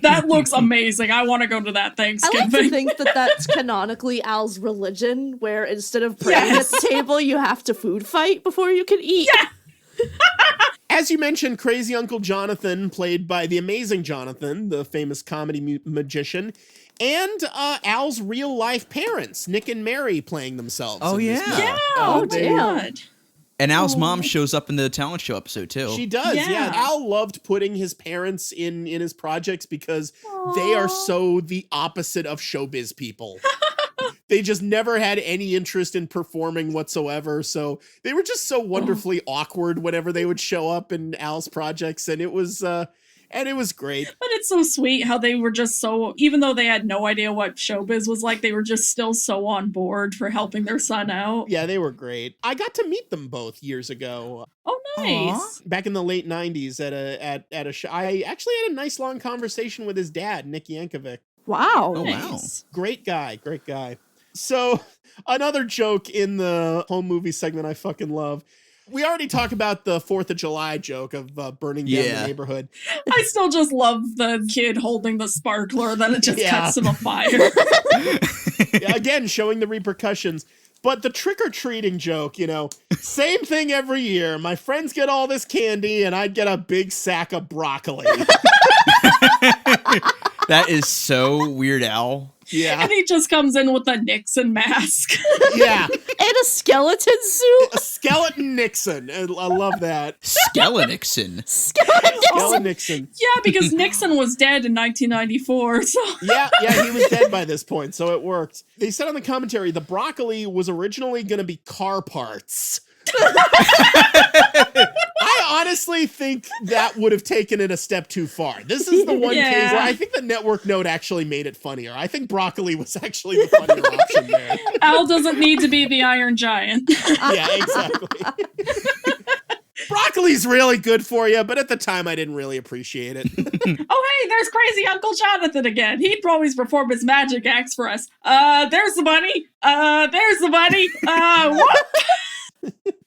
that looks amazing. I want to go to that I like Thanksgiving. to think that that's canonically Al's religion, where instead of praying at the table, you have to food fight before you can eat. Yeah. As you mentioned, Crazy Uncle Jonathan, played by the amazing Jonathan, the famous comedy magician, and Al's real-life parents, Nick and Mary, playing themselves. Oh, in this yeah. movie. Yeah. Oh, my damn. God. And Al's mom shows up in the talent show episode, too. She does, yeah. Yeah. Al loved putting his parents in his projects because they are so the opposite of showbiz people. They just never had any interest in performing whatsoever, so they were just so wonderfully awkward whenever they would show up in Al's projects, and it was great. But it's so sweet how they were just so, even though they had no idea what showbiz was like, they were just still so on board for helping their son out. Yeah, they were great. I got to meet them both years ago. Oh, nice. Back in the late 90s at a show. I actually had a nice long conversation with his dad, Nick Yankovic. Wow. Oh, wow. Nice. Great guy. So, another joke in the home movie segment I fucking love. We already talked about the 4th of July joke of burning down the neighborhood. I still just love the kid holding the sparkler, then it just Yeah. cuts to the fire. Yeah, again, showing the repercussions. But the trick-or-treating joke, same thing every year. My friends get all this candy, and I'd get a big sack of broccoli. That is so Weird Al. Yeah. And he just comes in with a Nixon mask. Yeah. And a skeleton suit. A skeleton Nixon. I love that. Skelenixon. Skeleton Nixon. Yeah, because Nixon was dead in 1994, so... Yeah, he was dead by this point, so it worked. They said on the commentary the broccoli was originally going to be car parts. I honestly think that would have taken it a step too far. This is the one case where I think the network note actually made it funnier. I think broccoli was actually the funnier option there. Al doesn't need to be the Iron Giant. Yeah, exactly. Broccoli Broccoli's really good for you, but at the time I didn't really appreciate it. Oh, hey, there's crazy Uncle Jonathan again. He'd always perform his magic acts for us. There's the money. There's the money. What?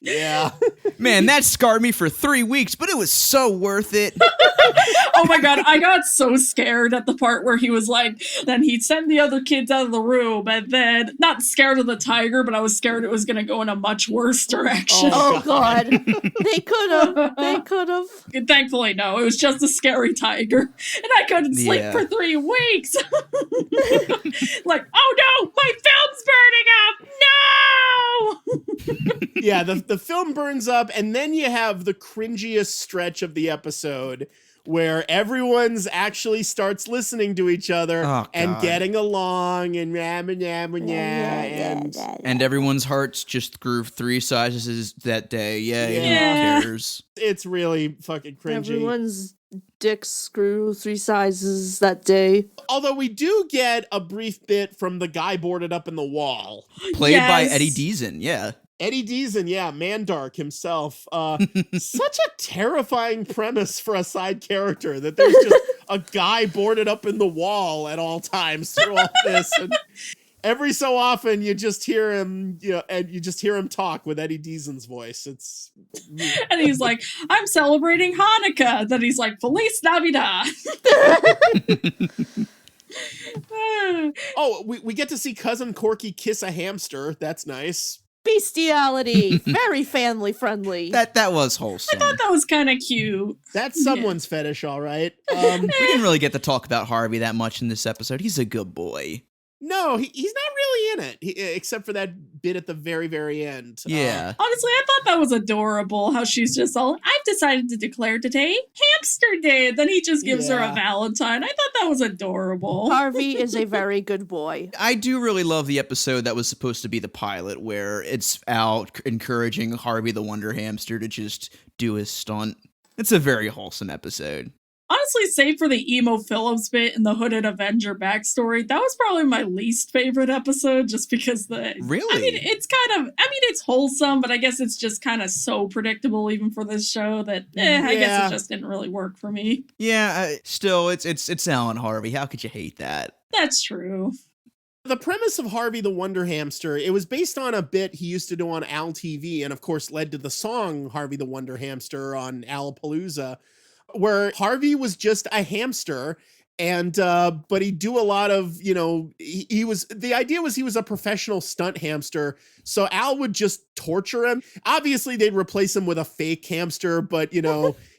Yeah. Man, that scarred me for 3 weeks, but it was so worth it. Oh my god, I got so scared at the part where he was like, then he'd send the other kids out of the room, and then, not scared of the tiger, but I was scared it was going to go in a much worse direction. Oh god. They could have. They could have. Thankfully, no, it was just a scary tiger, and I couldn't sleep Yeah. for 3 weeks. Like, oh no, my film's burning up! No! Yeah, the film burns up, and then you have the cringiest stretch of the episode where everyone's actually starts listeing to each other Oh, and God. getting along and and And everyone's hearts just grew 3 sizes that day. Yay, Yeah. who cares? it's really fucking cringy. Everyone's dicks grew 3 sizes that day. Although we do get a brief bit from the guy boarded up in the wall. Played by Yes. Eddie Deason, yeah. Eddie Deason, yeah, Mandark himself. Such a terrifying premise for a side character that there's just a guy boarded up in the wall at all times through all this. And every so often you just hear him, and you just hear him talk with Eddie Deason's voice. It's And he's like, I'm celebrating Hanukkah. Then he's like, Feliz Navidad. oh, we get to see Cousin Corky kiss a hamster. That's nice. Bestiality. Very family friendly. That was wholesome. I thought that was kind of cute. That's someone's fetish, all right. We didn't really get to talk about Harvey that much in this episode. He's a good boy. No, he's not really in it, except for that bit at the very, very end. Yeah. Honestly, I thought that was adorable. How she's just all, I've decided to declare today Hamster Day. Then he just gives her a Yeah. Valentine. I thought that was adorable. Harvey is a very good boy. I do really love the episode that was supposed to be the pilot, where it's Al encouraging Harvey the Wonder Hamster to just do his stunt. It's a very wholesome episode. Honestly, save for the Emo Phillips bit in the Hooded Avenger backstory, that was probably my least favorite episode, just because Really? I mean, it's wholesome, but I guess it's just kind of so predictable even for this show that, I guess Yeah. it just didn't really work for me. Yeah, still, it's Alan Harvey. How could you hate that? That's true. The premise of Harvey the Wonder Hamster, it was based on a bit he used to do on Al TV, and of course led to the song Harvey the Wonder Hamster on Alapalooza, where Harvey was just a hamster, and but he'd do a lot of, the idea was he was a professional stunt hamster, so Al would just torture him. Obviously they'd replace him with a fake hamster, but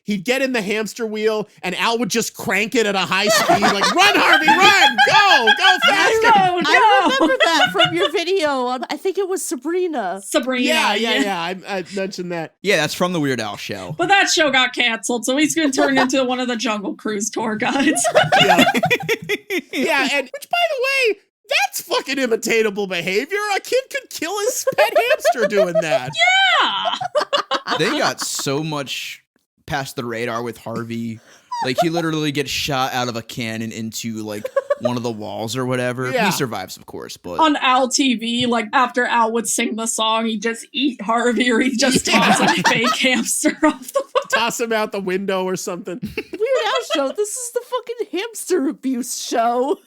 he'd get in the hamster wheel and Al would just crank it at a high speed, like, run Harvey, run, go faster. No, no. I remember that from your video on, I think it was Sabrina. Sabrina. Yeah. I mentioned that. Yeah, that's from the Weird Al show. But that show got canceled, so he's going to turn into one of the Jungle Cruise tour guides. Yeah, and which, by the way, that's fucking imitatable behavior. A kid could kill his pet hamster doing that. Yeah. They got so much past the radar with Harvey. Like, he literally gets shot out of a cannon into, like, one of the walls or whatever. Yeah. He survives, of course, but... On Al TV, like, after Al would sing the song, he'd just eat Harvey, or he'd just toss a fake hamster off the Toss him out the window or something. Weird Al show. This is the fucking hamster abuse show.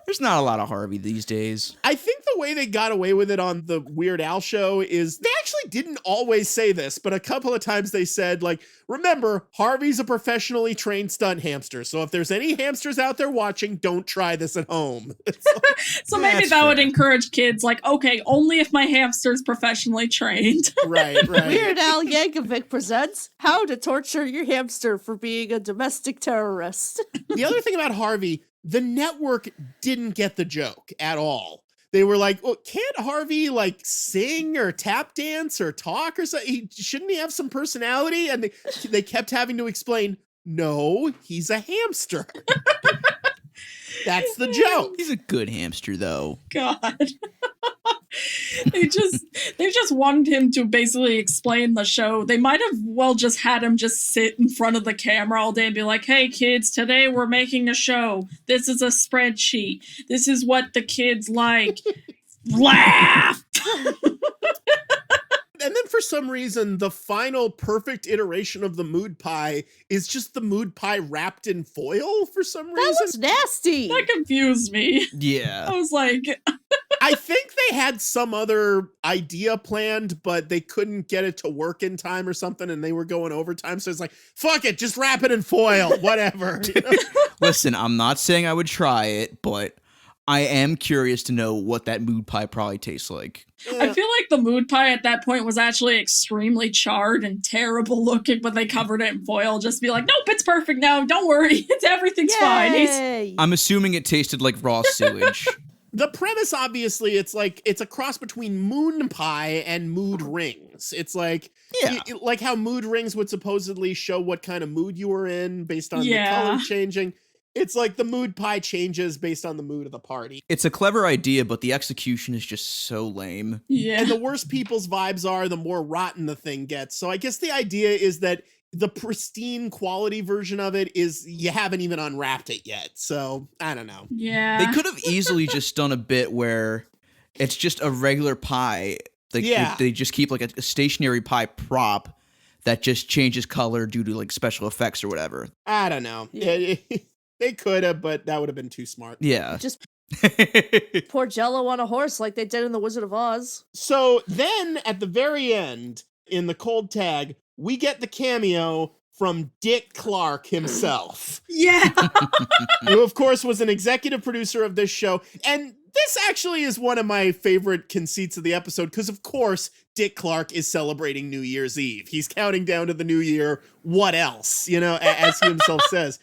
There's not a lot of Harvey these days. I think the way they got away with it on the Weird Al show is they actually didn't always say this, but a couple of times they said, like, remember, Harvey's a professionally trained stunt hamster, so if there's any hamsters out there watching, don't try this at home. So maybe That's that would fair. encourage kids, like, okay, only if my hamster's professionally trained. Right. Weird Al Yankovic presents How to Torture Your Hamster for Being a Domestic Terrorist. The other thing about Harvey, the network didn't get the joke at all. They were like, well, can't Harvey, like, sing or tap dance or talk or something? Shouldn't he have some personality? And they kept having to explain, no, he's a hamster. That's the joke. He's a good hamster, though. God. They just wanted him to basically explain the show. They might have well just had him just sit in front of the camera all day and be like, hey kids, today we're making a show. This is a spreadsheet. This is what the kids like. Laugh! And then for some reason, the final perfect iteration of the mood pie is just the mood pie wrapped in foil for some reason. That looks nasty. That confused me. Yeah. I was like, I think they had some other idea planned, but they couldn't get it to work in time or something, and they were going overtime. So it's like, fuck it, just wrap it in foil, whatever. You know? Listen, I'm not saying I would try it, but I am curious to know what that mood pie probably tastes like. I feel like the mood pie at that point was actually extremely charred and terrible looking, but they covered it in foil just to be like, nope, it's perfect now. Don't worry. Everything's fine. Yay. I'm assuming it tasted like raw sewage. The premise, obviously, it's a cross between moon pie and mood rings. It's like, Yeah. like how mood rings would supposedly show what kind of mood you were in based on the Yeah. color changing. It's like the mood pie changes based on the mood of the party. It's a clever idea, but the execution is just so lame. Yeah. And the worse people's vibes are, the more rotten the thing gets. So I guess the idea is that the pristine quality version of it is you haven't even unwrapped it yet. So I don't know. Yeah. They could have easily just done a bit where it's just a regular pie. Like, Yeah. they just keep like a stationary pie prop that just changes color due to like special effects or whatever. I don't know. Yeah. They could have, but that would have been too smart. Yeah. Just pour Jello on a horse like they did in The Wizard of Oz. So then at the very end, in the cold tag, we get the cameo from Dick Clark himself, Yeah. who of course was an executive producer of this show. And this actually is one of my favorite conceits of the episode, because of course Dick Clark is celebrating New Year's Eve. He's counting down to the new year. What else? You know, as he himself says.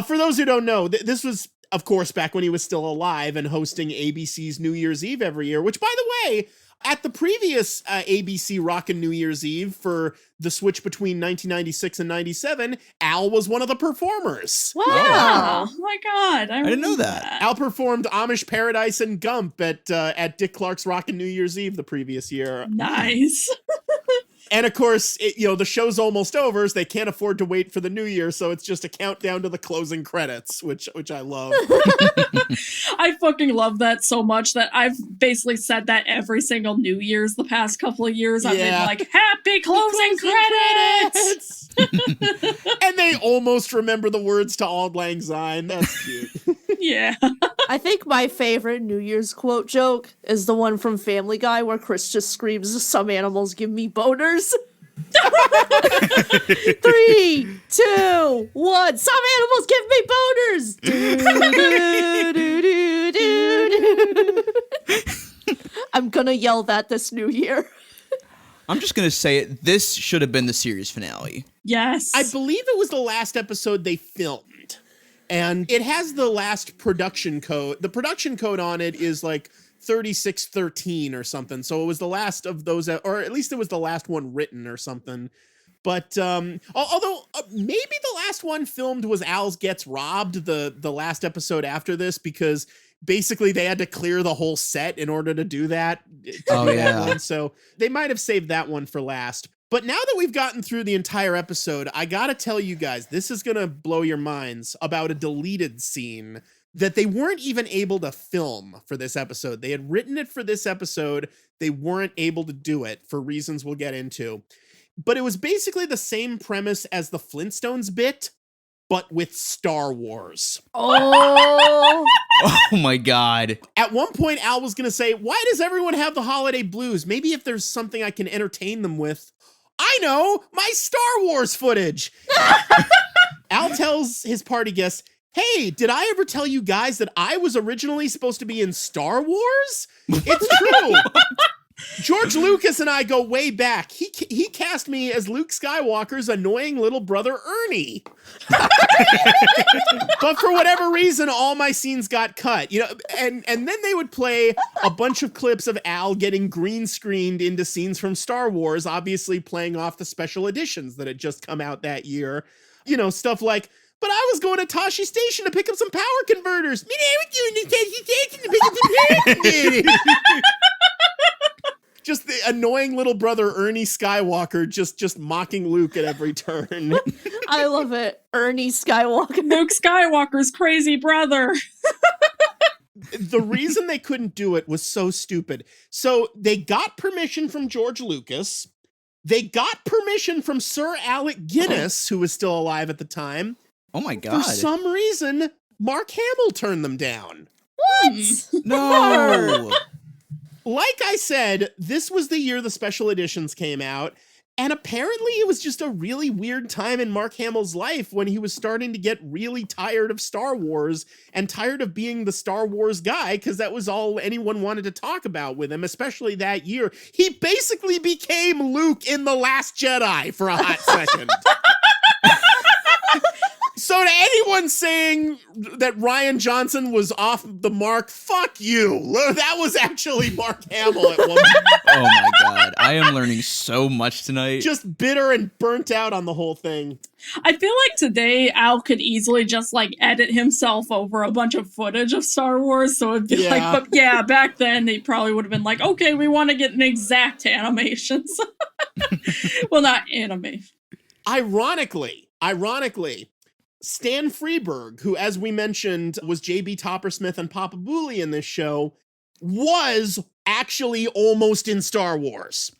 For those who don't know, this was, of course, back when he was still alive and hosting ABC's New Year's Eve every year, which, by the way, at the previous ABC Rockin' New Year's Eve for the switch between 1996 and 97, Al was one of the performers. Wow. Oh my god. I didn't know remember that. Al performed Amish Paradise and Gump at Dick Clark's Rockin' New Year's Eve the previous year. Nice. And of course, the show's almost over, so they can't afford to wait for the new year, so it's just a countdown to the closing credits, which I love. I fucking love that so much that I've basically said that every single New Year's the past couple of years. I've been Yeah. like, happy closing credits! And they almost remember the words to Auld Lang Syne. That's cute. Yeah. I think my favorite New Year's quote joke is the one from Family Guy where Chris just screams, "Some animals give me boners." 3, 2, 1. Some animals give me boners. I'm gonna yell that this new year. I'm just going to say it. This should have been the series finale. Yes. I believe it was the last episode they filmed. And it has the last production code. The production code on it is like 3613 or something. So it was the last of those, or at least it was the last one written or something. But although maybe the last one filmed was Al's Gets Robbed, the last episode after this, because basically they had to clear the whole set in order to do that. Oh, yeah. One. So they might have saved that one for last. But now that we've gotten through the entire episode, I gotta tell you guys, this is gonna blow your minds about a deleted scene that they weren't even able to film for this episode. They had written it for this episode. They weren't able to do it for reasons we'll get into. But it was basically the same premise as the Flintstones bit, but with Star Wars. Oh. Oh my god. At one point, Al was gonna say, why does everyone have the holiday blues? Maybe if there's something I can entertain them with. I know, my Star Wars footage. Al tells his party guests, hey, did I ever tell you guys that I was originally supposed to be in Star Wars? It's true. George Lucas and I go way back. He cast me as Luke Skywalker's annoying little brother Ernie. But for whatever reason, all my scenes got cut. You know, and then they would play a bunch of clips of Al getting green screened into scenes from Star Wars, obviously playing off the special editions that had just come out that year. You know, stuff like, but I was going to Tashi Station to pick up some power converters. I was doing the Tashi Station to pick up some power converters. Just the annoying little brother Ernie Skywalker just mocking Luke at every turn. I love it. Ernie Skywalker. Luke Skywalker's crazy brother. The reason they couldn't do it was so stupid. So they got permission from George Lucas, They got permission from Sir Alec Guinness, who was still alive at the time. Oh my God. For some reason, Mark Hamill turned them down. What? No. Like I said, this was the year the special editions came out, and apparently it was just a really weird time in Mark Hamill's life when he was starting to get really tired of Star Wars and tired of being the Star Wars guy, because that was all anyone wanted to talk about with him, especially that year. He basically became Luke in The Last Jedi for a hot second. So to anyone saying that Rian Johnson was off the mark, fuck you. That was actually Mark Hamill at one point. Oh my God. I am learning so much tonight. Just bitter and burnt out on the whole thing. I feel like today Al could easily just like edit himself over a bunch of footage of Star Wars. So it'd be like, but yeah, back then they probably would have been like, okay, we want to get an exact animations. Well, not anime. Ironically, Stan Freberg, who, as we mentioned, was J.B. Toppersmith and Papa Booley in this show, was actually almost in Star Wars.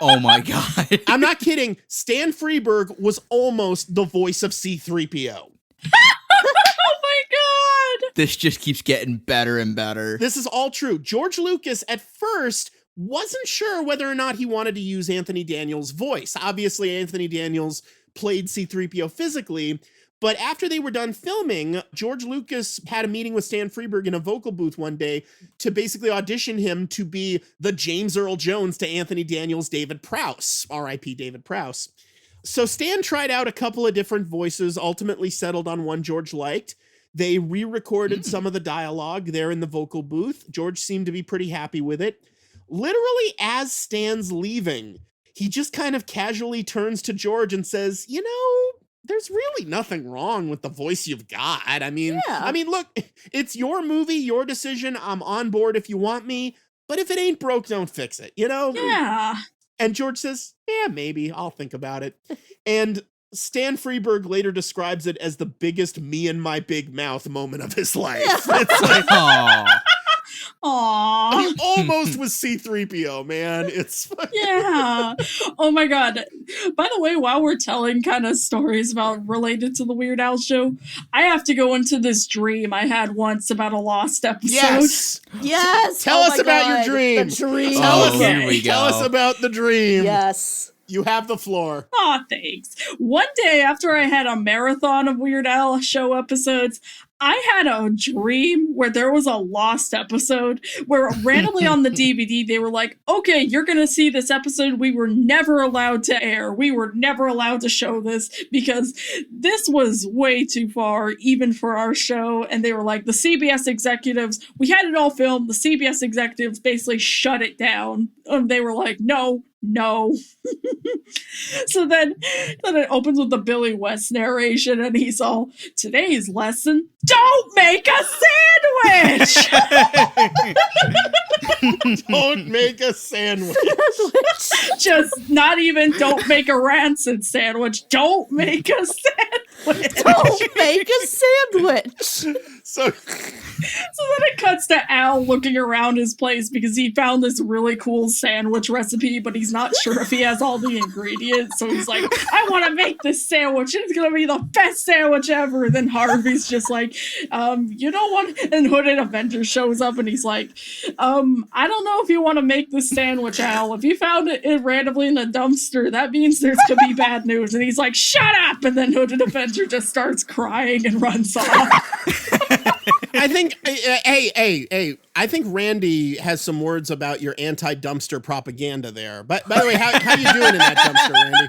Oh my God. I'm not kidding. Stan Freberg was almost the voice of C-3PO. Oh my God. This just keeps getting better and better. This is all true. George Lucas, at first, wasn't sure whether or not he wanted to use Anthony Daniels' voice. Obviously, Anthony Daniels played C-3PO physically, but after they were done filming, George Lucas had a meeting with Stan Freberg in a vocal booth one day to basically audition him to be the James Earl Jones to Anthony Daniels' David Prowse, R.I.P. David Prowse. So Stan tried out a couple of different voices, ultimately settled on one George liked. They re-recorded some of the dialogue there in the vocal booth. George seemed to be pretty happy with it. Literally, as Stan's leaving, he just kind of casually turns to George and says, you know, there's really nothing wrong with the voice you've got. I mean, look, it's your movie, your decision. I'm on board if you want me, but if it ain't broke, don't fix it, you know? Yeah. And George says, yeah, maybe, I'll think about it. And Stan Freberg later describes it as the biggest me and my big mouth moment of his life. It's like, Aww. he almost was C-3PO, man. It's Yeah. Oh my God. By the way, while we're telling kind of stories about related to the Weird Al show, I have to go into this dream I had once about a lost episode. Yes. Tell us about your dream. The dream. Here we go. Tell us about the dream. Yes. You have the floor. Aw, thanks. One day after I had a marathon of Weird Al show episodes, I had a dream where there was a lost episode where randomly on the DVD, they were like, okay, you're going to see this episode we were never allowed to air. We were never allowed to show this because this was way too far, even for our show. And they were like, the CBS executives, we had it all filmed. The CBS executives basically shut it down. They were like, no. So then it opens with the Billy West narration, and he's all, today's lesson, don't make a sandwich! Don't make a sandwich. Just not even don't make a rancid sandwich. Don't make a sandwich. Don't make a sandwich. So then it cuts to Al looking around his place because he found this really cool sandwich recipe, but he's not sure if he has all the ingredients. So he's like, I want to make this sandwich. It's going to be the best sandwich ever. And then Harvey's just like, you know what? And Hooded Avenger shows up and he's like, I don't know if you want to make this sandwich, Al. If you found it randomly in the dumpster, that means there's going to be bad news. And he's like, shut up. And then Hooded Avenger just starts crying and runs off. I think, hey, I think Randy has some words about your anti-dumpster propaganda there. But by the way, how you doing in that dumpster, Randy?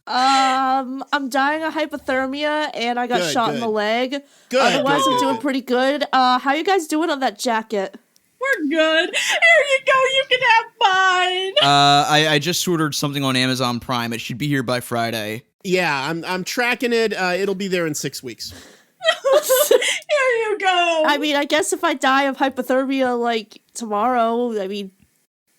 I'm dying of hypothermia and I got shot in the leg. Good. Otherwise, I'm doing pretty good. How you guys doing on that jacket? We're good. Here you go. You can have mine. I just ordered something on Amazon Prime. It should be here by Friday. Yeah, I'm tracking it. It'll be there in 6 weeks. Here you go. I mean, I guess if I die of hypothermia like tomorrow, I mean,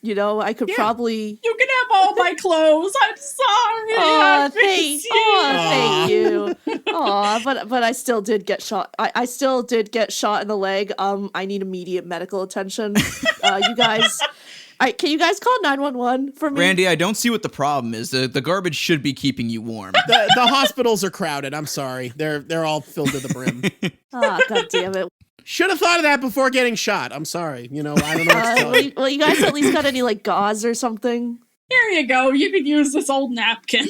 you know, I could probably. You can have all my clothes. I'm sorry. Thank you. But I still did get shot. I still did get shot in the leg. I need immediate medical attention. You guys, Can you guys call 911 for me? Randy, I don't see what the problem is. The garbage should be keeping you warm. The hospitals are crowded. I'm sorry. They're all filled to the brim. Ah, God damn it. Should have thought of that before getting shot. I'm sorry. I don't know what to tell you. Well, you guys at least got any, like, gauze or something? Here you go. You could use this old napkin.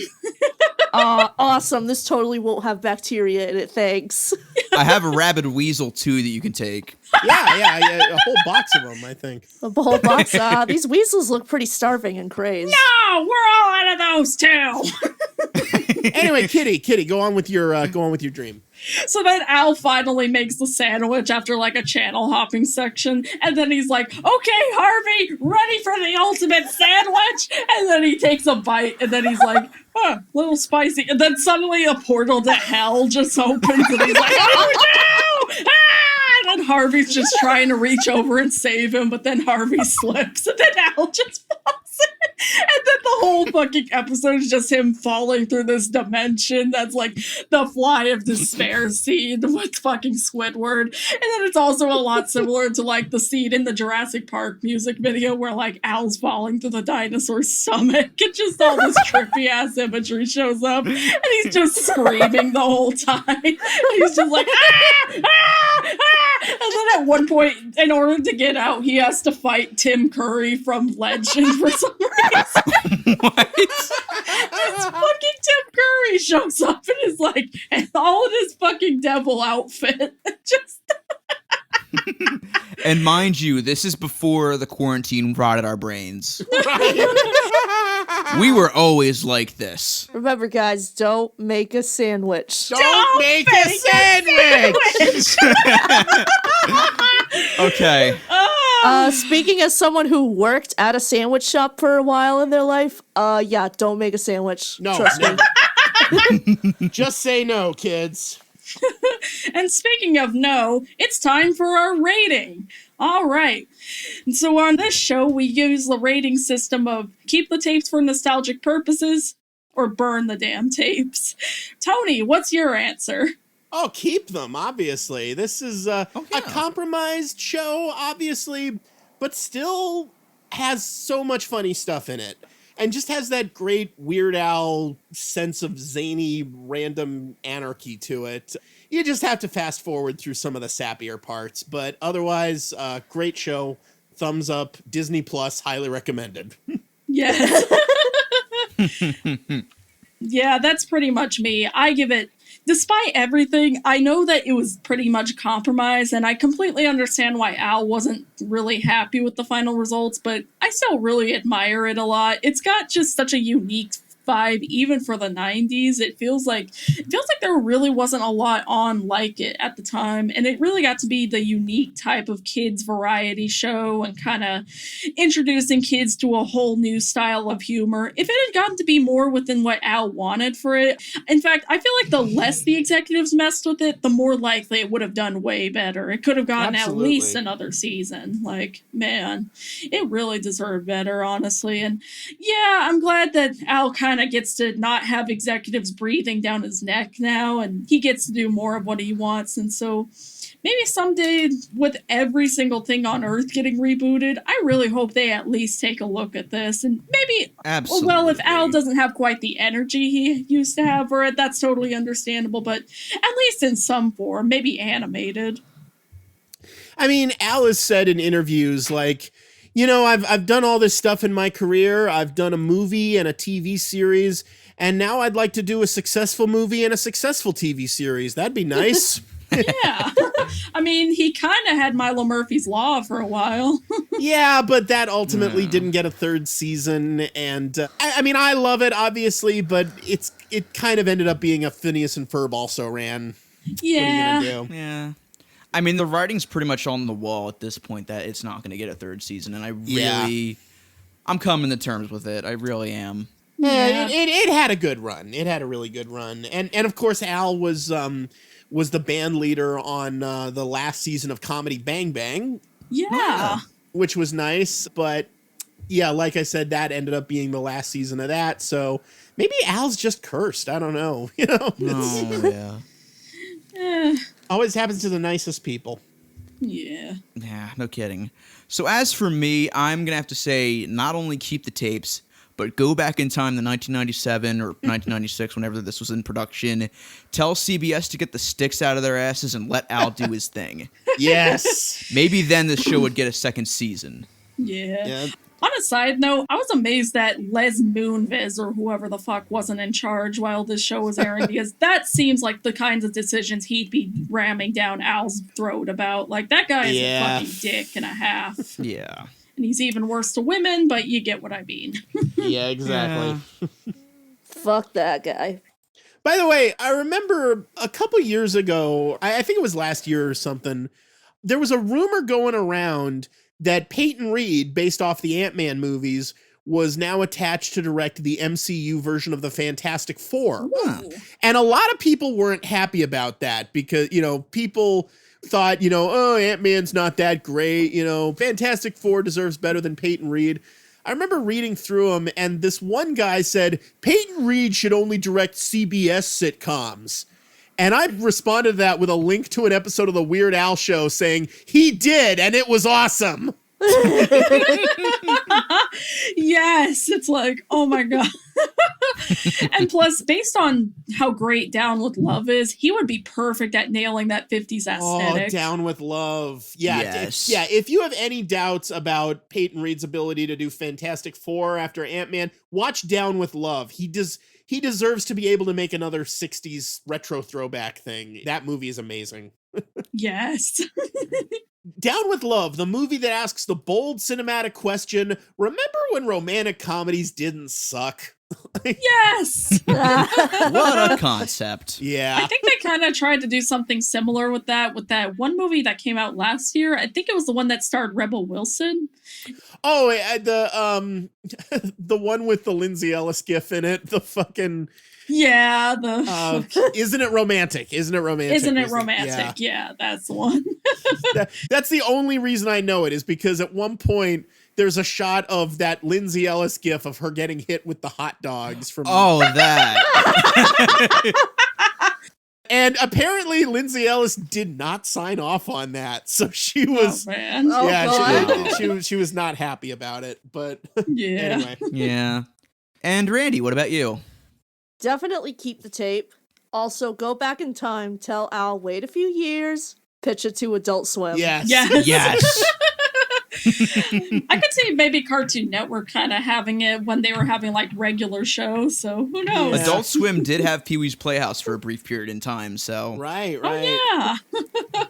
Awesome. This totally won't have bacteria in it, thanks. I have a rabid weasel, too, that you can take. Yeah. A whole box of them, I think. The whole box. These weasels look pretty starving and crazed. No, we're all out of those too. Anyway, Kitty, go on with your dream. So then Al finally makes the sandwich after like a channel hopping section, and then he's like, "Okay, Harvey, ready for the ultimate sandwich?" And then he takes a bite, and then he's like, "Oh, a little spicy." And then suddenly a portal to hell just opens, and he's like, "Oh no!" Ah! And then Harvey's just trying to reach over and save him, but then Harvey slips, and then Al just falls in. And then the whole fucking episode is just him falling through this dimension that's like the Fly of Despair scene with fucking Squidward. And then it's also a lot similar to like the scene in the Jurassic Park music video where like Al's falling through the dinosaur's stomach and just all this trippy ass imagery shows up. And he's just screaming the whole time. And he's just like, ah! Ah! Ah! And then at one point, in order to get out, he has to fight Tim Curry from Legend for some reason. What? This fucking Tim Curry shows up and is like, and all in his fucking devil outfit. Just And mind you, this is before the quarantine rotted our brains. We were always like this. Remember, guys, don't make a sandwich. Don't make a sandwich! Okay. Speaking as someone who worked at a sandwich shop for a while in their life, yeah, don't make a sandwich. No, Trust me. Just say no, kids. And speaking of no, it's time for our rating. All right. And so on this show, we use the rating system of keep the tapes for nostalgic purposes or burn the damn tapes. Tony, what's your answer? Oh, keep them, obviously. This is a compromised show, obviously, but still has so much funny stuff in it. And just has that great Weird Al sense of zany, random anarchy to it. You just have to fast forward through some of the sappier parts. But otherwise, great show. Thumbs up. Disney Plus, highly recommended. Yes. Yeah, that's pretty much me. I give it, despite everything, I know that it was pretty much compromised, and I completely understand why Al wasn't really happy with the final results, but I still really admire it a lot. It's got just such a unique vibe, even for the 90s. It feels like there really wasn't a lot on like it at the time, and it really got to be the unique type of kids variety show and kind of introducing kids to a whole new style of humor. If it had gotten to be more within what Al wanted for it, in fact, I feel like the less the executives messed with it, the more likely it would have done way better. It could have gotten at least another season. Like, man, it really deserved better, honestly. And yeah, I'm glad that Al kind of gets to not have executives breathing down his neck now, and he gets to do more of what he wants. And so maybe someday, with every single thing on Earth getting rebooted, I really hope they at least take a look at this. And maybe, Absolutely. well, if Al doesn't have quite the energy he used to have for it, that's totally understandable, but at least in some form, maybe animated. I mean, Al has said in interviews, like, you know, I've done all this stuff in my career. I've done a movie and a TV series, and now I'd like to do a successful movie and a successful TV series. That'd be nice. Yeah. I mean, he kind of had Milo Murphy's Law for a while. Yeah, but that ultimately didn't get a third season, and I mean, I love it, obviously, but it kind of ended up being a Phineas and Ferb also ran. Yeah. What are you gonna do? Yeah. I mean, the writing's pretty much on the wall at this point that it's not going to get a third season, and I'm coming to terms with it. I really am. Yeah, it had a good run. It had a really good run, and of course Al was the band leader on the last season of Comedy Bang Bang. Yeah. Which was nice, but yeah, like I said, that ended up being the last season of that. So maybe Al's just cursed. I don't know. You know, Oh, yeah. Eh. always happens to the nicest people. Yeah. Yeah, no kidding. So as for me, I'm going to have to say not only keep the tapes, but go back in time to 1997 or 1996, whenever this was in production. Tell CBS to get the sticks out of their asses and let Al do his thing. Yes. Maybe then the show would get a second season. Yeah. On a side note, I was amazed that Les Moonves or whoever the fuck wasn't in charge while this show was airing, because that seems like the kinds of decisions he'd be ramming down Al's throat about. Like, that guy is a fucking dick and a half. Yeah. And he's even worse to women, but you get what I mean. Yeah, exactly. Fuck that guy. By the way, I remember a couple years ago, I think it was last year or something, there was a rumor going around that Peyton Reed, based off the Ant-Man movies, was now attached to direct the MCU version of the Fantastic Four. Ooh. And a lot of people weren't happy about that because, people thought, oh, Ant-Man's not that great, Fantastic Four deserves better than Peyton Reed. I remember reading through them, and this one guy said, Peyton Reed should only direct CBS sitcoms. And I responded to that with a link to an episode of the Weird Al show saying, he did, and it was awesome. Yes, it's like, oh my god. And plus, based on how great Down with Love is, he would be perfect at nailing that 50s aesthetic. Oh, Down with Love. Yeah, Yes. if you have any doubts about Peyton Reed's ability to do Fantastic Four after Ant-Man, watch Down with Love. He deserves to be able to make another 60s retro throwback thing. That movie is amazing. Yes. Down with Love, the movie that asks the bold cinematic question, remember when romantic comedies didn't suck? Yes. What a concept. Yeah. I think they kind of tried to do something similar with that one movie that came out last year. I think it was the one that starred Rebel Wilson. Oh, the one with the Lindsay Ellis gif in it, the fucking... Yeah, Isn't it romantic? Isn't it romantic? Yeah, that's the one. That's the only reason I know it, is because at one point there's a shot of that Lindsay Ellis gif of her getting hit with the hot dogs from... Oh, that. And apparently Lindsay Ellis did not sign off on that. So she was... Oh, man. She was not happy about it. But Yeah. Anyway. Yeah. And Randy, what about you? Definitely keep the tape. Also, go back in time, tell Al, wait a few years, pitch it to Adult Swim. Yes. Yes. I could see maybe Cartoon Network kind of having it when they were having like regular shows, so who knows? Yeah. Adult Swim did have Pee-wee's Playhouse for a brief period in time, so... Right. Oh, yeah.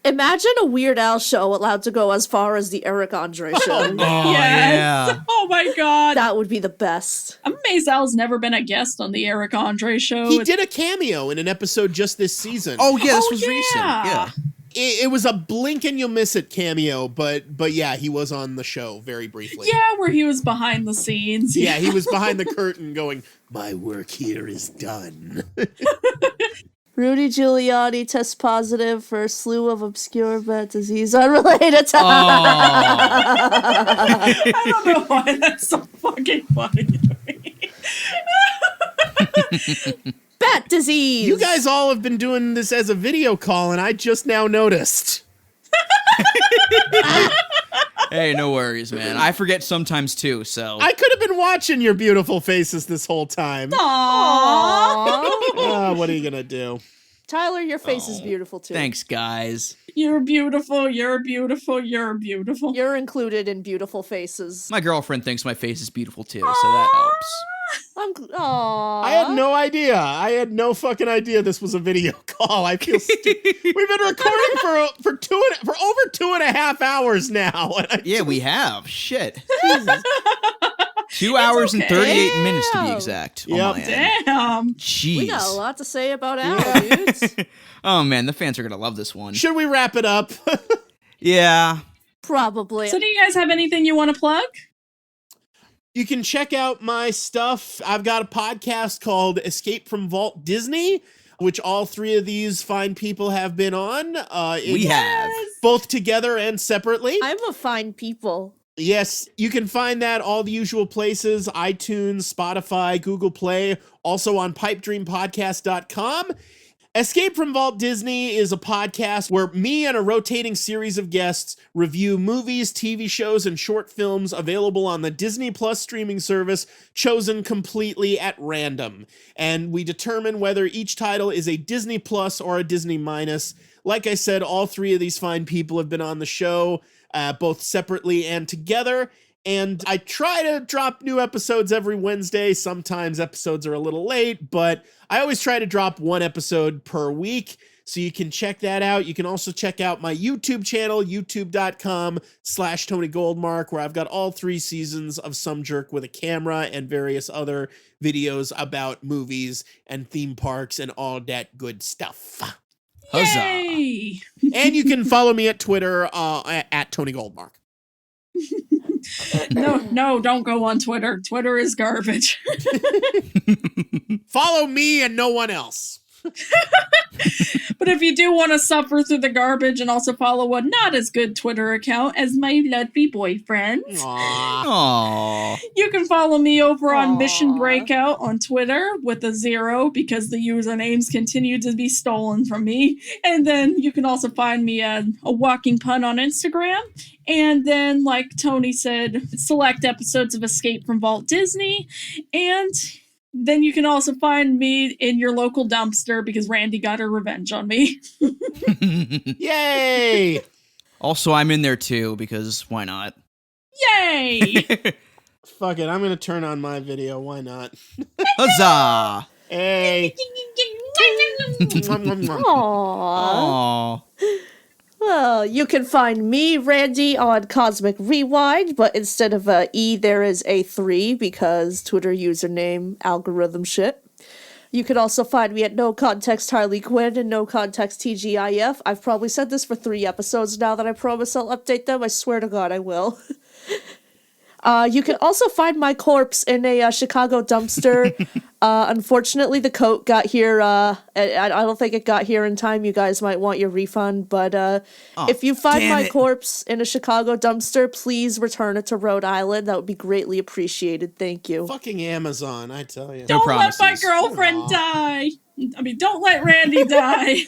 Imagine a Weird Al show allowed to go as far as the Eric Andre show. Oh, Yes. yeah. Oh my god. That would be the best. I'm amazed Al's never been a guest on the Eric Andre show. He did a cameo in an episode just this season. Oh, yeah, this Oh, was yeah. recent. Yeah. It was a blink and you'll miss it cameo, but yeah, he was on the show very briefly. Yeah, where he was behind the scenes. Yeah, he was behind the curtain going, my work here is done. Rudy Giuliani tests positive for a slew of obscure bat disease unrelated to... I don't know why that's so fucking funny to me. Bat disease! You guys all have been doing this as a video call, and I just now noticed. Hey, no worries, man. I forget sometimes, too, so... I could have been watching your beautiful faces this whole time. Aww. What are you gonna do? Tyler, your face is beautiful too. Thanks, guys. You're beautiful, you're beautiful, you're beautiful. You're included in beautiful faces. My girlfriend thinks my face is beautiful, too, so that helps. Aww. I had no idea. I had no fucking idea this was a video call. I feel stupid. We've been recording for over 2.5 hours now. Yeah, we have. Shit. 2 hours and 38 minutes to be exact. Yep. Oh, man. Damn. Jeez. We got a lot to say about Al, dudes. Oh, man, the fans are going to love this one. Should we wrap it up? Yeah. Probably. So do you guys have anything you want to plug? You can check out my stuff. I've got a podcast called Escape from Vault Disney, which all three of these fine people have been on. We have. Both together and separately. I'm a fine people. Yes, you can find that all the usual places, iTunes, Spotify, Google Play, also on pipedreampodcast.com. Escape from Vault Disney is a podcast where me and a rotating series of guests review movies, TV shows, and short films available on the Disney Plus streaming service, chosen completely at random. And we determine whether each title is a Disney Plus or a Disney Minus. Like I said, all three of these fine people have been on the show, both separately and together. And I try to drop new episodes every Wednesday. Sometimes episodes are a little late, but I always try to drop one episode per week. So you can check that out. You can also check out my YouTube channel, youtube.com/Tony Goldmark, where I've got all 3 seasons of Some Jerk with a Camera and various other videos about movies and theme parks and all that good stuff. Huzzah. Yay! And you can follow me at Twitter at Tony Goldmark. No, don't go on Twitter. Twitter is garbage. Follow me and no one else. But if you do want to suffer through the garbage and also follow a not as good Twitter account as my lovely boyfriend, Aww. you can follow me over on Mission Breakout on Twitter with a 0 because the usernames continue to be stolen from me. And then you can also find me at a walking pun on Instagram. And then, like Tony said, select episodes of Escape from Vault Disney. And then you can also find me in your local dumpster because Randy got her revenge on me. Yay! Also, I'm in there too because why not? Yay! Fuck it, I'm going to turn on my video. Why not? Huzzah! Hey! Mwah, mwah, mwah. Aww. Aww. Well, you can find me, Randy, on Cosmic Rewind, but instead of a E, there is a 3 because Twitter username algorithm shit. You can also find me at No Context Harley Quinn and No Context TGIF. I've probably said this for 3 episodes now that I promise I'll update them. I swear to God I will. You can also find my corpse in a Chicago dumpster. Unfortunately, the coat got here. I don't think it got here in time. You guys might want your refund. But if you find my corpse in a Chicago dumpster, please return it to Rhode Island. That would be greatly appreciated. Thank you. Fucking Amazon, I tell you. Don't let my promises. girlfriend die. I mean, don't let Randy die.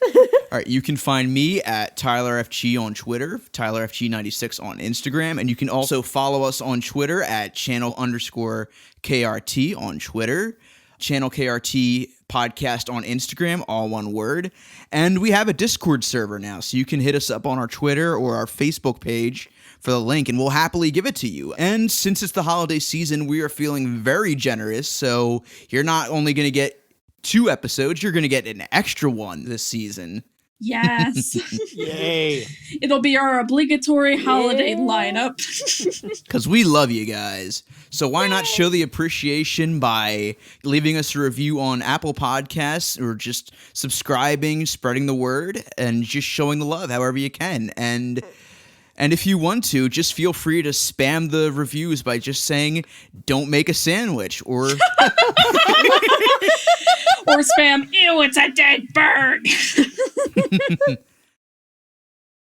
All right, you can find me at TylerFG on Twitter, TylerFG96 on Instagram, and you can also follow us on Twitter at channel_KRT on Twitter, Channel KRT Podcast on Instagram, all one word, and we have a Discord server now, so you can hit us up on our Twitter or our Facebook page for the link, and we'll happily give it to you. And since it's the holiday season, we are feeling very generous, so you're not only going to get 2 episodes, you're going to get an extra one this season. Yes. Yay. It'll be our obligatory holiday lineup. Because we love you guys. So why not show the appreciation by leaving us a review on Apple Podcasts or just subscribing, spreading the word, and just showing the love however you can. And if you want to, just feel free to spam the reviews by just saying, "Don't make a sandwich," or Or spam, ew, it's a dead bird.